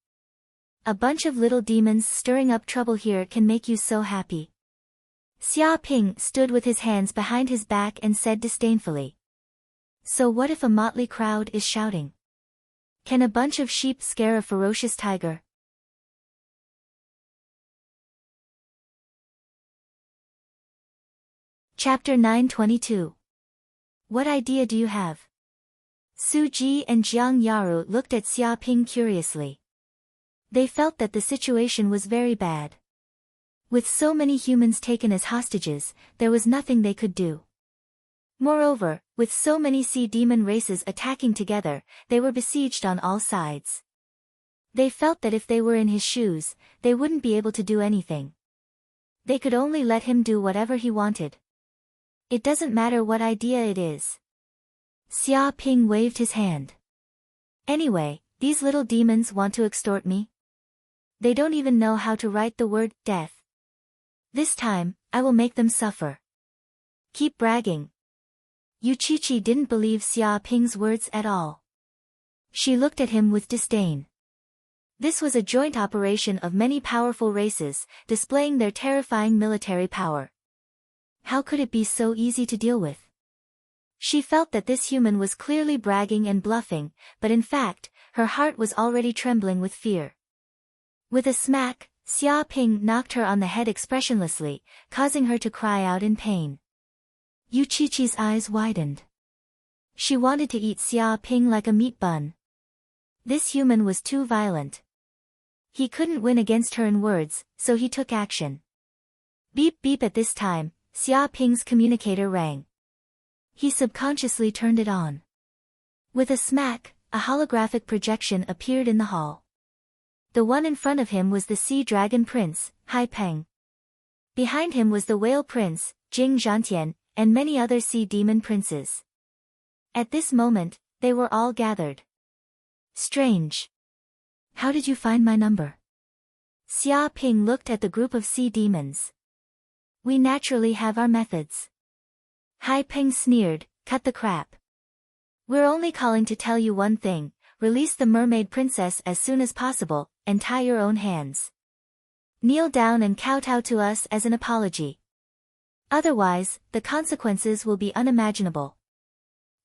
A bunch of little demons stirring up trouble here can make you so happy. Xia Ping stood with his hands behind his back and said disdainfully. So what if a motley crowd is shouting? Can a bunch of sheep scare a ferocious tiger? Chapter 922. What idea do you have? Su Ji and Jiang Yaru looked at Xia Ping curiously. They felt that the situation was very bad. With so many humans taken as hostages, there was nothing they could do. Moreover, with so many sea demon races attacking together, they were besieged on all sides. They felt that if they were in his shoes, they wouldn't be able to do anything. They could only let him do whatever he wanted. It doesn't matter what idea it is. Xia Ping waved his hand. Anyway, these little demons want to extort me. They don't even know how to write the word death. This time, I will make them suffer. Keep bragging. Yuqiqi didn't believe Xia Ping's words at all. She looked at him with disdain. This was a joint operation of many powerful races, displaying their terrifying military power. How could it be so easy to deal with? She felt that this human was clearly bragging and bluffing, but in fact, her heart was already trembling with fear. With a smack, Xia Ping knocked her on the head expressionlessly, causing her to cry out in pain. Yu Qiqi's eyes widened. She wanted to eat Xia Ping like a meat bun. This human was too violent. He couldn't win against her in words, so he took action. Beep beep. At this time, Xia Ping's communicator rang. He subconsciously turned it on. With a smack, a holographic projection appeared in the hall. The one in front of him was the Sea Dragon Prince, Hai Peng. Behind him was the Whale Prince, Jing Zhantian, and many other sea demon princes. At this moment, they were all gathered. Strange. How did you find my number? Xia Ping looked at the group of sea demons. We naturally have our methods. Hai Peng sneered, cut the crap. We're only calling to tell you one thing, release the mermaid princess as soon as possible, and tie your own hands. Kneel down and kowtow to us as an apology. Otherwise, the consequences will be unimaginable.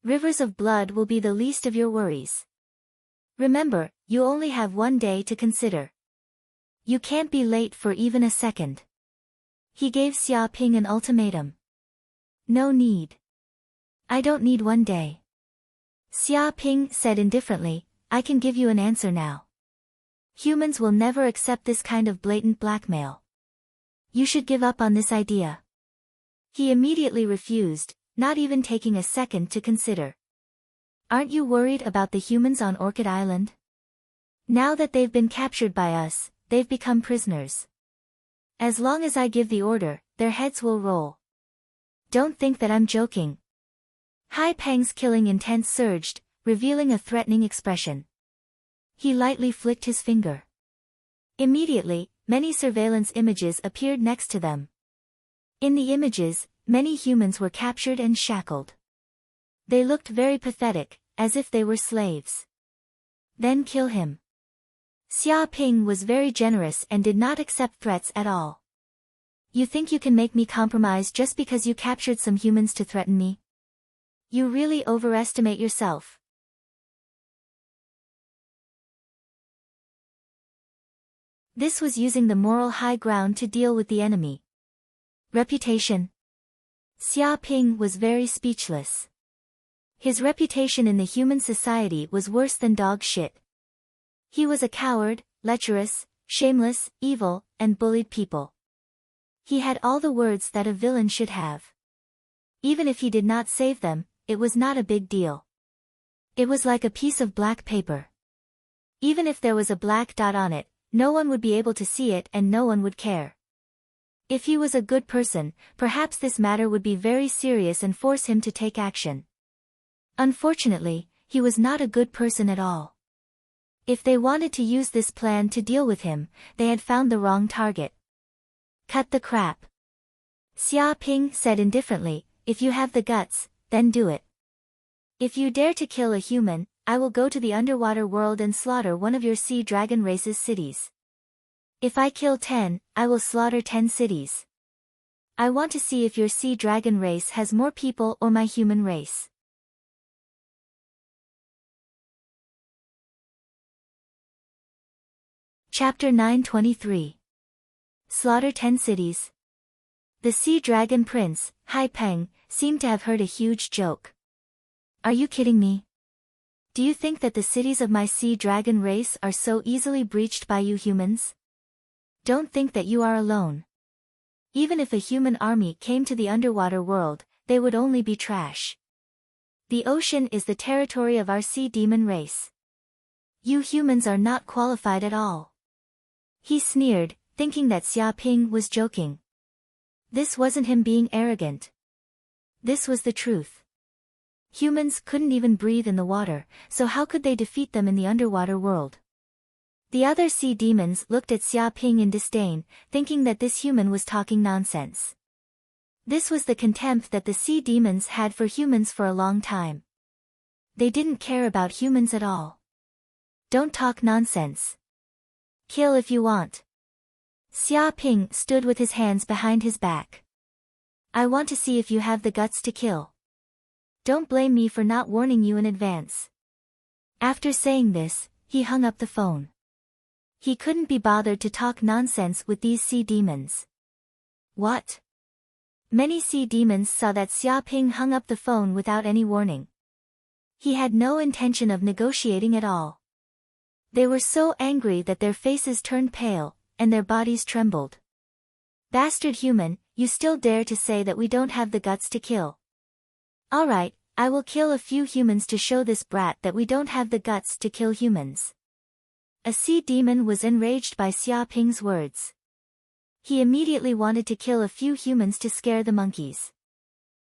Rivers of blood will be the least of your worries. Remember, you only have 1 day to consider. You can't be late for even a second. He gave Xia Ping an ultimatum. No need. I don't need 1 day. Xia Ping said indifferently, I can give you an answer now. Humans will never accept this kind of blatant blackmail. You should give up on this idea. He immediately refused, not even taking a second to consider. Aren't you worried about the humans on Orchid Island? Now that they've been captured by us, they've become prisoners. As long as I give the order, their heads will roll. Don't think that I'm joking. Hai Peng's killing intent surged, revealing a threatening expression. He lightly flicked his finger. Immediately, many surveillance images appeared next to them. In the images, many humans were captured and shackled. They looked very pathetic, as if they were slaves. Then kill him. Xia Ping was very generous and did not accept threats at all. You think you can make me compromise just because you captured some humans to threaten me? You really overestimate yourself. This was using the moral high ground to deal with the enemy. Reputation. Xia Ping was very speechless. His reputation in the human society was worse than dog shit. He was a coward, lecherous, shameless, evil, and bullied people. He had all the words that a villain should have. Even if he did not save them, it was not a big deal. It was like a piece of black paper. Even if there was a black dot on it, no one would be able to see it and no one would care. If he was a good person, perhaps this matter would be very serious and force him to take action. Unfortunately, he was not a good person at all. If they wanted to use this plan to deal with him, they had found the wrong target. Cut the crap. Xia Ping said indifferently, if you have the guts, then do it. If you dare to kill a human, I will go to the underwater world and slaughter one of your sea dragon race's cities. If I kill 10, I will slaughter 10 cities. I want to see if your sea dragon race has more people or my human race. Chapter 923. Slaughter 10 cities. The Sea Dragon Prince, Hai Peng, seemed to have heard a huge joke. Are you kidding me? Do you think that the cities of my sea dragon race are so easily breached by you humans? Don't think that you are alone. Even if a human army came to the underwater world, they would only be trash. The ocean is the territory of our sea demon race. You humans are not qualified at all. He sneered, thinking that Xia Ping was joking. This wasn't him being arrogant. This was the truth. Humans couldn't even breathe in the water, so how could they defeat them in the underwater world? The other sea demons looked at Xia Ping in disdain, thinking that this human was talking nonsense. This was the contempt that the sea demons had for humans for a long time. They didn't care about humans at all. Don't talk nonsense. Kill if you want. Xia Ping stood with his hands behind his back. I want to see if you have the guts to kill. Don't blame me for not warning you in advance. After saying this, he hung up the phone. He couldn't be bothered to talk nonsense with these sea demons. What? Many sea demons saw that Xia Ping hung up the phone without any warning. He had no intention of negotiating at all. They were so angry that their faces turned pale, and their bodies trembled. Bastard human, you still dare to say that we don't have the guts to kill. All right, I will kill a few humans to show this brat that we don't have the guts to kill humans. A sea demon was enraged by Xia Ping's words. He immediately wanted to kill a few humans to scare the monkeys.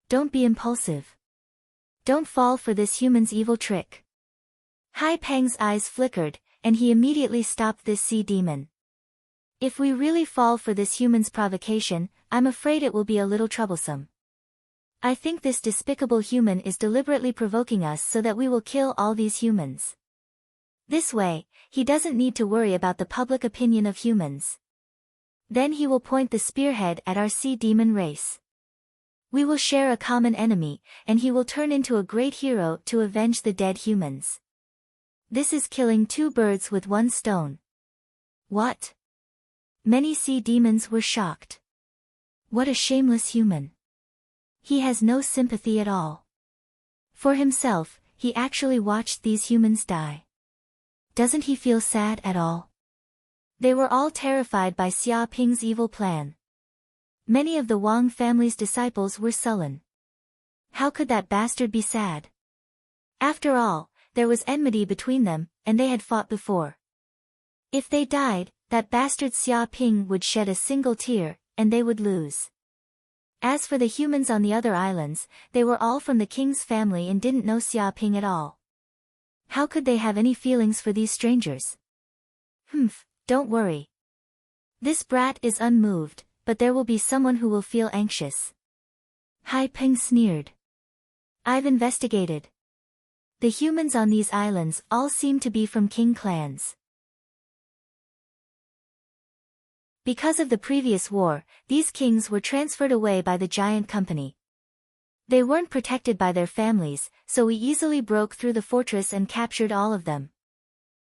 Don't be impulsive. Don't fall for this human's evil trick. Hai Peng's eyes flickered, and he immediately stopped this sea demon. If we really fall for this human's provocation, I'm afraid it will be a little troublesome. I think this despicable human is deliberately provoking us so that we will kill all these humans. This way, he doesn't need to worry about the public opinion of humans. Then he will point the spearhead at our sea demon race. We will share a common enemy, and he will turn into a great hero to avenge the dead humans. This is killing two birds with one stone. What? Many sea demons were shocked. What a shameless human. He has no sympathy at all. For himself, he actually watched these humans die. Doesn't he feel sad at all? They were all terrified by Xia Ping's evil plan. Many of the Wang family's disciples were sullen. How could that bastard be sad? After all, there was enmity between them, and they had fought before. If they died, that bastard Xia Ping would shed a single tear, and they would lose. As for the humans on the other islands, they were all from the king's family and didn't know Xia Ping at all. How could they have any feelings for these strangers? Don't worry. This brat is unmoved, but there will be someone who will feel anxious. Hai Peng sneered. I've investigated. The humans on these islands all seem to be from king clans. Because of the previous war, these kings were transferred away by the giant company. They weren't protected by their families, so we easily broke through the fortress and captured all of them.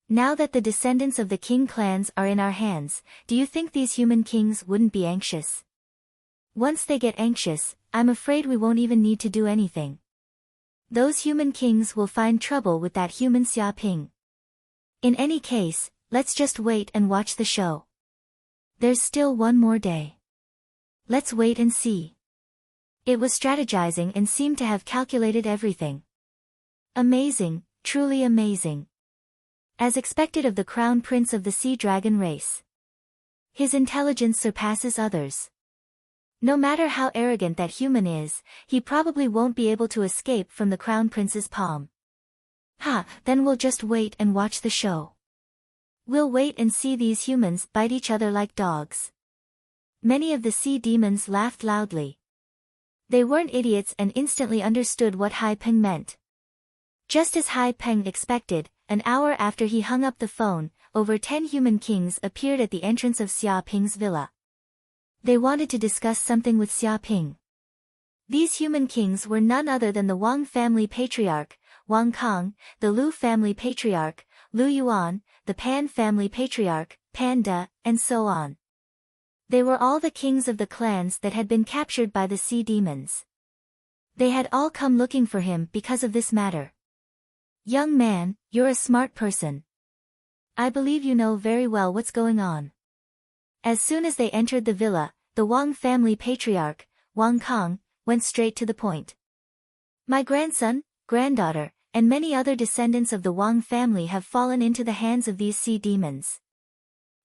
Now that the descendants of the king clans are in our hands, do you think these human kings wouldn't be anxious? Once they get anxious, I'm afraid we won't even need to do anything. Those human kings will find trouble with that human Xia Ping. In any case, let's just wait and watch the show. There's still one more day. Let's wait and see. It was strategizing and seemed to have calculated everything. Amazing, truly amazing. As expected of the crown prince of the sea dragon race. His intelligence surpasses others. No matter how arrogant that human is, he probably won't be able to escape from the crown prince's palm. Then we'll just wait and watch the show. We'll wait and see these humans bite each other like dogs. Many of the sea demons laughed loudly. They weren't idiots and instantly understood what Hai Peng meant. Just as Hai Peng expected, an hour after he hung up the phone, over 10 human kings appeared at the entrance of Xia Ping's villa. They wanted to discuss something with Xia Ping. These human kings were none other than the Wang family patriarch, Wang Kong, the Lu family patriarch, Lu Yuan, the Pan family patriarch, Pan De, and so on. They were all the kings of the clans that had been captured by the sea demons. They had all come looking for him because of this matter. Young man, you're a smart person. I believe you know very well what's going on. As soon as they entered the villa, the Wang family patriarch, Wang Kong, went straight to the point. My grandson, granddaughter, and many other descendants of the Wang family have fallen into the hands of these sea demons.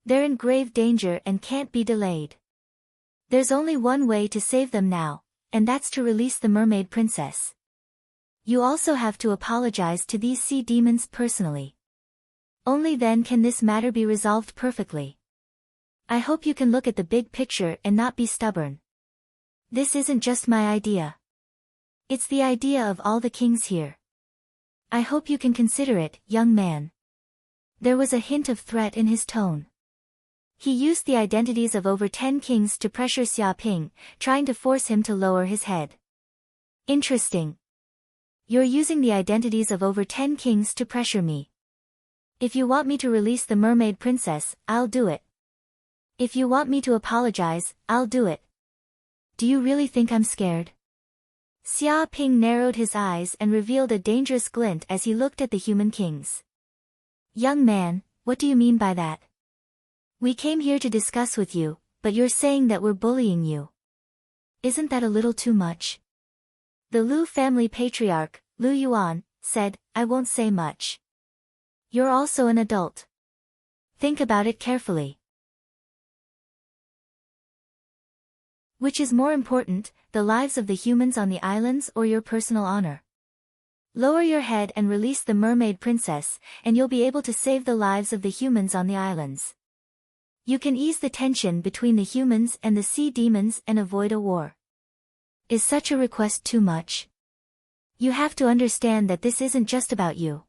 They're in grave danger and can't be delayed. There's only one way to save them now, and that's to release the mermaid princess. You also have to apologize to these sea demons personally. Only then can this matter be resolved perfectly. I hope you can look at the big picture and not be stubborn. This isn't just my idea. It's the idea of all the kings here. I hope you can consider it, young man. There was a hint of threat in his tone. He used the identities of over 10 kings to pressure Xia Ping, trying to force him to lower his head. Interesting. You're using the identities of over 10 kings to pressure me. If you want me to release the mermaid princess, I'll do it. If you want me to apologize, I'll do it. Do you really think I'm scared? Xia Ping narrowed his eyes and revealed a dangerous glint as he looked at the human kings. Young man, what do you mean by that? We came here to discuss with you, but you're saying that we're bullying you. Isn't that a little too much? The Lu family patriarch, Lu Yuan, said, I won't say much. You're also an adult. Think about it carefully. Which is more important, the lives of the humans on the islands or your personal honor? Lower your head and release the mermaid princess, and you'll be able to save the lives of the humans on the islands. You can ease the tension between the humans and the sea demons and avoid a war. Is such a request too much? You have to understand that this isn't just about you.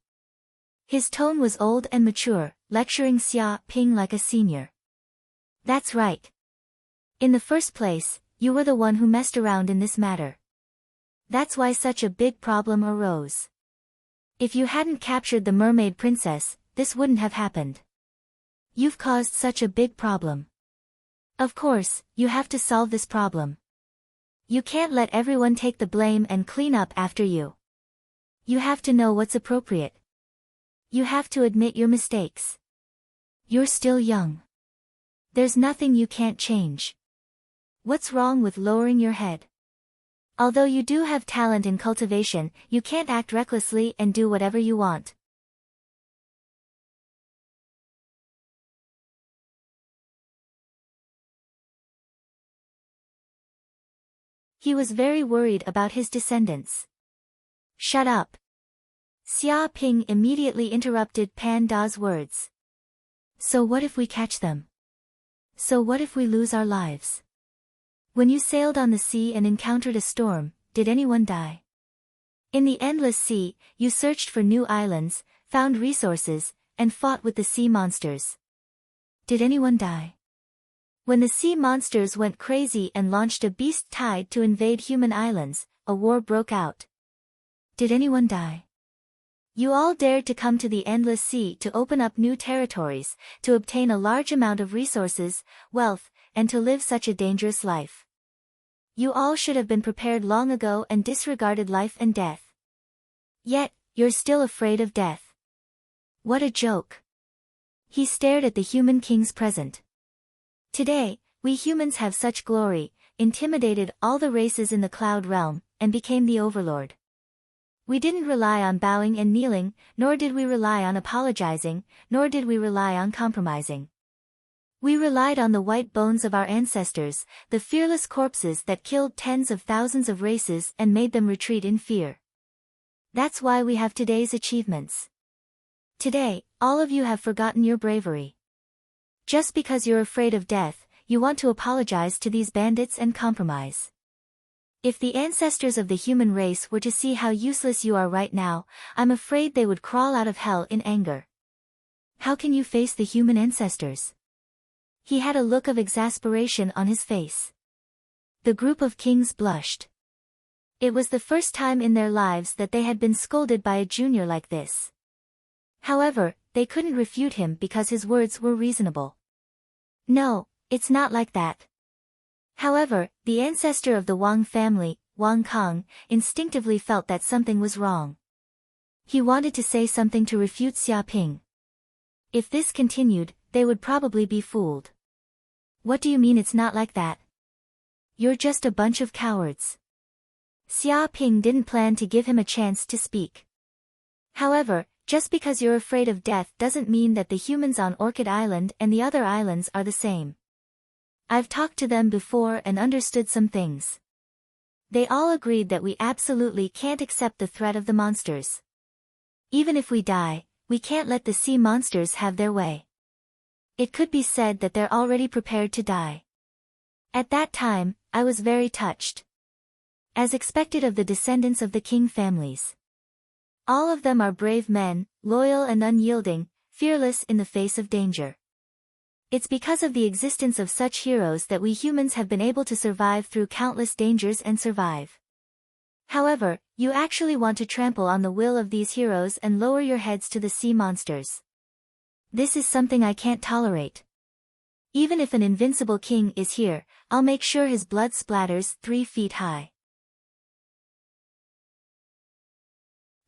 His tone was old and mature, lecturing Xia Ping like a senior. That's right. In the first place, you were the one who messed around in this matter. That's why such a big problem arose. If you hadn't captured the mermaid princess, this wouldn't have happened. You've caused such a big problem. Of course, you have to solve this problem. You can't let everyone take the blame and clean up after you. You have to know what's appropriate. You have to admit your mistakes. You're still young. There's nothing you can't change. What's wrong with lowering your head? Although you do have talent in cultivation, you can't act recklessly and do whatever you want. He was very worried about his descendants. Shut up. Xia Ping immediately interrupted Pan Da's words. So what if we catch them? So what if we lose our lives? When you sailed on the sea and encountered a storm, did anyone die? In the endless sea, you searched for new islands, found resources, and fought with the sea monsters. Did anyone die? When the sea monsters went crazy and launched a beast tide to invade human islands, a war broke out. Did anyone die? You all dared to come to the endless sea to open up new territories, to obtain a large amount of resources, wealth, and to live such a dangerous life. You all should have been prepared long ago and disregarded life and death. Yet, you're still afraid of death. What a joke. He stared at the human kings present. Today, we humans have such glory, intimidated all the races in the cloud realm, and became the overlord. We didn't rely on bowing and kneeling, nor did we rely on apologizing, nor did we rely on compromising. We relied on the white bones of our ancestors, the fearless corpses that killed tens of thousands of races and made them retreat in fear. That's why we have today's achievements. Today, all of you have forgotten your bravery. Just because you're afraid of death, you want to apologize to these bandits and compromise. If the ancestors of the human race were to see how useless you are right now, I'm afraid they would crawl out of hell in anger. How can you face the human ancestors? He had a look of exasperation on his face. The group of kings blushed. It was the first time in their lives that they had been scolded by a junior like this. However, they couldn't refute him because his words were reasonable. No, it's not like that. However, the ancestor of the Wang family, Wang Kong, instinctively felt that something was wrong. He wanted to say something to refute Xia Ping. If this continued, they would probably be fooled. What do you mean it's not like that? You're just a bunch of cowards. Xia Ping didn't plan to give him a chance to speak. However, just because you're afraid of death doesn't mean that the humans on Orchid Island and the other islands are the same. I've talked to them before and understood some things. They all agreed that we absolutely can't accept the threat of the monsters. Even if we die, we can't let the sea monsters have their way. It could be said that they're already prepared to die. At that time, I was very touched. As expected of the descendants of the king families. All of them are brave men, loyal and unyielding, fearless in the face of danger. It's because of the existence of such heroes that we humans have been able to survive through countless dangers and survive. However, you actually want to trample on the will of these heroes and lower your heads to the sea monsters. This is something I can't tolerate. Even if an invincible king is here, I'll make sure his blood splatters 3 feet high.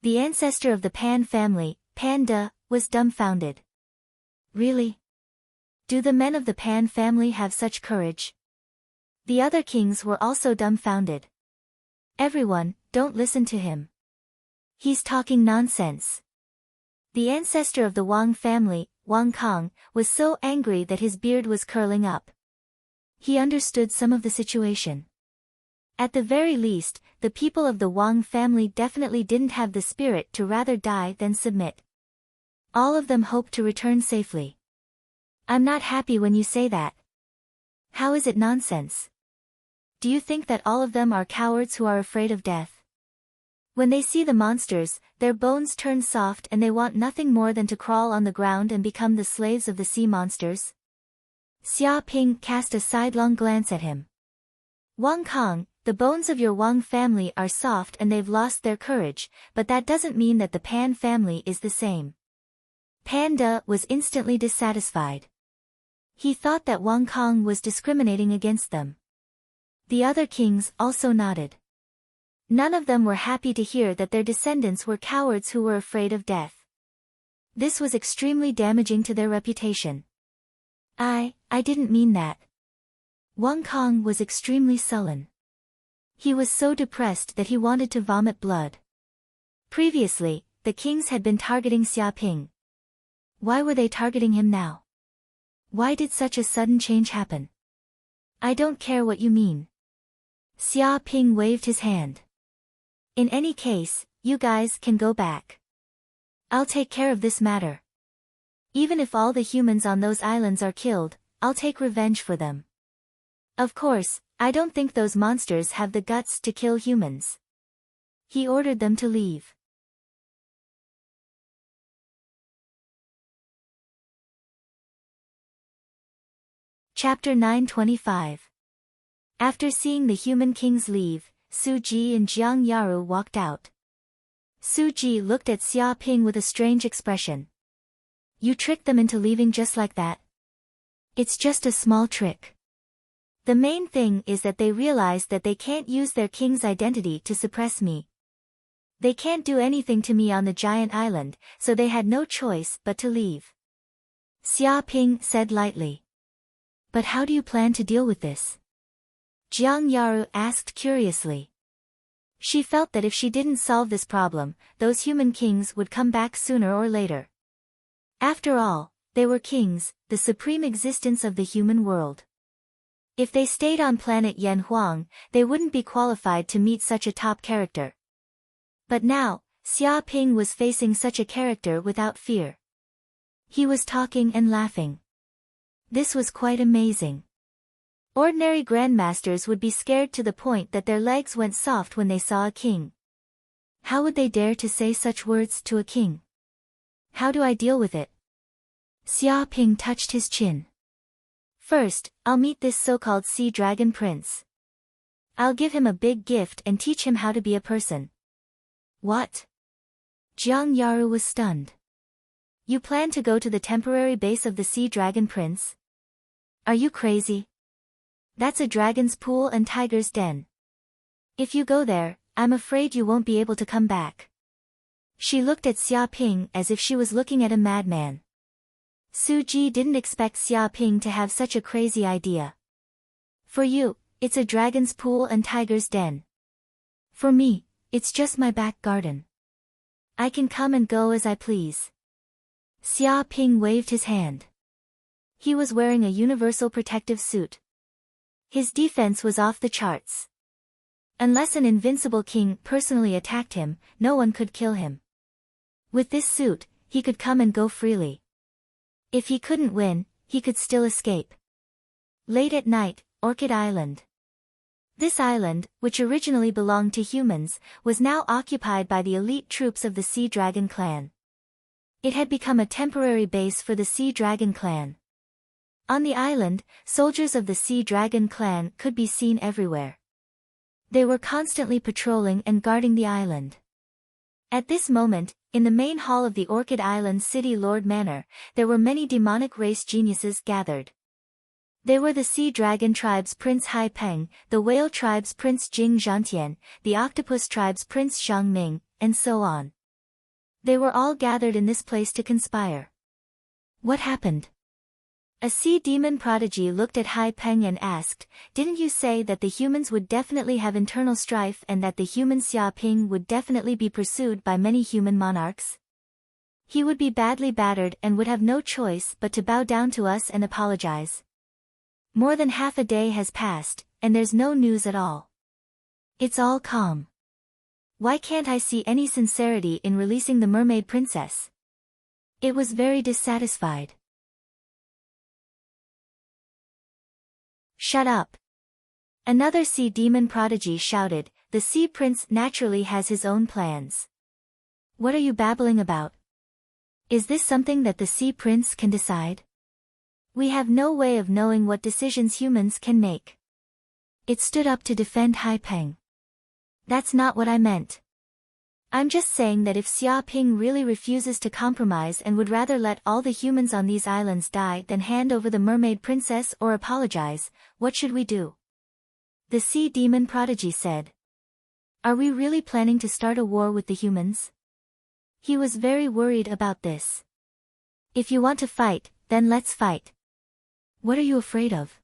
The ancestor of the Pan family, Panda, was dumbfounded. Really? Do the men of the Pan family have such courage? The other kings were also dumbfounded. Everyone, don't listen to him. He's talking nonsense. The ancestor of the Wang family, Wang Kong, was so angry that his beard was curling up. He understood some of the situation. At the very least, the people of the Wang family definitely didn't have the spirit to rather die than submit. All of them hoped to return safely. I'm not happy when you say that. How is it nonsense? Do you think that all of them are cowards who are afraid of death? When they see the monsters, their bones turn soft and they want nothing more than to crawl on the ground and become the slaves of the sea monsters. Xia Ping cast a sidelong glance at him. Wang Kong, the bones of your Wang family are soft and they've lost their courage, but that doesn't mean that the Pan family is the same. Panda was instantly dissatisfied. He thought that Wang Kong was discriminating against them. The other kings also nodded. None of them were happy to hear that their descendants were cowards who were afraid of death. This was extremely damaging to their reputation. I didn't mean that. Wang Kong was extremely sullen. He was so depressed that he wanted to vomit blood. Previously, the kings had been targeting Xia Ping. Why were they targeting him now? Why did such a sudden change happen? I don't care what you mean. Xia Ping waved his hand. In any case, you guys can go back. I'll take care of this matter. Even if all the humans on those islands are killed, I'll take revenge for them. Of course, I don't think those monsters have the guts to kill humans. He ordered them to leave. Chapter 925. After seeing the human kings leave, Su Ji and Jiang Yaru walked out. Su Ji looked at Xia Ping with a strange expression. You tricked them into leaving just like that? It's just a small trick. The main thing is that they realized that they can't use their king's identity to suppress me. They can't do anything to me on the giant island, so they had no choice but to leave. Xia Ping said lightly. But how do you plan to deal with this? Jiang Yaru asked curiously. She felt that if she didn't solve this problem, those human kings would come back sooner or later. After all, they were kings, the supreme existence of the human world. If they stayed on planet Yan Huang, they wouldn't be qualified to meet such a top character. But now, Xia Ping was facing such a character without fear. He was talking and laughing. This was quite amazing. Ordinary grandmasters would be scared to the point that their legs went soft when they saw a king. How would they dare to say such words to a king? How do I deal with it? Xia Ping touched his chin. First, I'll meet this so-called sea dragon prince. I'll give him a big gift and teach him how to be a person. What? Jiang Yaru was stunned. You plan to go to the temporary base of the sea dragon prince? Are you crazy? That's a dragon's pool and tiger's den. If you go there, I'm afraid you won't be able to come back. She looked at Xia Ping as if she was looking at a madman. Su Ji didn't expect Xia Ping to have such a crazy idea. For you, it's a dragon's pool and tiger's den. For me, it's just my back garden. I can come and go as I please. Xia Ping waved his hand. He was wearing a universal protective suit. His defense was off the charts. Unless an invincible king personally attacked him, no one could kill him. With this suit, he could come and go freely. If he couldn't win, he could still escape. Late at night, Orchid Island. This island, which originally belonged to humans, was now occupied by the elite troops of the Sea Dragon clan. It had become a temporary base for the Sea Dragon clan. On the island, soldiers of the Sea Dragon clan could be seen everywhere. They were constantly patrolling and guarding the island. At this moment, in the main hall of the Orchid Island City Lord Manor, there were many demonic race geniuses gathered. They were the Sea Dragon Tribe's Prince Hai Peng, the Whale Tribe's Prince Jing Zhantian, the Octopus Tribe's Prince Zhang Ming, and so on. They were all gathered in this place to conspire. What happened? A sea demon prodigy looked at Hai Peng and asked, "Didn't you say that the humans would definitely have internal strife and that the human Xia Ping would definitely be pursued by many human monarchs? He would be badly battered and would have no choice but to bow down to us and apologize. More than half a day has passed, and there's no news at all. It's all calm. Why can't I see any sincerity in releasing the mermaid princess?" It was very dissatisfied. "Shut up!" Another sea demon prodigy shouted. "The sea prince naturally has his own plans. What are you babbling about? Is this something that the sea prince can decide? We have no way of knowing what decisions humans can make." It stood up to defend Hai Peng. "That's not what I meant. I'm just saying that if Xia Ping really refuses to compromise and would rather let all the humans on these islands die than hand over the mermaid princess or apologize, what should we do?" The sea demon prodigy said. "Are we really planning to start a war with the humans?" He was very worried about this. "If you want to fight, then let's fight. What are you afraid of?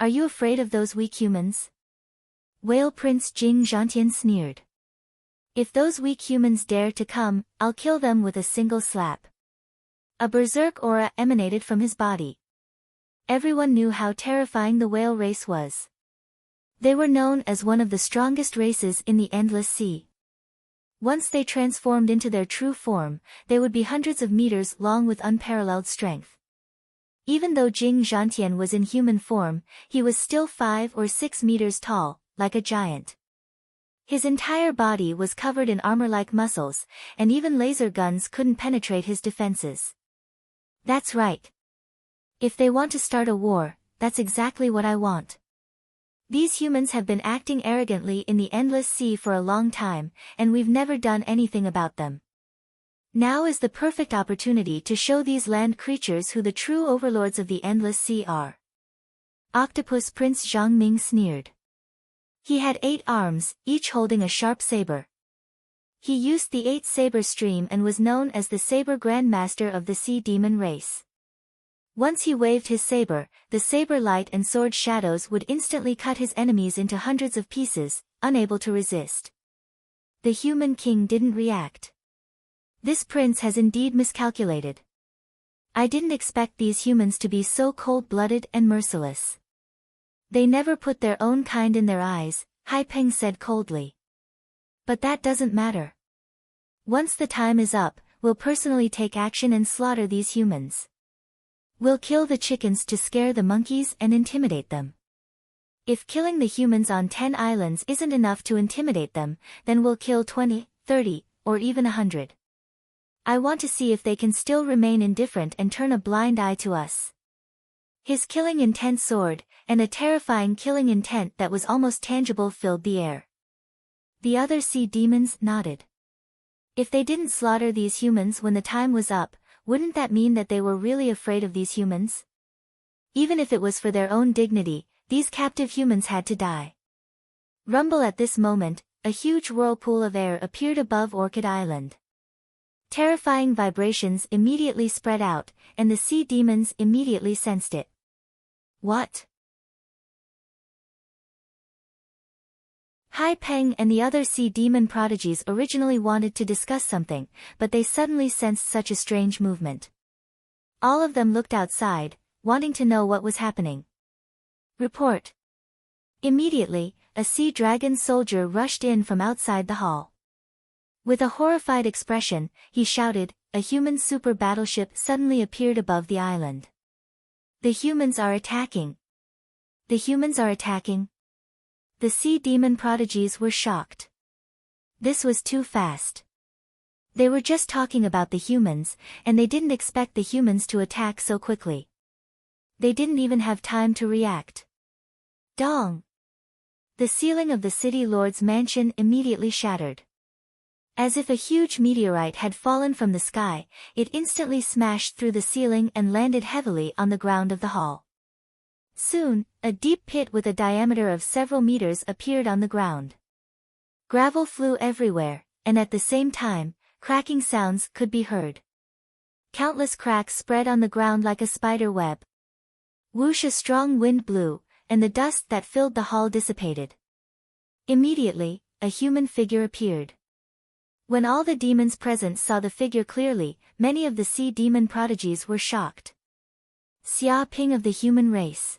Are you afraid of those weak humans?" Whale Prince Jing Zhantian sneered. "If those weak humans dare to come, I'll kill them with a single slap." A berserk aura emanated from his body. Everyone knew how terrifying the whale race was. They were known as one of the strongest races in the endless sea. Once they transformed into their true form, they would be hundreds of meters long with unparalleled strength. Even though Jing Zhantian was in human form, he was still 5 or 6 meters tall, like a giant. His entire body was covered in armor-like muscles, and even laser guns couldn't penetrate his defenses. "That's right. If they want to start a war, that's exactly what I want. These humans have been acting arrogantly in the endless sea for a long time, and we've never done anything about them. Now is the perfect opportunity to show these land creatures who the true overlords of the endless sea are." Octopus Prince Zhang Ming sneered. He had 8 arms, each holding a sharp saber. He used the 8-saber stream and was known as the Saber Grandmaster of the Sea Demon race. Once he waved his saber, the saber light and sword shadows would instantly cut his enemies into hundreds of pieces, unable to resist. The human king didn't react. This prince has indeed miscalculated. I didn't expect these humans to be so cold-blooded and merciless. They never put their own kind in their eyes, Hai Peng said coldly. But that doesn't matter. Once the time is up, we'll personally take action and slaughter these humans. We'll kill the chickens to scare the monkeys and intimidate them. If killing the humans on 10 islands isn't enough to intimidate them, then we'll kill 20, 30, or even 100. I want to see if they can still remain indifferent and turn a blind eye to us. His killing intent soared, and a terrifying killing intent that was almost tangible filled the air. The other sea demons nodded. If they didn't slaughter these humans when the time was up, wouldn't that mean that they were really afraid of these humans? Even if it was for their own dignity, these captive humans had to die. Rumble at this moment, a huge whirlpool of air appeared above Orchid Island. Terrifying vibrations immediately spread out, and the sea demons immediately sensed it. What? Hai Peng and the other sea demon prodigies originally wanted to discuss something, but they suddenly sensed such a strange movement. All of them looked outside, wanting to know what was happening. Report. Immediately, a sea dragon soldier rushed in from outside the hall. With a horrified expression, he shouted, "A human super battleship suddenly appeared above the island. The humans are attacking. The humans are attacking." The sea demon prodigies were shocked. This was too fast. They were just talking about the humans, and they didn't expect the humans to attack so quickly. They didn't even have time to react. Dong! The ceiling of the city lord's mansion immediately shattered. As if a huge meteorite had fallen from the sky, it instantly smashed through the ceiling and landed heavily on the ground of the hall. Soon, a deep pit with a diameter of several meters appeared on the ground. Gravel flew everywhere, and at the same time, cracking sounds could be heard. Countless cracks spread on the ground like a spider web. Whoosh! A strong wind blew, and the dust that filled the hall dissipated. Immediately, a human figure appeared. When all the demons present saw the figure clearly, many of the sea demon prodigies were shocked. Xia Ping of the human race.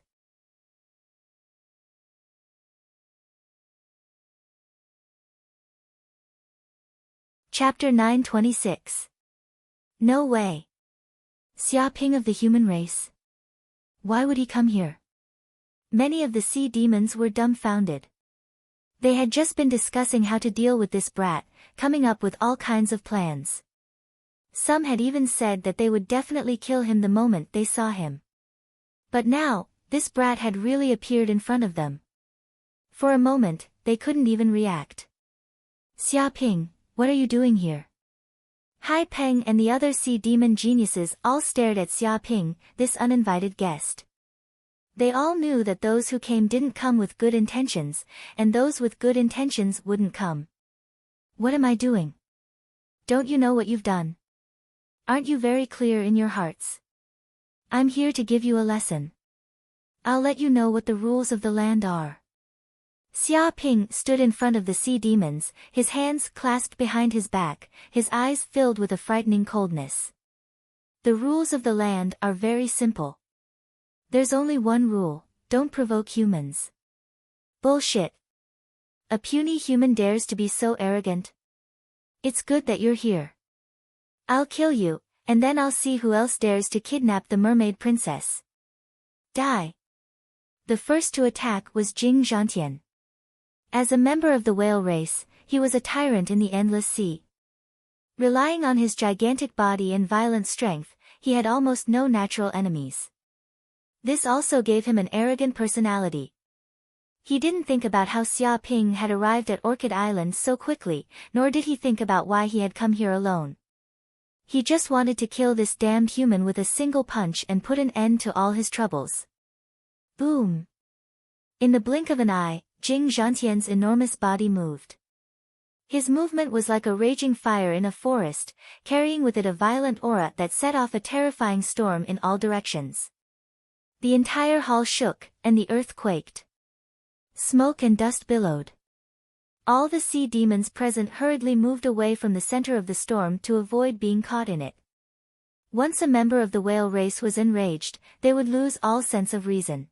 Chapter 926. No way. Xia Ping of the human race. Why would he come here? Many of the sea demons were dumbfounded. They had just been discussing how to deal with this brat, coming up with all kinds of plans. Some had even said that they would definitely kill him the moment they saw him. But now, this brat had really appeared in front of them. For a moment, they couldn't even react. Xia Ping, what are you doing here? Hai Peng and the other sea demon geniuses all stared at Xia Ping, this uninvited guest. They all knew that those who came didn't come with good intentions, and those with good intentions wouldn't come. What am I doing? Don't you know what you've done? Aren't you very clear in your hearts? I'm here to give you a lesson. I'll let you know what the rules of the land are. Xia Ping stood in front of the sea demons, his hands clasped behind his back, his eyes filled with a frightening coldness. The rules of the land are very simple. There's only one rule: don't provoke humans. Bullshit. A puny human dares to be so arrogant? It's good that you're here. I'll kill you, and then I'll see who else dares to kidnap the mermaid princess. Die. The first to attack was Jing Zhantian. As a member of the whale race, he was a tyrant in the endless sea. Relying on his gigantic body and violent strength, he had almost no natural enemies. This also gave him an arrogant personality. He didn't think about how Xia Ping had arrived at Orchid Island so quickly, nor did he think about why he had come here alone. He just wanted to kill this damned human with a single punch and put an end to all his troubles. Boom! In the blink of an eye, Jing Zhantian's enormous body moved. His movement was like a raging fire in a forest, carrying with it a violent aura that set off a terrifying storm in all directions. The entire hall shook, and the earth quaked. Smoke and dust billowed. All the sea demons present hurriedly moved away from the center of the storm to avoid being caught in it. Once a member of the whale race was enraged, they would lose all sense of reason.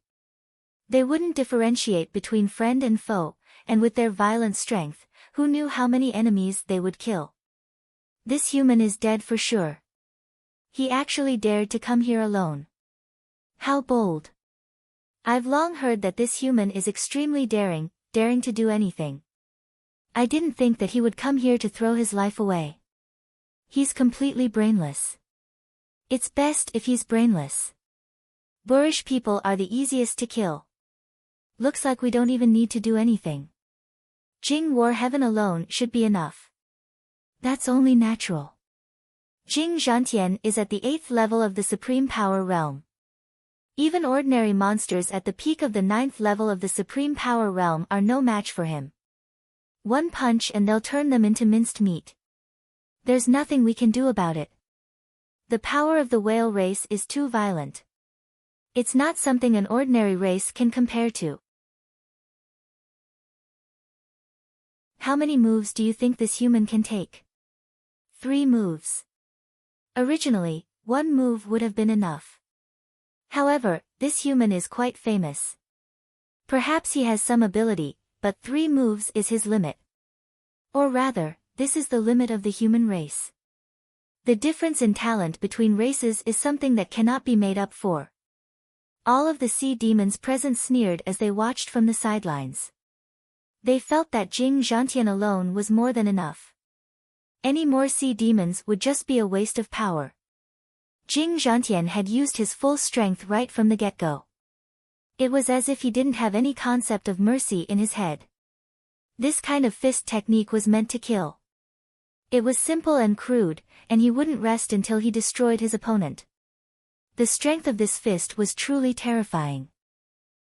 They wouldn't differentiate between friend and foe, and with their violent strength, who knew how many enemies they would kill? This human is dead for sure. He actually dared to come here alone. How bold. I've long heard that this human is extremely daring to do anything. I didn't think that he would come here to throw his life away. He's completely brainless. It's best if he's brainless. Boorish people are the easiest to kill. Looks like we don't even need to do anything. Jing War Heaven alone should be enough. That's only natural. Jing Zhantian is at the 8th level of the Supreme Power Realm. Even ordinary monsters at the peak of the 9th level of the Supreme Power Realm are no match for him. One punch and they'll turn them into minced meat. There's nothing we can do about it. The power of the whale race is too violent. It's not something an ordinary race can compare to. How many moves do you think this human can take? 3 moves. Originally, 1 move would have been enough. However, this human is quite famous. Perhaps he has some ability, but 3 moves is his limit. Or rather, this is the limit of the human race. The difference in talent between races is something that cannot be made up for. All of the sea demons present sneered as they watched from the sidelines. They felt that Jing Zhantian alone was more than enough. Any more sea demons would just be a waste of power. Jing Zhantian had used his full strength right from the get-go. It was as if he didn't have any concept of mercy in his head. This kind of fist technique was meant to kill. It was simple and crude, and he wouldn't rest until he destroyed his opponent. The strength of this fist was truly terrifying.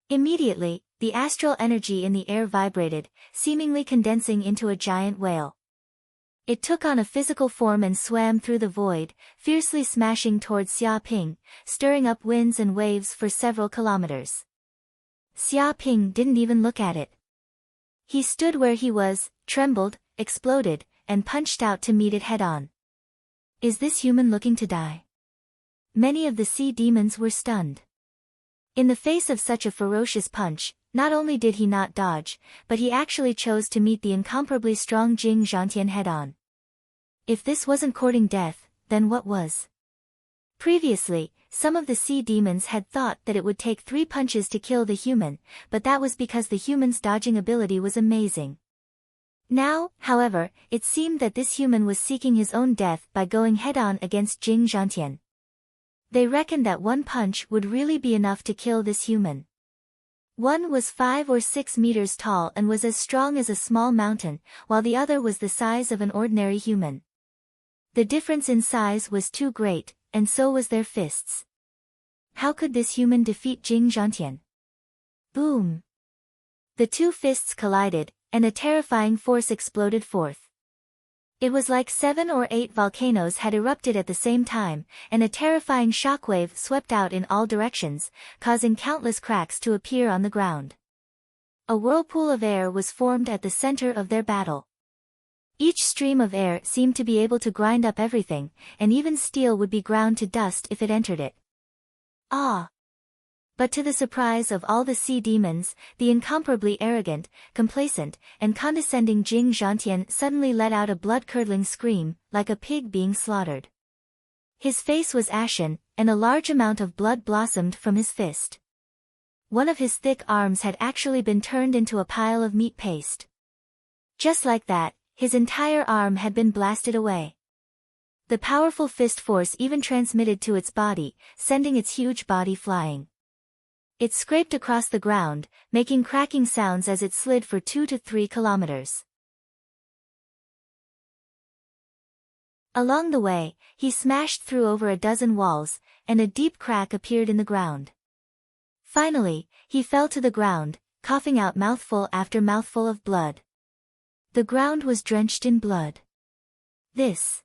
Immediately, the astral energy in the air vibrated, seemingly condensing into a giant whale. It took on a physical form and swam through the void, fiercely smashing towards Xia Ping, stirring up winds and waves for several kilometers. Xia Ping didn't even look at it. He stood where he was, trembled, exploded, and punched out to meet it head-on. Is this human looking to die? Many of the sea demons were stunned. In the face of such a ferocious punch, not only did he not dodge, but he actually chose to meet the incomparably strong Jing Zhantian head-on. If this wasn't courting death, then what was? Previously, some of the sea demons had thought that it would take 3 punches to kill the human, but that was because the human's dodging ability was amazing. Now, however, it seemed that this human was seeking his own death by going head-on against Jing Zhantian. They reckoned that 1 punch would really be enough to kill this human. One was 5 or 6 meters tall and was as strong as a small mountain, while the other was the size of an ordinary human. The difference in size was too great, and so was their fists. How could this human defeat Jing Zhantian? Boom! The 2 fists collided, and a terrifying force exploded forth. It was like 7 or 8 volcanoes had erupted at the same time, and a terrifying shockwave swept out in all directions, causing countless cracks to appear on the ground. A whirlpool of air was formed at the center of their battle. Each stream of air seemed to be able to grind up everything, and even steel would be ground to dust if it entered it. Ah! But to the surprise of all the sea demons, the incomparably arrogant, complacent, and condescending Jing Zhantian suddenly let out a blood-curdling scream, like a pig being slaughtered. His face was ashen, and a large amount of blood blossomed from his fist. One of his thick arms had actually been turned into a pile of meat paste. Just like that, his entire arm had been blasted away. The powerful fist force even transmitted to its body, sending its huge body flying. It scraped across the ground, making cracking sounds as it slid for 2 to 3 kilometers. Along the way, he smashed through over a dozen walls, and a deep crack appeared in the ground. Finally, he fell to the ground, coughing out mouthful after mouthful of blood. The ground was drenched in blood. This.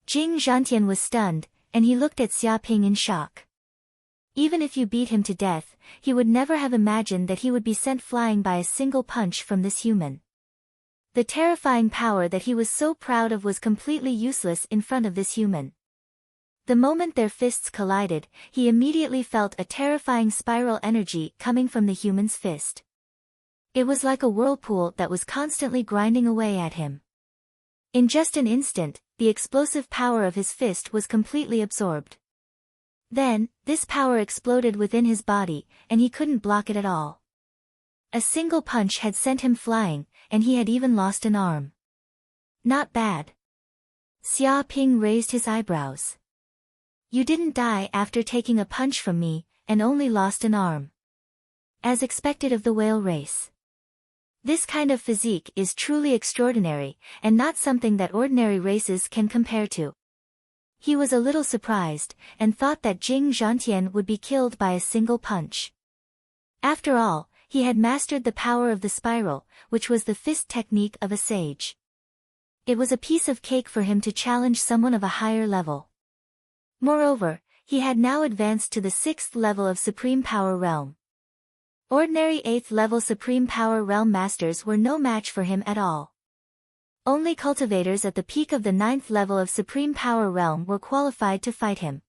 Jing Zhantian was stunned, and he looked at Xia Ping in shock. Even if you beat him to death, he would never have imagined that he would be sent flying by a single punch from this human. The terrifying power that he was so proud of was completely useless in front of this human. The moment their fists collided, he immediately felt a terrifying spiral energy coming from the human's fist. It was like a whirlpool that was constantly grinding away at him. In just an instant, the explosive power of his fist was completely absorbed. Then, this power exploded within his body, and he couldn't block it at all. A single punch had sent him flying, and he had even lost an arm. Not bad. Xia Ping raised his eyebrows. You didn't die after taking a punch from me, and only lost an arm. As expected of the whale race. This kind of physique is truly extraordinary, and not something that ordinary races can compare to. He was a little surprised, and thought that Jing Zhantian would be killed by a single punch. After all, he had mastered the power of the spiral, which was the fist technique of a sage. It was a piece of cake for him to challenge someone of a higher level. Moreover, he had now advanced to the 6th level of Supreme Power Realm. Ordinary 8th level Supreme Power Realm Masters were no match for him at all. Only cultivators at the peak of the 9th level of Supreme Power Realm were qualified to fight him.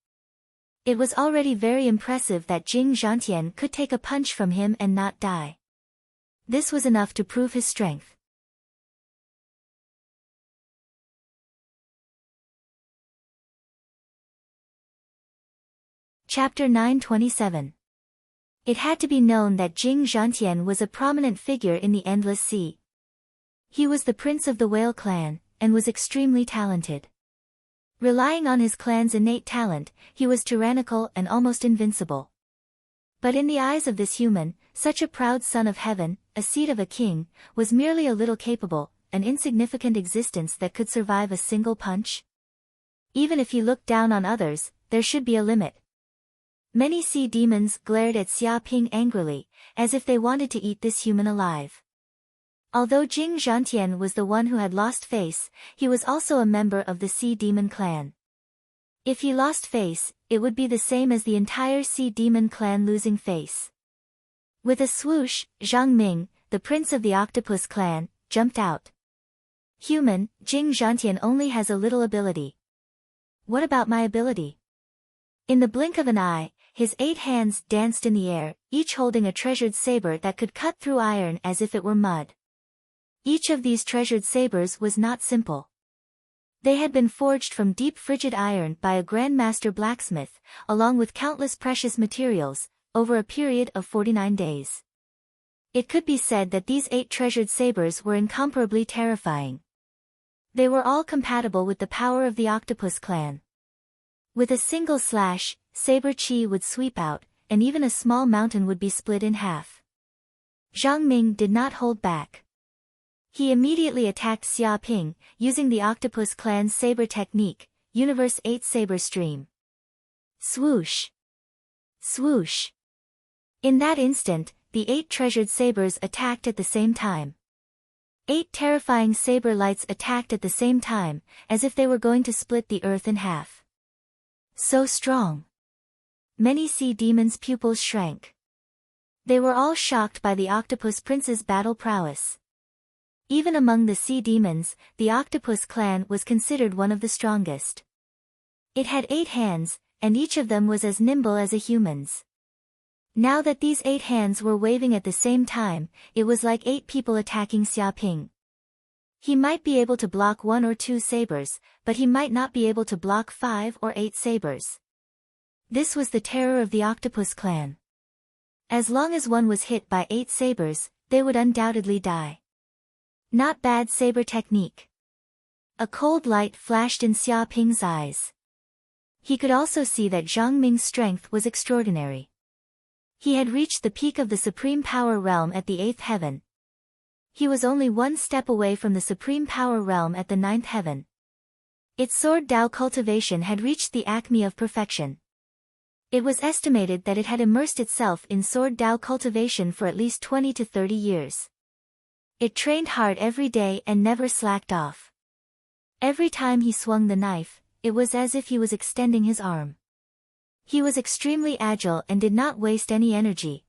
It was already very impressive that Jing Zhantian could take a punch from him and not die. This was enough to prove his strength. Chapter 927. It had to be known that Jing Zhantian was a prominent figure in the Endless Sea. He was the prince of the whale clan, and was extremely talented. Relying on his clan's innate talent, he was tyrannical and almost invincible. But in the eyes of this human, such a proud son of heaven, a seed of a king, was merely a little capable, an insignificant existence that could survive a single punch. Even if he looked down on others, there should be a limit. Many sea demons glared at Xia Ping angrily, as if they wanted to eat this human alive. Although Jing Zhantian was the one who had lost face, he was also a member of the sea demon clan. If he lost face, it would be the same as the entire sea demon clan losing face. With a swoosh, Zhang Ming, the prince of the octopus clan, jumped out. Human, Jing Zhantian only has a little ability. What about my ability? In the blink of an eye, his 8 hands danced in the air, each holding a treasured saber that could cut through iron as if it were mud. Each of these treasured sabers was not simple. They had been forged from deep frigid iron by a grandmaster blacksmith, along with countless precious materials, over a period of 49 days. It could be said that these 8 treasured sabers were incomparably terrifying. They were all compatible with the power of the octopus clan. With a single slash, saber chi would sweep out, and even a small mountain would be split in half. Zhang Ming did not hold back. He immediately attacked Xia Ping, using the octopus clan's saber technique, Universe 8 Saber Stream. Swoosh! Swoosh! In that instant, the 8 treasured sabers attacked at the same time. 8 terrifying saber lights attacked at the same time, as if they were going to split the earth in half. So strong. Many sea demons' pupils shrank. They were all shocked by the octopus prince's battle prowess. Even among the sea demons, the octopus clan was considered one of the strongest. It had 8 hands, and each of them was as nimble as a human's. Now that these 8 hands were waving at the same time, it was like 8 people attacking Xia Ping. He might be able to block 1 or 2 sabers, but he might not be able to block 5 or 8 sabers. This was the terror of the octopus clan. As long as one was hit by 8 sabers, they would undoubtedly die. Not bad saber technique. A cold light flashed in Xia Ping's eyes. He could also see that Zhang Ming's strength was extraordinary. He had reached the peak of the supreme power realm at the 8th heaven. He was only 1 step away from the supreme power realm at the 9th heaven. Its sword Dao cultivation had reached the acme of perfection. It was estimated that it had immersed itself in sword Dao cultivation for at least 20 to 30 years. It trained hard every day and never slacked off. Every time he swung the knife, it was as if he was extending his arm. He was extremely agile and did not waste any energy.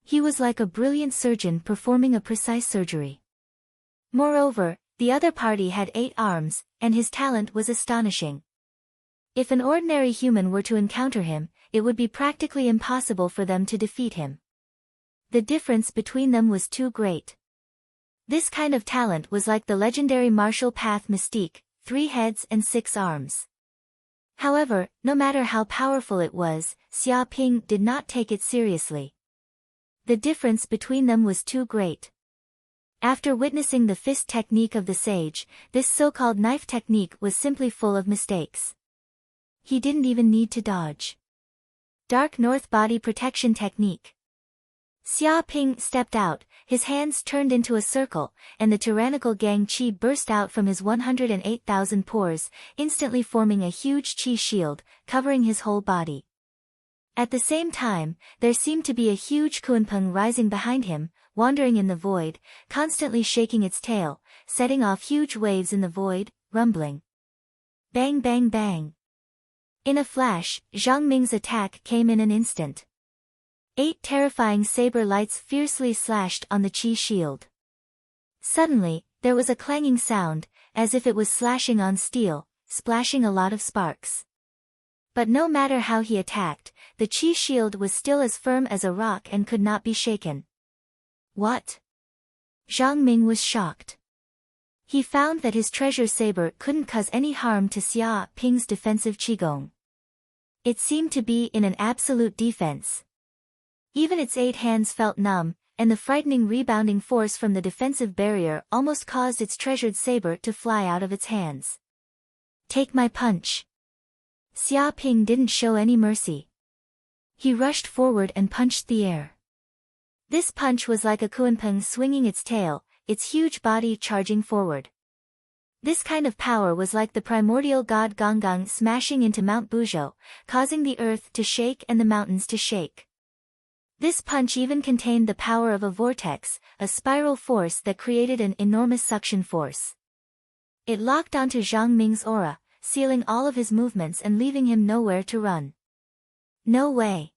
He was like a brilliant surgeon performing a precise surgery. Moreover, the other party had 8 arms, and his talent was astonishing. If an ordinary human were to encounter him, it would be practically impossible for them to defeat him. The difference between them was too great. This kind of talent was like the legendary martial path mystique, 3 heads and 6 arms. However, no matter how powerful it was, Xia Ping did not take it seriously. The difference between them was too great. After witnessing the fist technique of the sage, this so-called knife technique was simply full of mistakes. He didn't even need to dodge. Dark North Body Protection Technique. Xia Ping stepped out, his hands turned into a circle, and the tyrannical Gang Qi burst out from his 108,000 pores, instantly forming a huge Qi shield, covering his whole body. At the same time, there seemed to be a huge Kunpeng rising behind him, wandering in the void, constantly shaking its tail, setting off huge waves in the void, rumbling. Bang bang bang. In a flash, Zhang Ming's attack came in an instant. 8 terrifying saber lights fiercely slashed on the Qi shield. Suddenly, there was a clanging sound, as if it was slashing on steel, splashing a lot of sparks. But no matter how he attacked, the Qi shield was still as firm as a rock and could not be shaken. What? Zhang Ming was shocked. He found that his treasure saber couldn't cause any harm to Xia Ping's defensive qigong. It seemed to be in an absolute defense. Even its 8 hands felt numb, and the frightening rebounding force from the defensive barrier almost caused its treasured saber to fly out of its hands. "Take my punch." Xia Ping didn't show any mercy. He rushed forward and punched the air. This punch was like a kunpeng swinging its tail, its huge body charging forward. This kind of power was like the primordial god Gonggong smashing into Mount Buzhou, causing the earth to shake and the mountains to shake. This punch even contained the power of a vortex, a spiral force that created an enormous suction force. It locked onto Zhang Ming's aura, sealing all of his movements and leaving him nowhere to run. No way.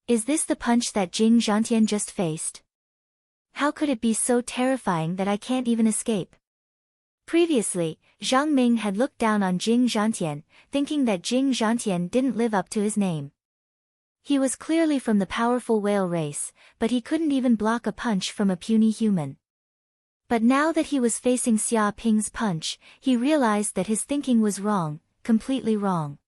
Is this the punch that Jing Zhantian just faced? How could it be so terrifying that I can't even escape? Previously, Zhang Ming had looked down on Jing Zhantian, thinking that Jing Zhantian didn't live up to his name. He was clearly from the powerful whale race, but he couldn't even block a punch from a puny human. But now that he was facing Xia Ping's punch, he realized that his thinking was wrong, completely wrong.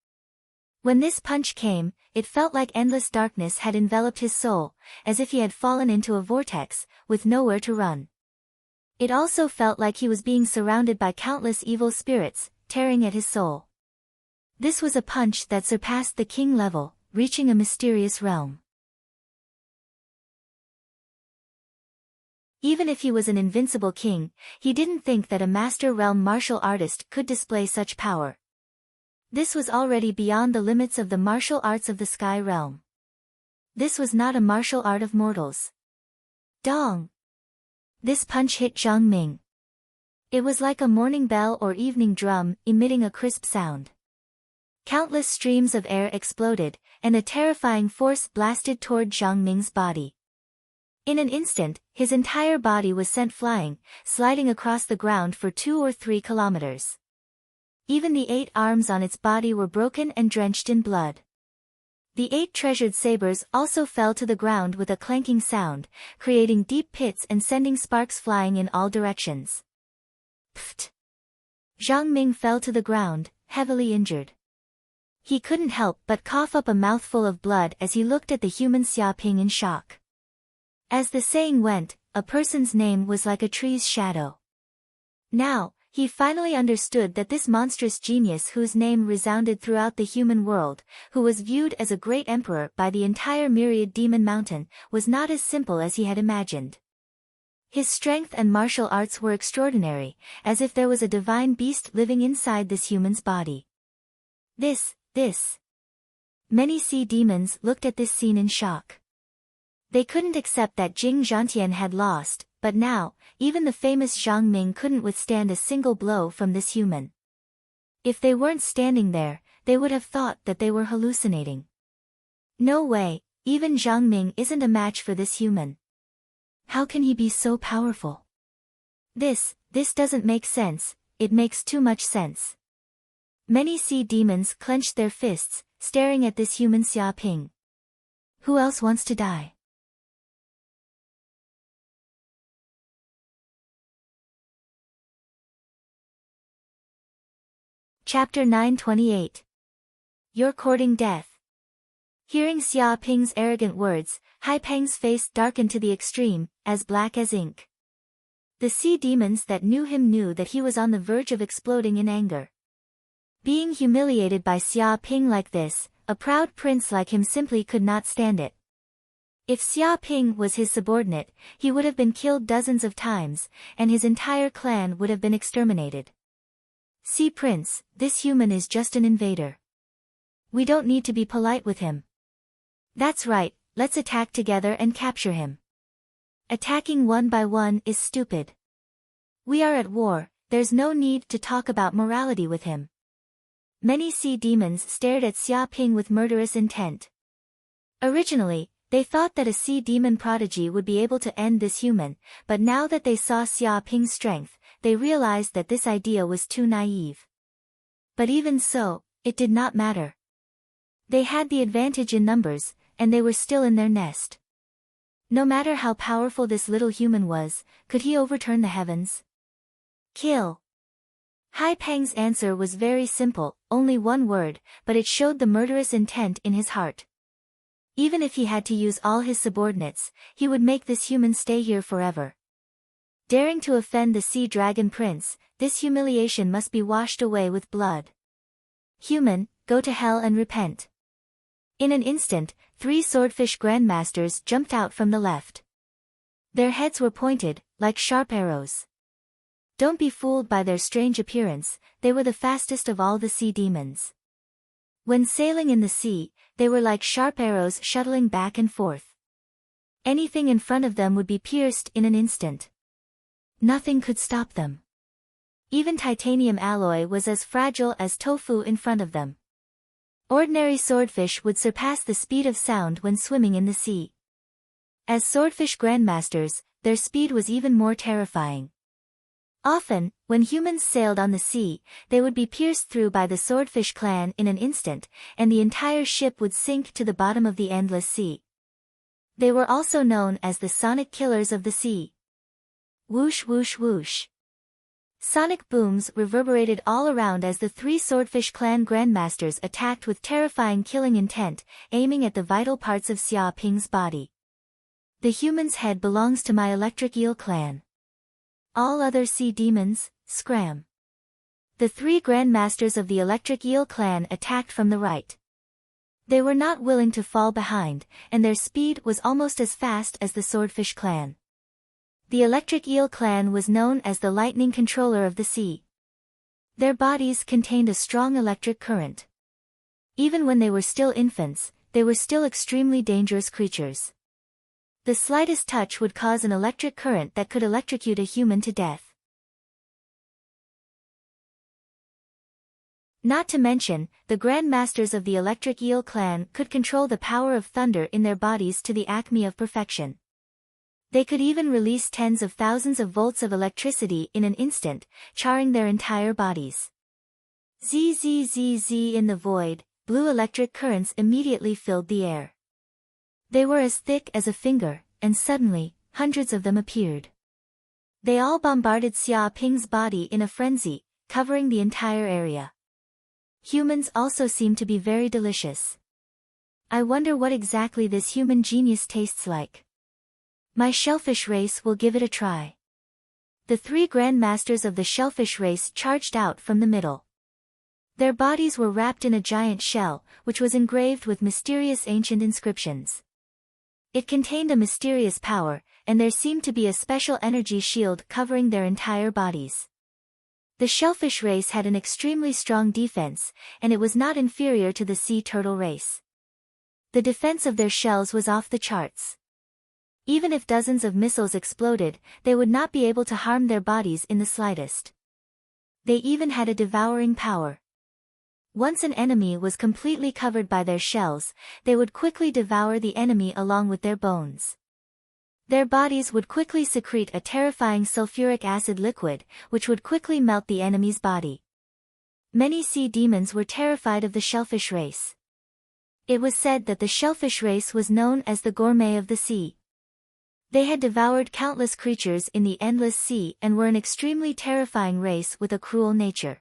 When this punch came, it felt like endless darkness had enveloped his soul, as if he had fallen into a vortex, with nowhere to run. It also felt like he was being surrounded by countless evil spirits, tearing at his soul. This was a punch that surpassed the king level, reaching a mysterious realm. Even if he was an invincible king, he didn't think that a master realm martial artist could display such power. This was already beyond the limits of the martial arts of the sky realm. This was not a martial art of mortals. Dong! This punch hit Zhang Ming. It was like a morning bell or evening drum, emitting a crisp sound. Countless streams of air exploded, and a terrifying force blasted toward Zhang Ming's body. In an instant, his entire body was sent flying, sliding across the ground for 2 or 3 kilometers. Even the 8 arms on its body were broken and drenched in blood. The 8 treasured sabers also fell to the ground with a clanking sound, creating deep pits and sending sparks flying in all directions. Pfft! Zhang Ming fell to the ground, heavily injured. He couldn't help but cough up a mouthful of blood as he looked at the human Xia Ping in shock. As the saying went, a person's name was like a tree's shadow. Now, he finally understood that this monstrous genius whose name resounded throughout the human world, who was viewed as a great emperor by the entire myriad demon mountain, was not as simple as he had imagined. His strength and martial arts were extraordinary, as if there was a divine beast living inside this human's body. This. Many sea demons looked at this scene in shock. They couldn't accept that Jing Zhantian had lost, but now, even the famous Zhang Ming couldn't withstand a single blow from this human. If they weren't standing there, they would have thought that they were hallucinating. No way, even Zhang Ming isn't a match for this human. How can he be so powerful? This doesn't make sense, it makes too much sense. Many sea demons clenched their fists, staring at this human Xia Ping. Who else wants to die? Chapter 928. You're courting death. Hearing Xia Ping's arrogant words, Hai Peng's face darkened to the extreme, as black as ink. The sea demons that knew him knew that he was on the verge of exploding in anger. Being humiliated by Xia Ping like this, a proud prince like him simply could not stand it. If Xia Ping was his subordinate, he would have been killed dozens of times, and his entire clan would have been exterminated. Sea Prince, this human is just an invader. We don't need to be polite with him. That's right, let's attack together and capture him. Attacking one by one is stupid. We are at war, there's no need to talk about morality with him. Many sea demons stared at Xia Ping with murderous intent. Originally, they thought that a sea demon prodigy would be able to end this human, but now that they saw Xia Ping's strength, they realized that this idea was too naive. But even so, it did not matter. They had the advantage in numbers, and they were still in their nest. No matter how powerful this little human was, could he overturn the heavens? Kill. Hai Peng's answer was very simple, only one word, but it showed the murderous intent in his heart. Even if he had to use all his subordinates, he would make this human stay here forever. Daring to offend the Sea Dragon Prince, this humiliation must be washed away with blood. Human, go to hell and repent. In an instant, 3 swordfish grandmasters jumped out from the left. Their heads were pointed, like sharp arrows. Don't be fooled by their strange appearance, they were the fastest of all the sea demons. When sailing in the sea, they were like sharp arrows shuttling back and forth. Anything in front of them would be pierced in an instant. Nothing could stop them. Even titanium alloy was as fragile as tofu in front of them. Ordinary swordfish would surpass the speed of sound when swimming in the sea. As swordfish grandmasters, their speed was even more terrifying. Often, when humans sailed on the sea, they would be pierced through by the swordfish clan in an instant, and the entire ship would sink to the bottom of the endless sea. They were also known as the sonic killers of the sea. Whoosh whoosh whoosh. Sonic booms reverberated all around as the 3 swordfish clan grandmasters attacked with terrifying killing intent, aiming at the vital parts of Xia Ping's body. The human's head belongs to my electric eel clan. All other sea demons, scram. The 3 grandmasters of the electric eel clan attacked from the right. They were not willing to fall behind, and their speed was almost as fast as the swordfish clan. The electric eel clan was known as the lightning controller of the sea. Their bodies contained a strong electric current. Even when they were still infants, they were still extremely dangerous creatures. The slightest touch would cause an electric current that could electrocute a human to death. Not to mention, the grandmasters of the electric eel clan could control the power of thunder in their bodies to the acme of perfection. They could even release tens of thousands of volts of electricity in an instant, charring their entire bodies. Zzz in the void, blue electric currents immediately filled the air. They were as thick as a finger, and suddenly, hundreds of them appeared. They all bombarded Xia Ping's body in a frenzy, covering the entire area. Humans also seem to be very delicious. I wonder what exactly this human genius tastes like. My shellfish race will give it a try. The 3 grandmasters of the shellfish race charged out from the middle. Their bodies were wrapped in a giant shell, which was engraved with mysterious ancient inscriptions. It contained a mysterious power, and there seemed to be a special energy shield covering their entire bodies. The shellfish race had an extremely strong defense, and it was not inferior to the sea turtle race. The defense of their shells was off the charts. Even if dozens of missiles exploded, they would not be able to harm their bodies in the slightest. They even had a devouring power. Once an enemy was completely covered by their shells, they would quickly devour the enemy along with their bones. Their bodies would quickly secrete a terrifying sulfuric acid liquid, which would quickly melt the enemy's body. Many sea demons were terrified of the shellfish race. It was said that the shellfish race was known as the gourmet of the sea. They had devoured countless creatures in the endless sea and were an extremely terrifying race with a cruel nature.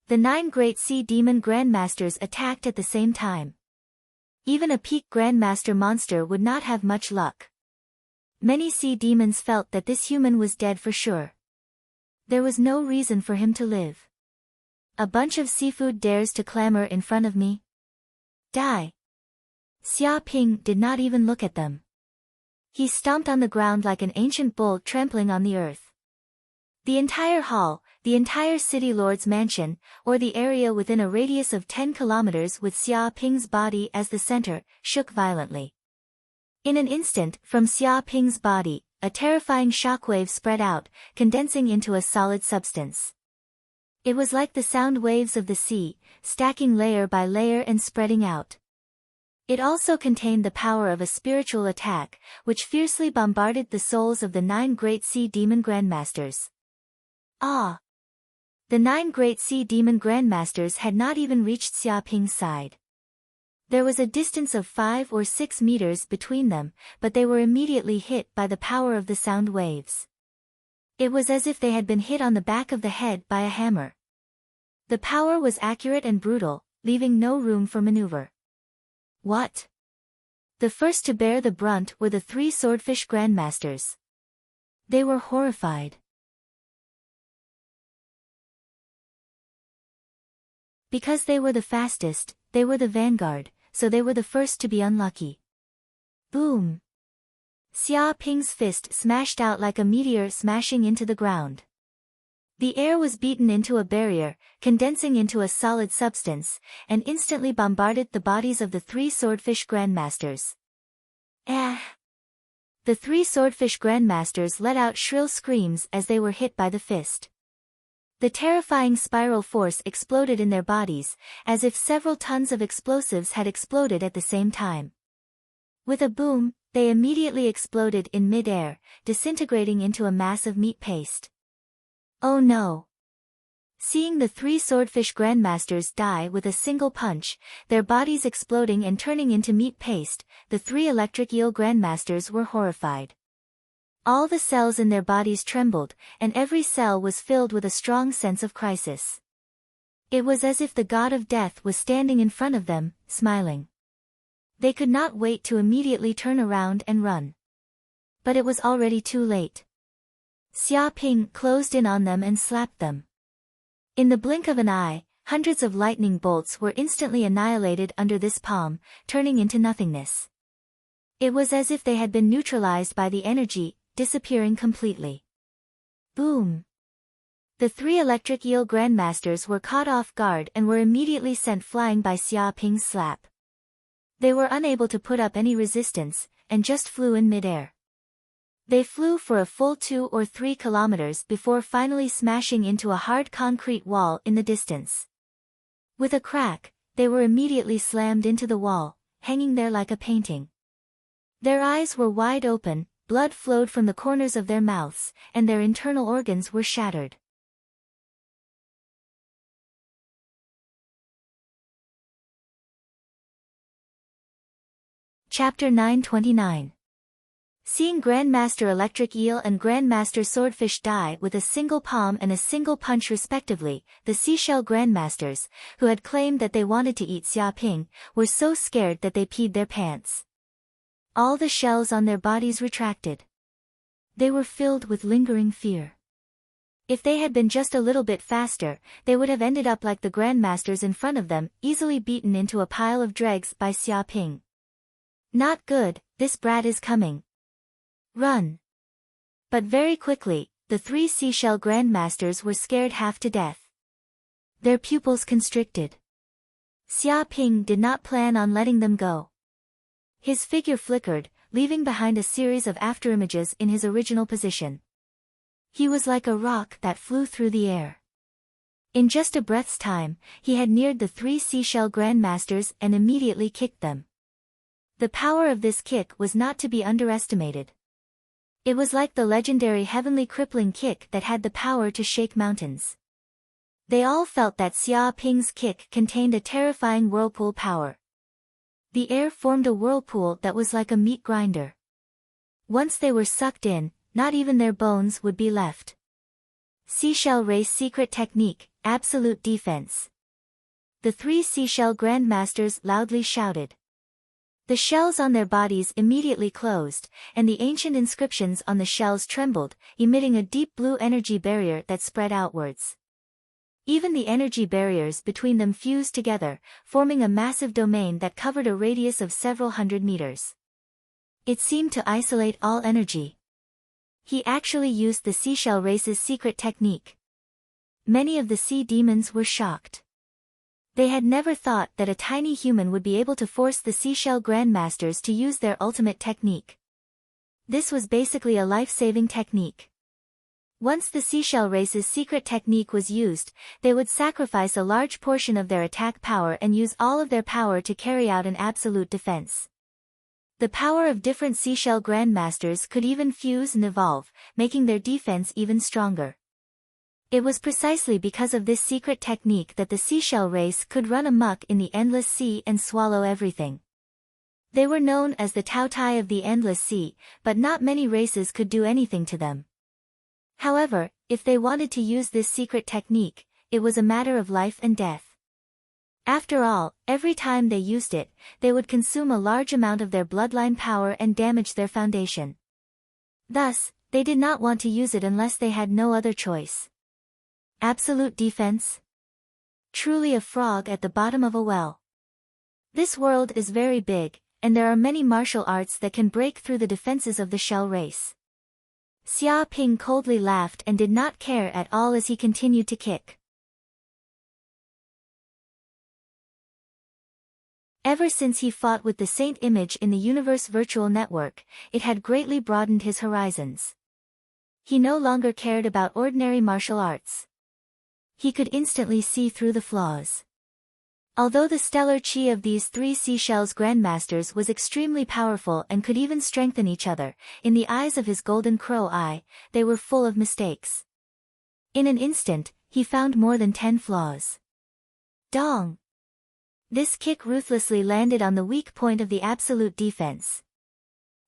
The 9 great sea demon grandmasters attacked at the same time. Even a peak grandmaster monster would not have much luck. Many sea demons felt that this human was dead for sure. There was no reason for him to live. A bunch of seafood dares to clamor in front of me? Die! Xia Ping did not even look at them. He stomped on the ground like an ancient bull trampling on the earth. The entire hall, the entire city lord's mansion, or the area within a radius of 10 kilometers with Xia Ping's body as the center, shook violently. In an instant, from Xia Ping's body, a terrifying shockwave spread out, condensing into a solid substance. It was like the sound waves of the sea, stacking layer by layer and spreading out. It also contained the power of a spiritual attack, which fiercely bombarded the souls of the 9 great sea demon grandmasters. Ah! The 9 great sea demon grandmasters had not even reached Xia Ping's side. There was a distance of 5 or 6 meters between them, but they were immediately hit by the power of the sound waves. It was as if they had been hit on the back of the head by a hammer. The power was accurate and brutal, leaving no room for maneuver. What? The first to bear the brunt were the 3 swordfish grandmasters. They were horrified. Because they were the fastest, they were the vanguard, so they were the first to be unlucky. Boom! Xia Ping's fist smashed out like a meteor smashing into the ground. The air was beaten into a barrier, condensing into a solid substance, and instantly bombarded the bodies of the 3 swordfish grandmasters. Ah! The 3 swordfish grandmasters let out shrill screams as they were hit by the fist. The terrifying spiral force exploded in their bodies, as if several tons of explosives had exploded at the same time. With a boom, they immediately exploded in mid-air, disintegrating into a mass of meat paste. Oh no! Seeing the 3 swordfish grandmasters die with a single punch, their bodies exploding and turning into meat paste, the 3 electric eel grandmasters were horrified. All the cells in their bodies trembled, and every cell was filled with a strong sense of crisis. It was as if the god of death was standing in front of them, smiling. They could not wait to immediately turn around and run. But it was already too late. Xia Ping closed in on them and slapped them. In the blink of an eye, hundreds of lightning bolts were instantly annihilated under this palm, turning into nothingness. It was as if they had been neutralized by the energy, disappearing completely. Boom! The 3 electric eel grandmasters were caught off guard and were immediately sent flying by Xia Ping's slap. They were unable to put up any resistance, and just flew in midair. They flew for a full 2 or 3 kilometers before finally smashing into a hard concrete wall in the distance. With a crack, they were immediately slammed into the wall, hanging there like a painting. Their eyes were wide open, blood flowed from the corners of their mouths, and their internal organs were shattered. Chapter 929. Seeing Grandmaster Electric Eel and Grandmaster Swordfish die with a single palm and a single punch respectively, the Seashell Grandmasters, who had claimed that they wanted to eat Xia Ping, were so scared that they peed their pants. All the shells on their bodies retracted. They were filled with lingering fear. If they had been just a little bit faster, they would have ended up like the Grandmasters in front of them, easily beaten into a pile of dregs by Xia Ping. Not good, this brat is coming. Run! But very quickly, the 3 Seashell Grandmasters were scared half to death. Their pupils constricted. Xia Ping did not plan on letting them go. His figure flickered, leaving behind a series of afterimages in his original position. He was like a rock that flew through the air. In just a breath's time, he had neared the 3 Seashell Grandmasters and immediately kicked them. The power of this kick was not to be underestimated. It was like the legendary heavenly crippling kick that had the power to shake mountains. They all felt that Xia Ping's kick contained a terrifying whirlpool power. The air formed a whirlpool that was like a meat grinder. Once they were sucked in, not even their bones would be left. Seashell Race Secret Technique, Absolute Defense. The 3 Seashell Grandmasters loudly shouted. The shells on their bodies immediately closed, and the ancient inscriptions on the shells trembled, emitting a deep blue energy barrier that spread outwards. Even the energy barriers between them fused together, forming a massive domain that covered a radius of several hundred meters. It seemed to isolate all energy. He actually used the Seashell Race's secret technique. Many of the sea demons were shocked. They had never thought that a tiny human would be able to force the Seashell Grandmasters to use their ultimate technique. This was basically a life-saving technique. Once the Seashell Race's secret technique was used, they would sacrifice a large portion of their attack power and use all of their power to carry out an absolute defense. The power of different Seashell Grandmasters could even fuse and evolve, making their defense even stronger. It was precisely because of this secret technique that the Seashell Race could run amok in the endless sea and swallow everything. They were known as the Taotai of the Endless Sea, but not many races could do anything to them. However, if they wanted to use this secret technique, it was a matter of life and death. After all, every time they used it, they would consume a large amount of their bloodline power and damage their foundation. Thus, they did not want to use it unless they had no other choice. Absolute defense? Truly a frog at the bottom of a well. This world is very big, and there are many martial arts that can break through the defenses of the shell race. Xia Ping coldly laughed and did not care at all as he continued to kick. Ever since he fought with the Saint image in the Universe Virtual Network, it had greatly broadened his horizons. He no longer cared about ordinary martial arts. He could instantly see through the flaws. Although the stellar chi of these three seashells grandmasters was extremely powerful and could even strengthen each other, in the eyes of his golden crow eye, they were full of mistakes. In an instant, he found more than 10 flaws. Dong! This kick ruthlessly landed on the weak point of the absolute defense.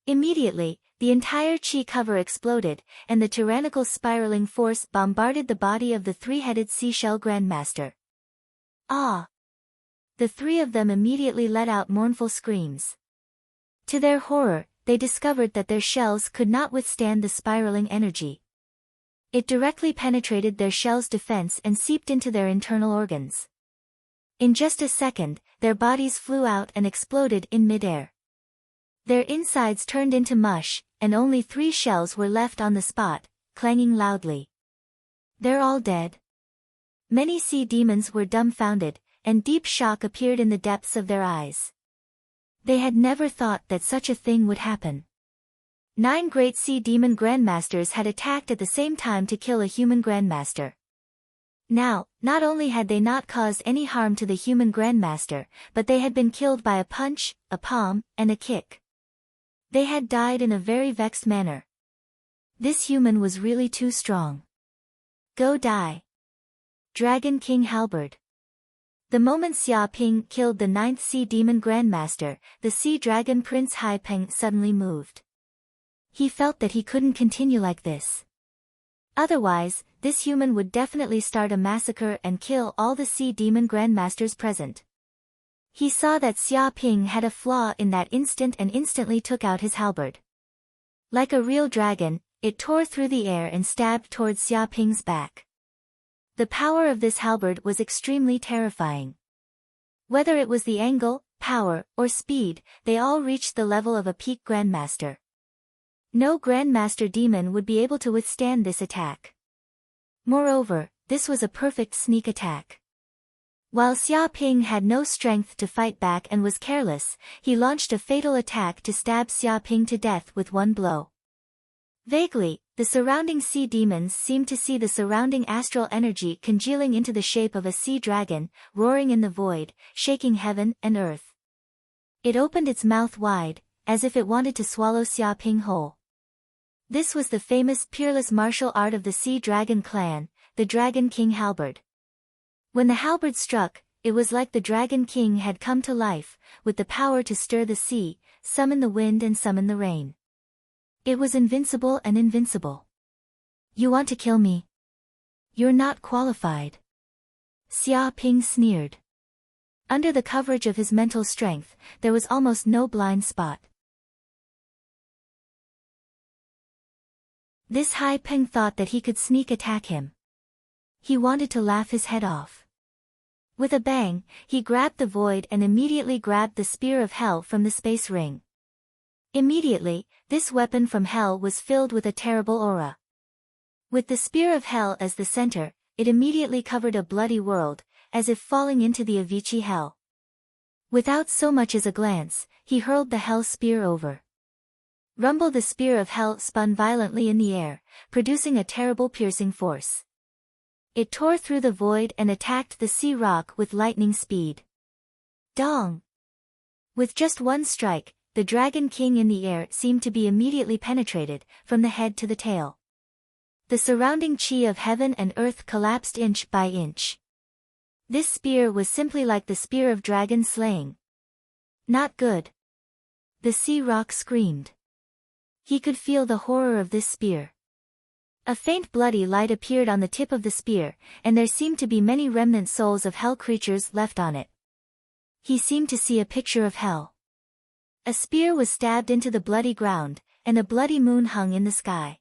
Immediately, the entire chi cover exploded, and the tyrannical spiraling force bombarded the body of the three-headed seashell grandmaster. Ah! The three of them immediately let out mournful screams. To their horror, they discovered that their shells could not withstand the spiraling energy. It directly penetrated their shell's defense and seeped into their internal organs. In just a second, their bodies flew out and exploded in midair. Their insides turned into mush, and only 3 shells were left on the spot, clanging loudly. They're all dead. Many sea demons were dumbfounded, and deep shock appeared in the depths of their eyes. They had never thought that such a thing would happen. 9 great sea demon grandmasters had attacked at the same time to kill a human grandmaster. Now, not only had they not caused any harm to the human grandmaster, but they had been killed by a punch, a palm, and a kick. They had died in a very vexed manner. This human was really too strong. Go die. Dragon King Halberd. The moment Xia Ping killed the 9th Sea Demon Grandmaster, the Sea Dragon Prince Hai Peng suddenly moved. He felt that he couldn't continue like this. Otherwise, this human would definitely start a massacre and kill all the Sea Demon Grandmasters present. He saw that Xia Ping had a flaw in that instant and instantly took out his halberd. Like a real dragon, it tore through the air and stabbed towards Xia Ping's back. The power of this halberd was extremely terrifying. Whether it was the angle, power, or speed, they all reached the level of a peak Grandmaster. No Grandmaster demon would be able to withstand this attack. Moreover, this was a perfect sneak attack. While Xia Ping had no strength to fight back and was careless, he launched a fatal attack to stab Xia Ping to death with one blow. Vaguely, the surrounding sea demons seemed to see the surrounding astral energy congealing into the shape of a sea dragon, roaring in the void, shaking heaven and earth. It opened its mouth wide, as if it wanted to swallow Xia Ping whole. This was the famous peerless martial art of the Sea Dragon clan, the Dragon King Halberd. When the halberd struck, it was like the Dragon King had come to life, with the power to stir the sea, summon the wind and summon the rain. It was invincible and invincible. You want to kill me? You're not qualified. Xia Ping sneered. Under the coverage of his mental strength, there was almost no blind spot. This Hai Peng thought that he could sneak attack him. He wanted to laugh his head off. With a bang, he grabbed the void and immediately grabbed the spear of hell from the space ring. Immediately, this weapon from hell was filled with a terrible aura. With the spear of hell as the center, it immediately covered a bloody world, as if falling into the Avicii hell. Without so much as a glance, he hurled the hell spear over. Rumble, the spear of hell spun violently in the air, producing a terrible piercing force. It tore through the void and attacked the sea rock with lightning speed. Dong! With just one strike, the Dragon King in the air seemed to be immediately penetrated, from the head to the tail. The surrounding chi of heaven and earth collapsed inch by inch. This spear was simply like the spear of dragon slaying. Not good. The sea rock screamed. He could feel the horror of this spear. A faint bloody light appeared on the tip of the spear, and there seemed to be many remnant souls of hell creatures left on it. He seemed to see a picture of hell. A spear was stabbed into the bloody ground, and a bloody moon hung in the sky.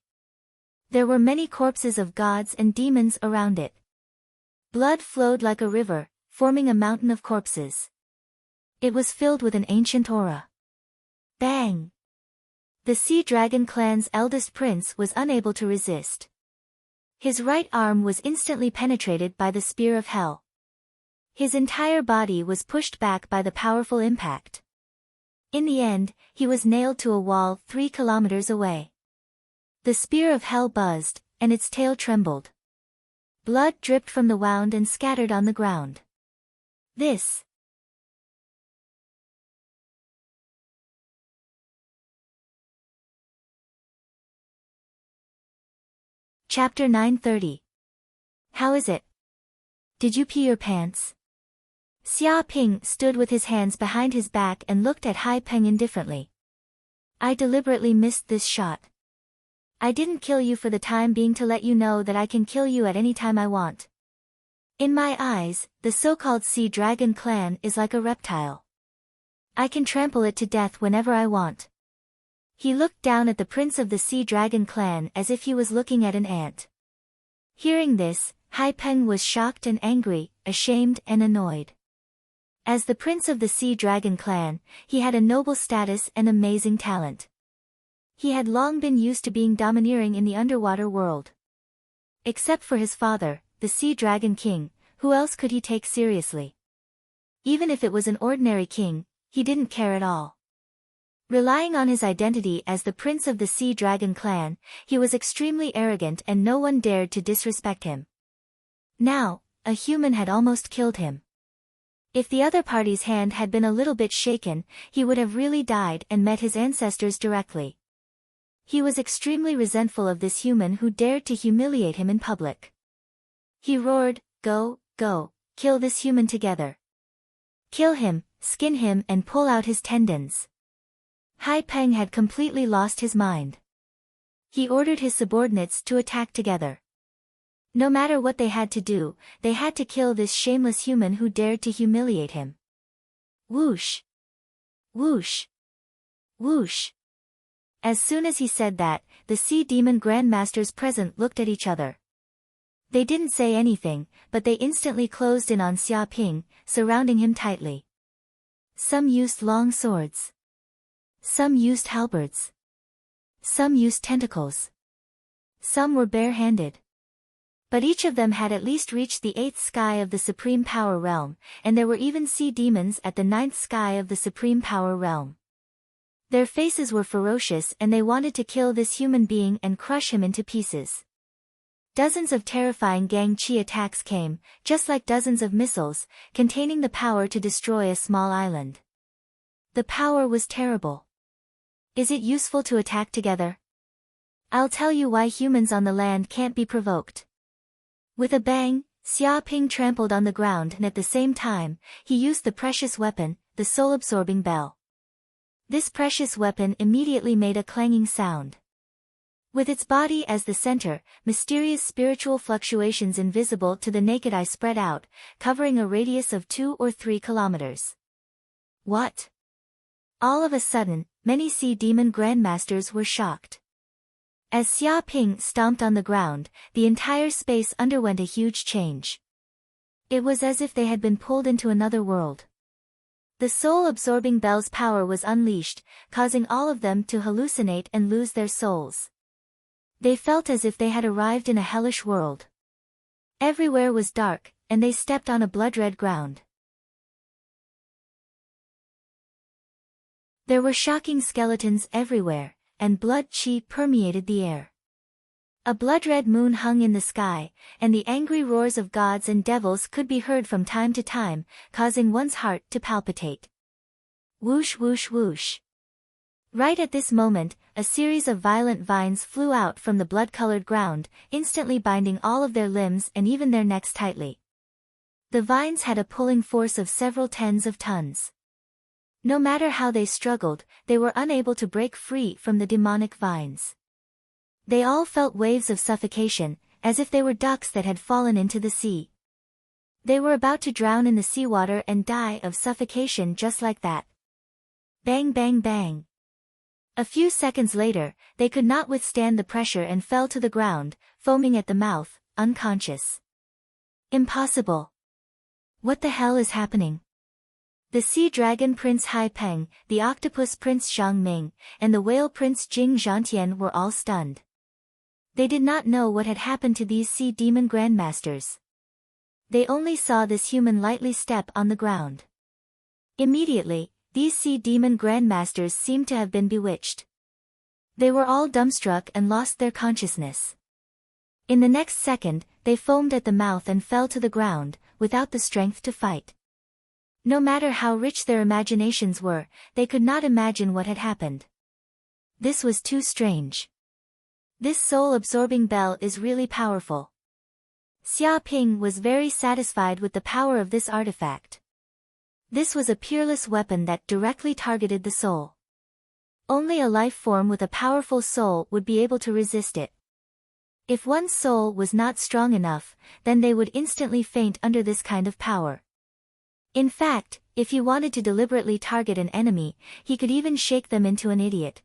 There were many corpses of gods and demons around it. Blood flowed like a river, forming a mountain of corpses. It was filled with an ancient aura. Bang! The Sea Dragon clan's eldest prince was unable to resist. His right arm was instantly penetrated by the spear of hell. His entire body was pushed back by the powerful impact. In the end, he was nailed to a wall 3 kilometers away. The spear of hell buzzed, and its tail trembled. Blood dripped from the wound and scattered on the ground. This. Chapter 930. How is it? Did you pee your pants? Xia Ping stood with his hands behind his back and looked at Hai Peng indifferently. I deliberately missed this shot. I didn't kill you for the time being to let you know that I can kill you at any time I want. In my eyes, the so-called Sea Dragon clan is like a reptile. I can trample it to death whenever I want. He looked down at the prince of the Sea Dragon clan as if he was looking at an ant. Hearing this, Hai Peng was shocked and angry, ashamed and annoyed. As the prince of the Sea Dragon clan, he had a noble status and amazing talent. He had long been used to being domineering in the underwater world. Except for his father, the Sea Dragon King, who else could he take seriously? Even if it was an ordinary king, he didn't care at all. Relying on his identity as the prince of the Sea Dragon clan, he was extremely arrogant and no one dared to disrespect him. Now, a human had almost killed him. If the other party's hand had been a little bit shaken, he would have really died and met his ancestors directly. He was extremely resentful of this human who dared to humiliate him in public. He roared, "Go, go, kill this human together. Kill him, skin him and pull out his tendons." Hai Peng had completely lost his mind. He ordered his subordinates to attack together. No matter what they had to do, they had to kill this shameless human who dared to humiliate him. Whoosh! Whoosh! Whoosh! As soon as he said that, the Sea Demon Grandmasters present looked at each other. They didn't say anything, but they instantly closed in on Xia Ping, surrounding him tightly. Some used long swords. Some used halberds. Some used tentacles. Some were bare-handed. But each of them had at least reached the 8th sky of the Supreme Power Realm, and there were even sea demons at the 9th sky of the Supreme Power Realm. Their faces were ferocious and they wanted to kill this human being and crush him into pieces. Dozens of terrifying Gang Chi attacks came, just like dozens of missiles, containing the power to destroy a small island. The power was terrible. Is it useful to attack together? I'll tell you why humans on the land can't be provoked. With a bang, Xia Ping trampled on the ground and at the same time, he used the precious weapon, the soul-absorbing bell. This precious weapon immediately made a clanging sound. With its body as the center, mysterious spiritual fluctuations invisible to the naked eye spread out, covering a radius of 2 or 3 kilometers. What? All of a sudden, many Sea Demon Grandmasters were shocked. As Xia Ping stomped on the ground, the entire space underwent a huge change. It was as if they had been pulled into another world. The soul-absorbing bell's power was unleashed, causing all of them to hallucinate and lose their souls. They felt as if they had arrived in a hellish world. Everywhere was dark, and they stepped on a blood-red ground. There were shocking skeletons everywhere, and blood chi permeated the air. A blood-red moon hung in the sky, and the angry roars of gods and devils could be heard from time to time, causing one's heart to palpitate. Whoosh whoosh whoosh. Right at this moment, a series of violent vines flew out from the blood-colored ground, instantly binding all of their limbs and even their necks tightly. The vines had a pulling force of several tens of tons. No matter how they struggled, they were unable to break free from the demonic vines. They all felt waves of suffocation, as if they were ducks that had fallen into the sea. They were about to drown in the seawater and die of suffocation just like that. Bang bang bang. A few seconds later, they could not withstand the pressure and fell to the ground, foaming at the mouth, unconscious. Impossible. What the hell is happening? The sea dragon Prince Hai Peng, the octopus Prince Zhang Ming, and the whale Prince Jing Zhantian were all stunned. They did not know what had happened to these sea demon grandmasters. They only saw this human lightly step on the ground. Immediately, these sea demon grandmasters seemed to have been bewitched. They were all dumbstruck and lost their consciousness. In the next second, they foamed at the mouth and fell to the ground, without the strength to fight. No matter how rich their imaginations were, they could not imagine what had happened. This was too strange. This soul-absorbing bell is really powerful. Xia Ping was very satisfied with the power of this artifact. This was a peerless weapon that directly targeted the soul. Only a life form with a powerful soul would be able to resist it. If one's soul was not strong enough, then they would instantly faint under this kind of power. In fact, if he wanted to deliberately target an enemy, he could even shake them into an idiot.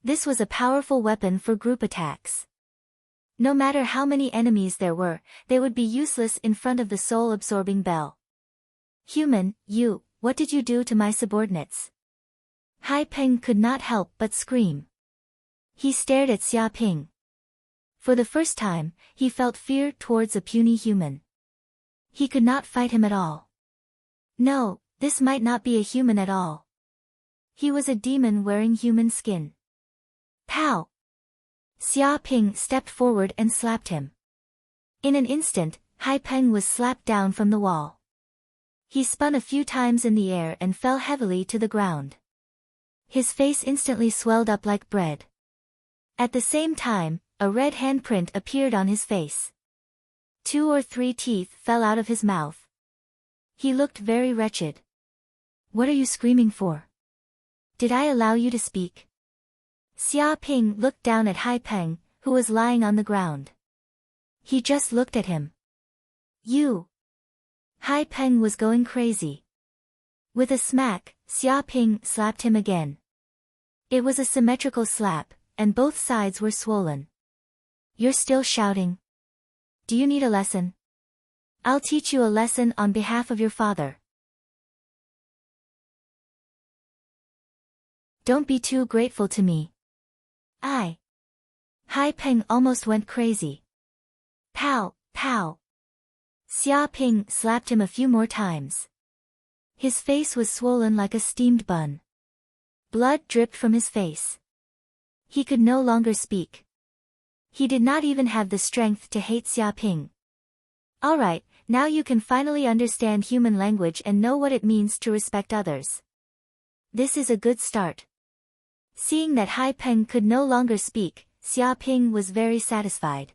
This was a powerful weapon for group attacks. No matter how many enemies there were, they would be useless in front of the soul-absorbing bell. Human, you, what did you do to my subordinates? Hai Peng could not help but scream. He stared at Xia Ping. For the first time, he felt fear towards a puny human. He could not fight him at all. No, this might not be a human at all. He was a demon wearing human skin. Pow! Xia Ping stepped forward and slapped him. In an instant, Hai Peng was slapped down from the wall. He spun a few times in the air and fell heavily to the ground. His face instantly swelled up like bread. At the same time, a red handprint appeared on his face. 2 or 3 teeth fell out of his mouth. He looked very wretched. What are you screaming for? Did I allow you to speak? Xia Ping looked down at Hai Peng, who was lying on the ground. He just looked at him. You! Hai Peng was going crazy. With a smack, Xia Ping slapped him again. It was a symmetrical slap, and both sides were swollen. You're still shouting? Do you need a lesson? I'll teach you a lesson on behalf of your father. Don't be too grateful to me. Hai Peng almost went crazy. Pow, pow. Xia Ping slapped him a few more times. His face was swollen like a steamed bun. Blood dripped from his face. He could no longer speak. He did not even have the strength to hate Xia Ping. Alright, now you can finally understand human language and know what it means to respect others. This is a good start. Seeing that Hai Peng could no longer speak, Xia Ping was very satisfied.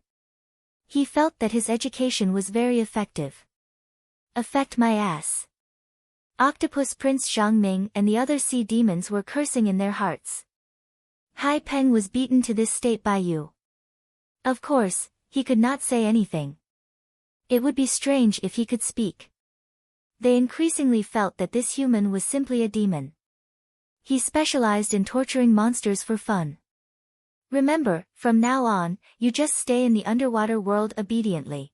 He felt that his education was very effective. Affect my ass. Octopus Prince Zhang Ming and the other sea demons were cursing in their hearts. Hai Peng was beaten to this state by you. Of course, he could not say anything. It would be strange if he could speak. They increasingly felt that this human was simply a demon. He specialized in torturing monsters for fun. Remember, from now on, you just stay in the underwater world obediently.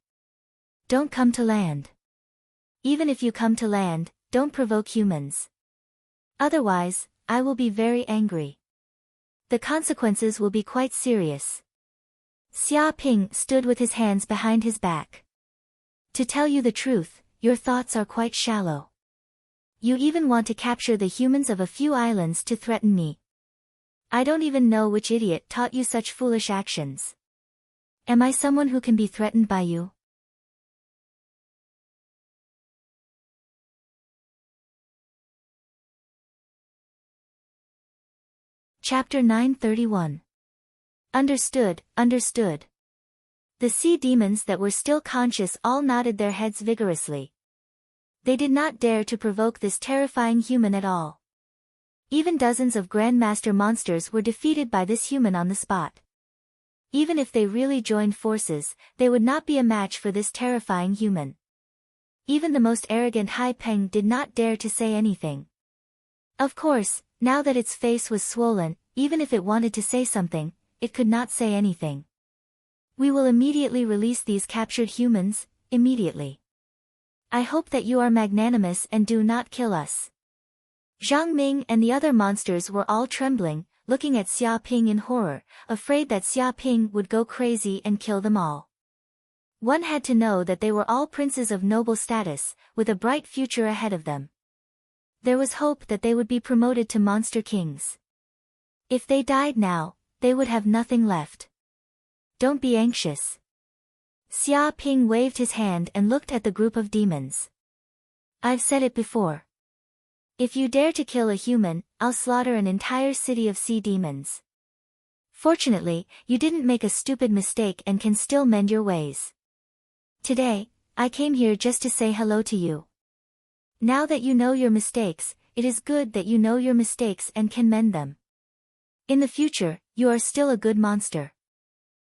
Don't come to land. Even if you come to land, don't provoke humans. Otherwise, I will be very angry. The consequences will be quite serious. Xia Ping stood with his hands behind his back. To tell you the truth, your thoughts are quite shallow. You even want to capture the humans of a few islands to threaten me. I don't even know which idiot taught you such foolish actions. Am I someone who can be threatened by you? Chapter 931. Understood, understood. The sea demons that were still conscious all nodded their heads vigorously. They did not dare to provoke this terrifying human at all. Even dozens of Grandmaster monsters were defeated by this human on the spot. Even if they really joined forces, they would not be a match for this terrifying human. Even the most arrogant Hai Peng did not dare to say anything. Of course, now that its face was swollen, even if it wanted to say something, it could not say anything. We will immediately release these captured humans, immediately. I hope that you are magnanimous and do not kill us. Zhang Ming and the other monsters were all trembling, looking at Xia Ping in horror, afraid that Xia Ping would go crazy and kill them all. One had to know that they were all princes of noble status, with a bright future ahead of them. There was hope that they would be promoted to monster kings. If they died now, they would have nothing left. Don't be anxious. Xia Ping waved his hand and looked at the group of demons. I've said it before. If you dare to kill a human, I'll slaughter an entire city of sea demons. Fortunately, you didn't make a stupid mistake and can still mend your ways. Today, I came here just to say hello to you. Now that you know your mistakes, it is good that you know your mistakes and can mend them. In the future, you are still a good monster.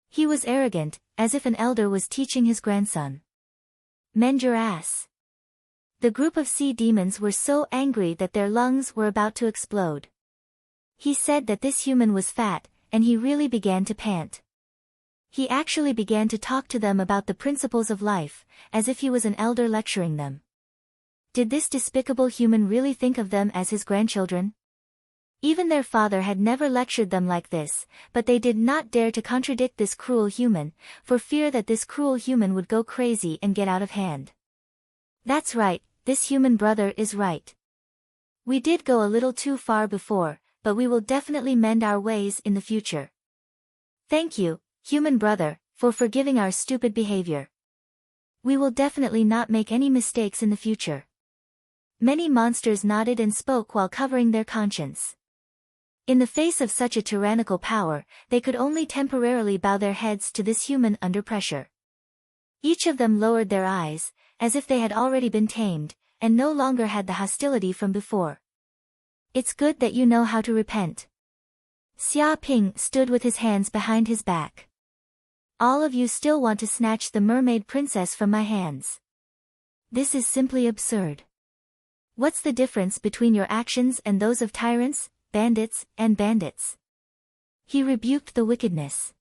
He was arrogant, as if an elder was teaching his grandson. Mend your ass. The group of sea demons were so angry that their lungs were about to explode. He said that this human was fat, and he really began to pant. He actually began to talk to them about the principles of life, as if he was an elder lecturing them. Did this despicable human really think of them as his grandchildren? Even their father had never lectured them like this, but they did not dare to contradict this cruel human, for fear that this cruel human would go crazy and get out of hand. That's right, this human brother is right. We did go a little too far before, but we will definitely mend our ways in the future. Thank you, human brother, for forgiving our stupid behavior. We will definitely not make any mistakes in the future. Many monsters nodded and spoke while covering their conscience. In the face of such a tyrannical power, they could only temporarily bow their heads to this human under pressure. Each of them lowered their eyes, as if they had already been tamed, and no longer had the hostility from before. It's good that you know how to repent. Xia Ping stood with his hands behind his back. All of you still want to snatch the mermaid princess from my hands. This is simply absurd. What's the difference between your actions and those of tyrants, bandits, and bandits? He rebuked the wickedness.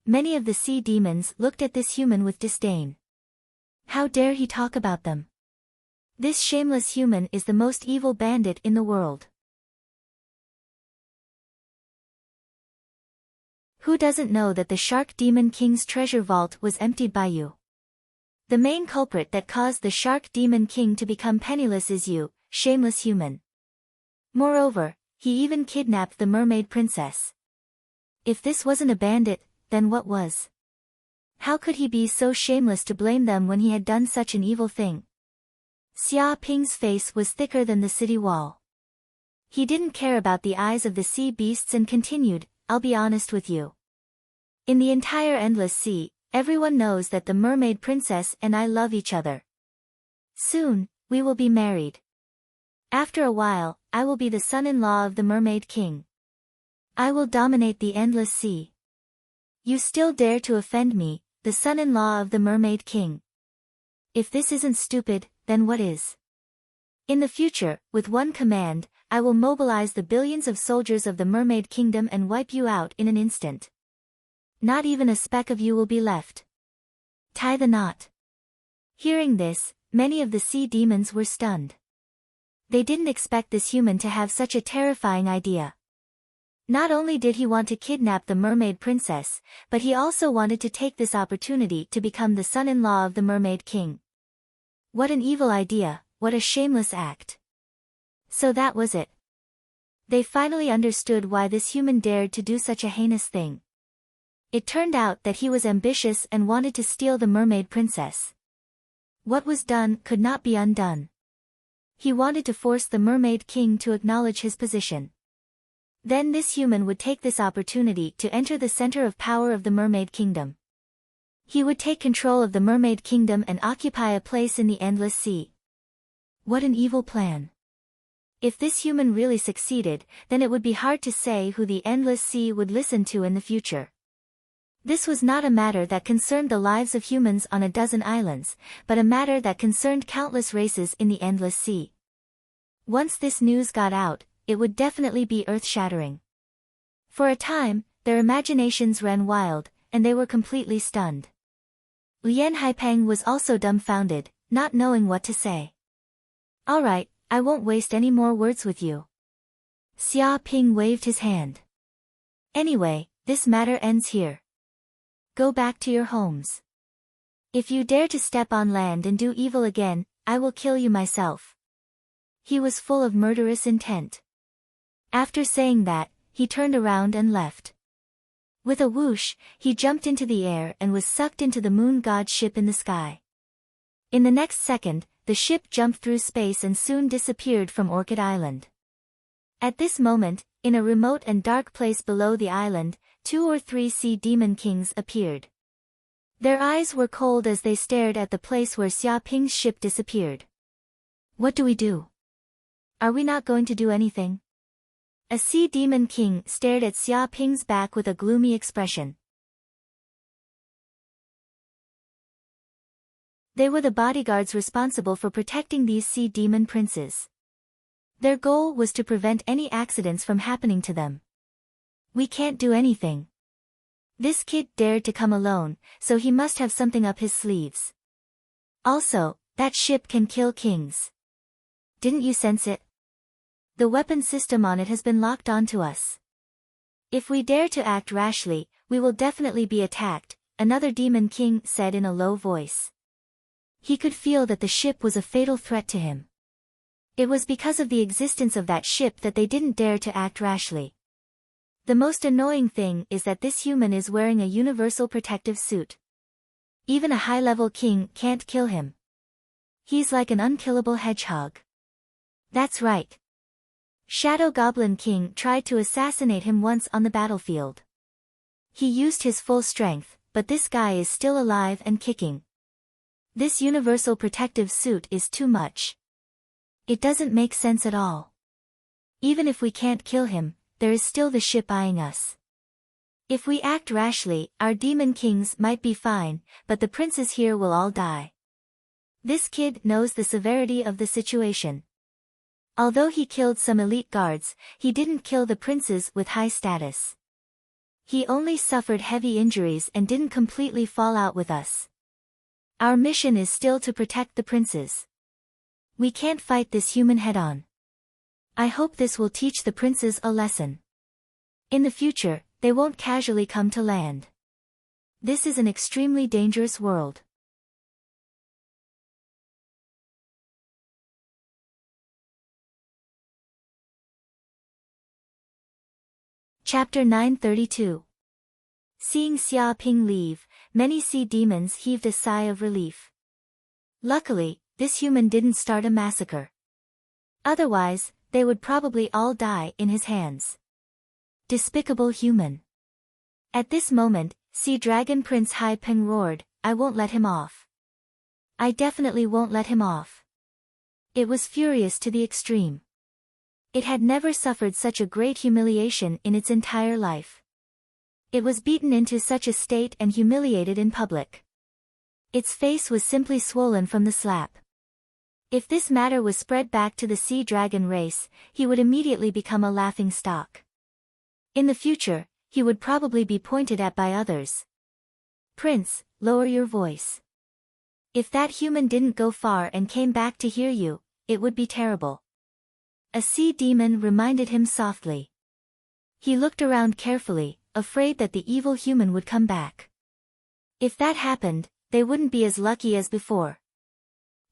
Many of the sea demons looked at this human with disdain. How dare he talk about them? This shameless human is the most evil bandit in the world. Who doesn't know that the Shark Demon King's treasure vault was emptied by you? The main culprit that caused the Shark Demon King to become penniless is you, shameless human. Moreover, he even kidnapped the mermaid princess. If this wasn't a bandit, then what was? How could he be so shameless to blame them when he had done such an evil thing? Xia Ping's face was thicker than the city wall. He didn't care about the eyes of the sea beasts and continued, I'll be honest with you. In the entire endless sea, everyone knows that the mermaid princess and I love each other. Soon, we will be married. After a while, I will be the son-in-law of the mermaid king. I will dominate the endless sea. You still dare to offend me, the son-in-law of the mermaid king. If this isn't stupid, then what is? In the future, with one command, I will mobilize the billions of soldiers of the mermaid kingdom and wipe you out in an instant. Not even a speck of you will be left. Tie the knot. Hearing this, many of the sea demons were stunned. They didn't expect this human to have such a terrifying idea. Not only did he want to kidnap the mermaid princess, but he also wanted to take this opportunity to become the son-in-law of the mermaid king. What an evil idea, what a shameless act. So that was it. They finally understood why this human dared to do such a heinous thing. It turned out that he was ambitious and wanted to steal the mermaid princess. What was done could not be undone. He wanted to force the mermaid king to acknowledge his position. Then this human would take this opportunity to enter the center of power of the mermaid kingdom. He would take control of the mermaid kingdom and occupy a place in the endless sea. What an evil plan. If this human really succeeded, then it would be hard to say who the endless sea would listen to in the future. This was not a matter that concerned the lives of humans on a dozen islands, but a matter that concerned countless races in the endless sea. Once this news got out, it would definitely be earth-shattering. For a time, their imaginations ran wild, and they were completely stunned. Lien Haipeng was also dumbfounded, not knowing what to say. "All right, I won't waste any more words with you." Xia Ping waved his hand. "Anyway, this matter ends here. Go back to your homes. If you dare to step on land and do evil again, I will kill you myself." He was full of murderous intent. After saying that, he turned around and left. With a whoosh, he jumped into the air and was sucked into the moon god's ship in the sky. In the next second, the ship jumped through space and soon disappeared from Orchid Island. At this moment, in a remote and dark place below the island, 2 or 3 sea demon kings appeared. Their eyes were cold as they stared at the place where Xia Ping's ship disappeared. "What do we do? Are we not going to do anything?" A sea demon king stared at Xia Ping's back with a gloomy expression. They were the bodyguards responsible for protecting these sea demon princes. Their goal was to prevent any accidents from happening to them. "We can't do anything. This kid dared to come alone, so he must have something up his sleeves. Also, that ship can kill kings. Didn't you sense it? The weapon system on it has been locked onto us. If we dare to act rashly, we will definitely be attacked," another demon king said in a low voice. He could feel that the ship was a fatal threat to him. It was because of the existence of that ship that they didn't dare to act rashly. The most annoying thing is that this human is wearing a universal protective suit. Even a high-level king can't kill him. He's like an unkillable hedgehog. That's right. Shadow Goblin King tried to assassinate him once on the battlefield. He used his full strength, but this guy is still alive and kicking. This universal protective suit is too much. It doesn't make sense at all. Even if we can't kill him, there is still the ship eyeing us. If we act rashly, our demon kings might be fine, but the princes here will all die. This kid knows the severity of the situation. Although he killed some elite guards, he didn't kill the princes with high status. He only suffered heavy injuries and didn't completely fall out with us. Our mission is still to protect the princes. We can't fight this human head-on. I hope this will teach the princes a lesson. In the future, they won't casually come to land. This is an extremely dangerous world. Chapter 932. Seeing Xia Ping leave, many sea demons heaved a sigh of relief. Luckily, this human didn't start a massacre. Otherwise, they would probably all die in his hands. Despicable human. At this moment, Sea Dragon Prince Hai Peng roared, "I won't let him off. I definitely won't let him off." It was furious to the extreme. It had never suffered such a great humiliation in its entire life. It was beaten into such a state and humiliated in public. Its face was simply swollen from the slap. If this matter was spread back to the sea dragon race, he would immediately become a laughing stock. In the future, he would probably be pointed at by others. "Prince, lower your voice. If that human didn't go far and came back to hear you, it would be terrible." A sea demon reminded him softly. He looked around carefully, afraid that the evil human would come back. If that happened, they wouldn't be as lucky as before.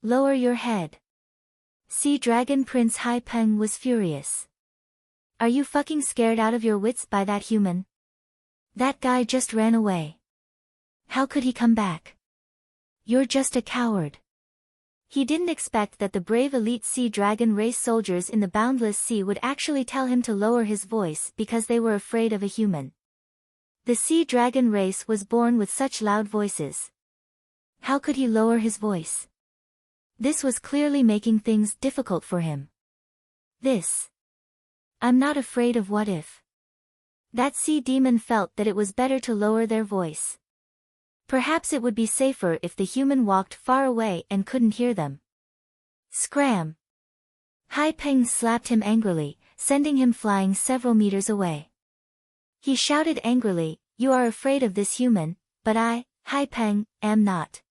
"Lower your head." Sea Dragon Prince Hai Peng was furious. "Are you fucking scared out of your wits by that human? That guy just ran away. How could he come back? You're just a coward." He didn't expect that the brave elite sea dragon race soldiers in the boundless sea would actually tell him to lower his voice because they were afraid of a human. The sea dragon race was born with such loud voices. How could he lower his voice? This was clearly making things difficult for him. I'm not afraid of what if. That sea demon felt that it was better to lower their voice. Perhaps it would be safer if the human walked far away and couldn't hear them. Scram! Hai Peng slapped him angrily, sending him flying several meters away. He shouted angrily, "You are afraid of this human, but I, Hai Peng, am not.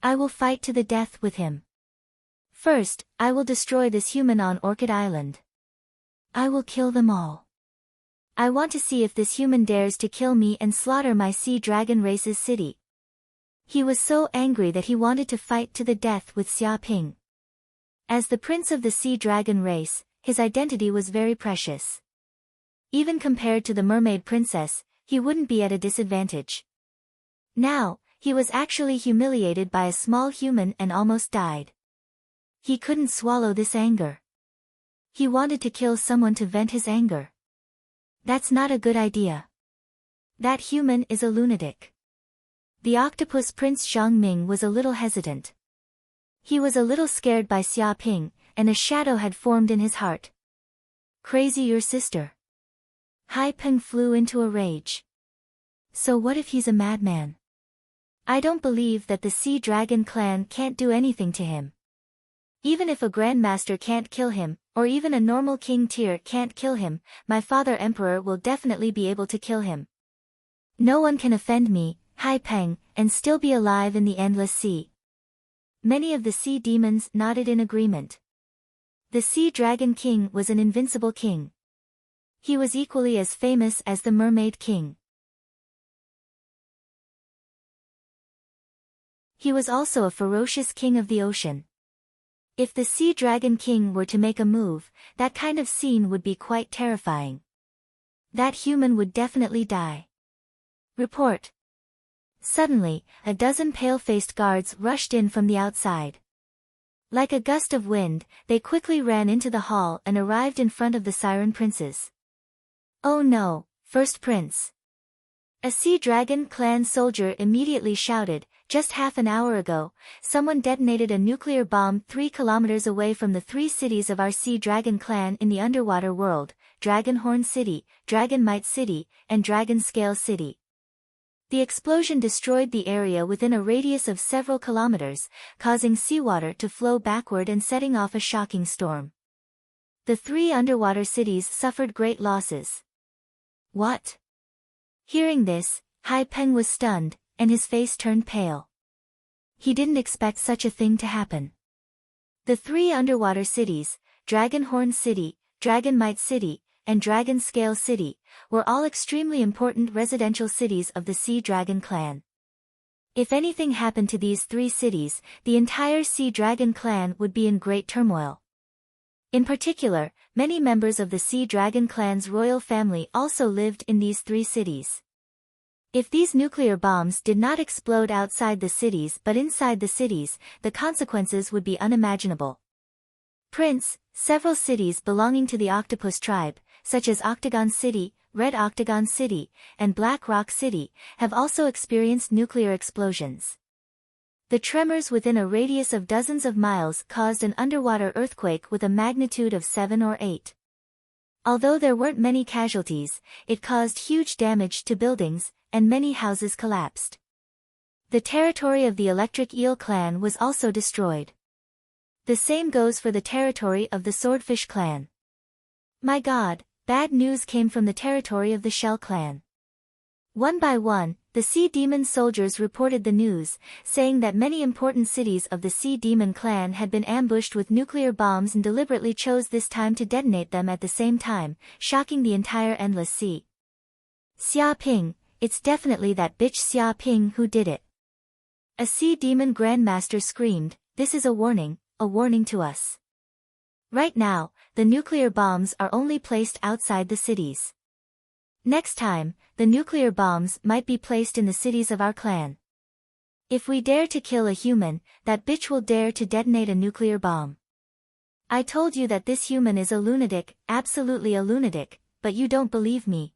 I will fight to the death with him. First, I will destroy this human on Orchid Island. I will kill them all. I want to see if this human dares to kill me and slaughter my sea dragon race's city." He was so angry that he wanted to fight to the death with Xia Ping. As the prince of the sea dragon race, his identity was very precious. Even compared to the mermaid princess, he wouldn't be at a disadvantage. Now, he was actually humiliated by a small human and almost died. He couldn't swallow this anger. He wanted to kill someone to vent his anger. That's not a good idea. That human is a lunatic. The octopus prince Zhang Ming was a little hesitant. He was a little scared by Xia Ping, and a shadow had formed in his heart. Crazy your sister. Hai Peng flew into a rage. So what if he's a madman? I don't believe that the Sea Dragon clan can't do anything to him. Even if a grandmaster can't kill him, or even a normal king tier can't kill him, my father emperor will definitely be able to kill him. No one can offend me, Hai Peng, and still be alive in the endless sea. Many of the sea demons nodded in agreement. The Sea Dragon King was an invincible king. He was equally as famous as the Mermaid King. He was also a ferocious king of the ocean. If the Sea Dragon King were to make a move, that kind of scene would be quite terrifying. That human would definitely die. Report. Suddenly, a dozen pale-faced guards rushed in from the outside. Like a gust of wind, they quickly ran into the hall and arrived in front of the Siren Princes. "Oh no, First Prince!" A Sea Dragon clan soldier immediately shouted, "Just half an hour ago, someone detonated a nuclear bomb 3 kilometers away from the 3 cities of our Sea Dragon clan in the underwater world, Dragonhorn City, Dragonmite City, and Dragonscale City. The explosion destroyed the area within a radius of several kilometers, causing seawater to flow backward and setting off a shocking storm. The 3 underwater cities suffered great losses." What? Hearing this, Hai Peng was stunned, and his face turned pale. He didn't expect such a thing to happen. The 3 underwater cities, Dragonhorn City, Dragonmite City, and Dragonscale City, were all extremely important residential cities of the Sea Dragon clan. If anything happened to these 3 cities, the entire Sea Dragon clan would be in great turmoil. In particular, many members of the Sea Dragon clan's royal family also lived in these 3 cities. If these nuclear bombs did not explode outside the cities but inside the cities, the consequences would be unimaginable. Prince, several cities belonging to the Octopus tribe, such as Octagon City, Red Octagon City, and Black Rock City, have also experienced nuclear explosions. The tremors within a radius of dozens of miles caused an underwater earthquake with a magnitude of 7 or 8. Although there weren't many casualties, it caused huge damage to buildings, and many houses collapsed. The territory of the Electric Eel clan was also destroyed. The same goes for the territory of the Swordfish clan. My God, bad news came from the territory of the Shell clan. One by one, the Sea Demon soldiers reported the news, saying that many important cities of the Sea Demon clan had been ambushed with nuclear bombs and deliberately chose this time to detonate them at the same time, shocking the entire Endless Sea. Xia Ping, it's definitely that bitch Xia Ping who did it. A Sea Demon Grandmaster screamed, "This is a warning to us. Right now, the nuclear bombs are only placed outside the cities. Next time, the nuclear bombs might be placed in the cities of our clan. If we dare to kill a human, that bitch will dare to detonate a nuclear bomb. I told you that this human is a lunatic, absolutely a lunatic, but you don't believe me."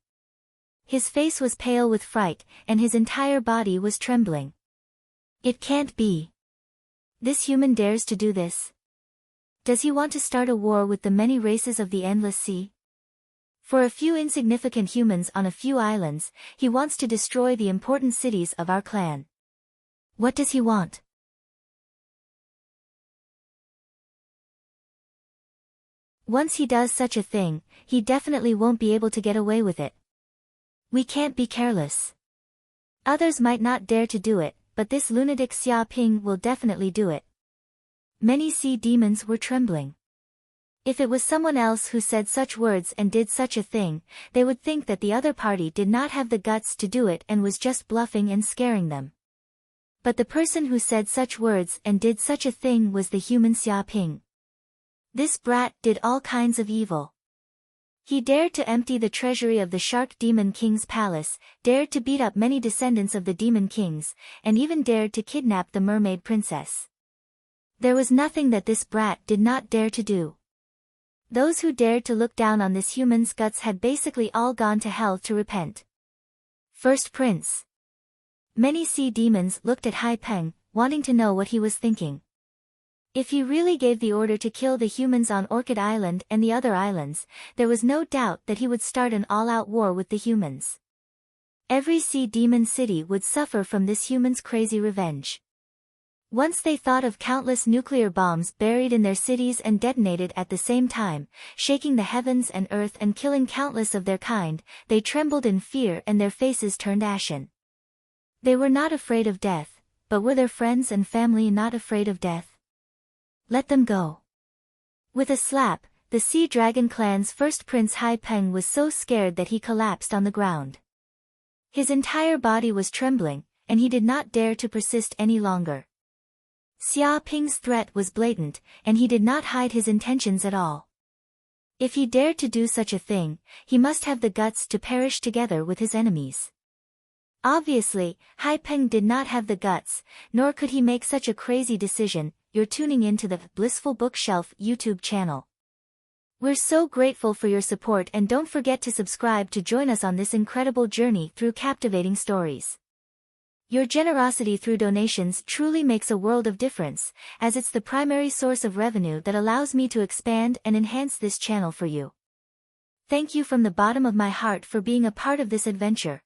His face was pale with fright, and his entire body was trembling. It can't be. This human dares to do this. Does he want to start a war with the many races of the Endless Sea? For a few insignificant humans on a few islands, he wants to destroy the important cities of our clan. What does he want? Once he does such a thing, he definitely won't be able to get away with it. We can't be careless. Others might not dare to do it, but this lunatic Xia Ping will definitely do it. Many sea demons were trembling. If it was someone else who said such words and did such a thing, they would think that the other party did not have the guts to do it and was just bluffing and scaring them. But the person who said such words and did such a thing was the human Xia Ping. This brat did all kinds of evil. He dared to empty the treasury of the Shark Demon King's palace, dared to beat up many descendants of the Demon Kings, and even dared to kidnap the Mermaid Princess. There was nothing that this brat did not dare to do. Those who dared to look down on this human's guts had basically all gone to hell to repent. First Prince. Many sea demons looked at Hai Peng, wanting to know what he was thinking. If he really gave the order to kill the humans on Orchid Island and the other islands, there was no doubt that he would start an all-out war with the humans. Every sea demon city would suffer from this human's crazy revenge. Once they thought of countless nuclear bombs buried in their cities and detonated at the same time, shaking the heavens and earth and killing countless of their kind, they trembled in fear and their faces turned ashen. They were not afraid of death, but were their friends and family not afraid of death? Let them go. With a slap, the Sea Dragon clan's first prince Hai Peng was so scared that he collapsed on the ground. His entire body was trembling, and he did not dare to persist any longer. Xia Ping's threat was blatant, and he did not hide his intentions at all. If he dared to do such a thing, he must have the guts to perish together with his enemies. Obviously, Hai Peng did not have the guts, nor could he make such a crazy decision. You're tuning in to the Blissful Bookshelf YouTube channel. We're so grateful for your support, and don't forget to subscribe to join us on this incredible journey through captivating stories. Your generosity through donations truly makes a world of difference, as it's the primary source of revenue that allows me to expand and enhance this channel for you. Thank you from the bottom of my heart for being a part of this adventure.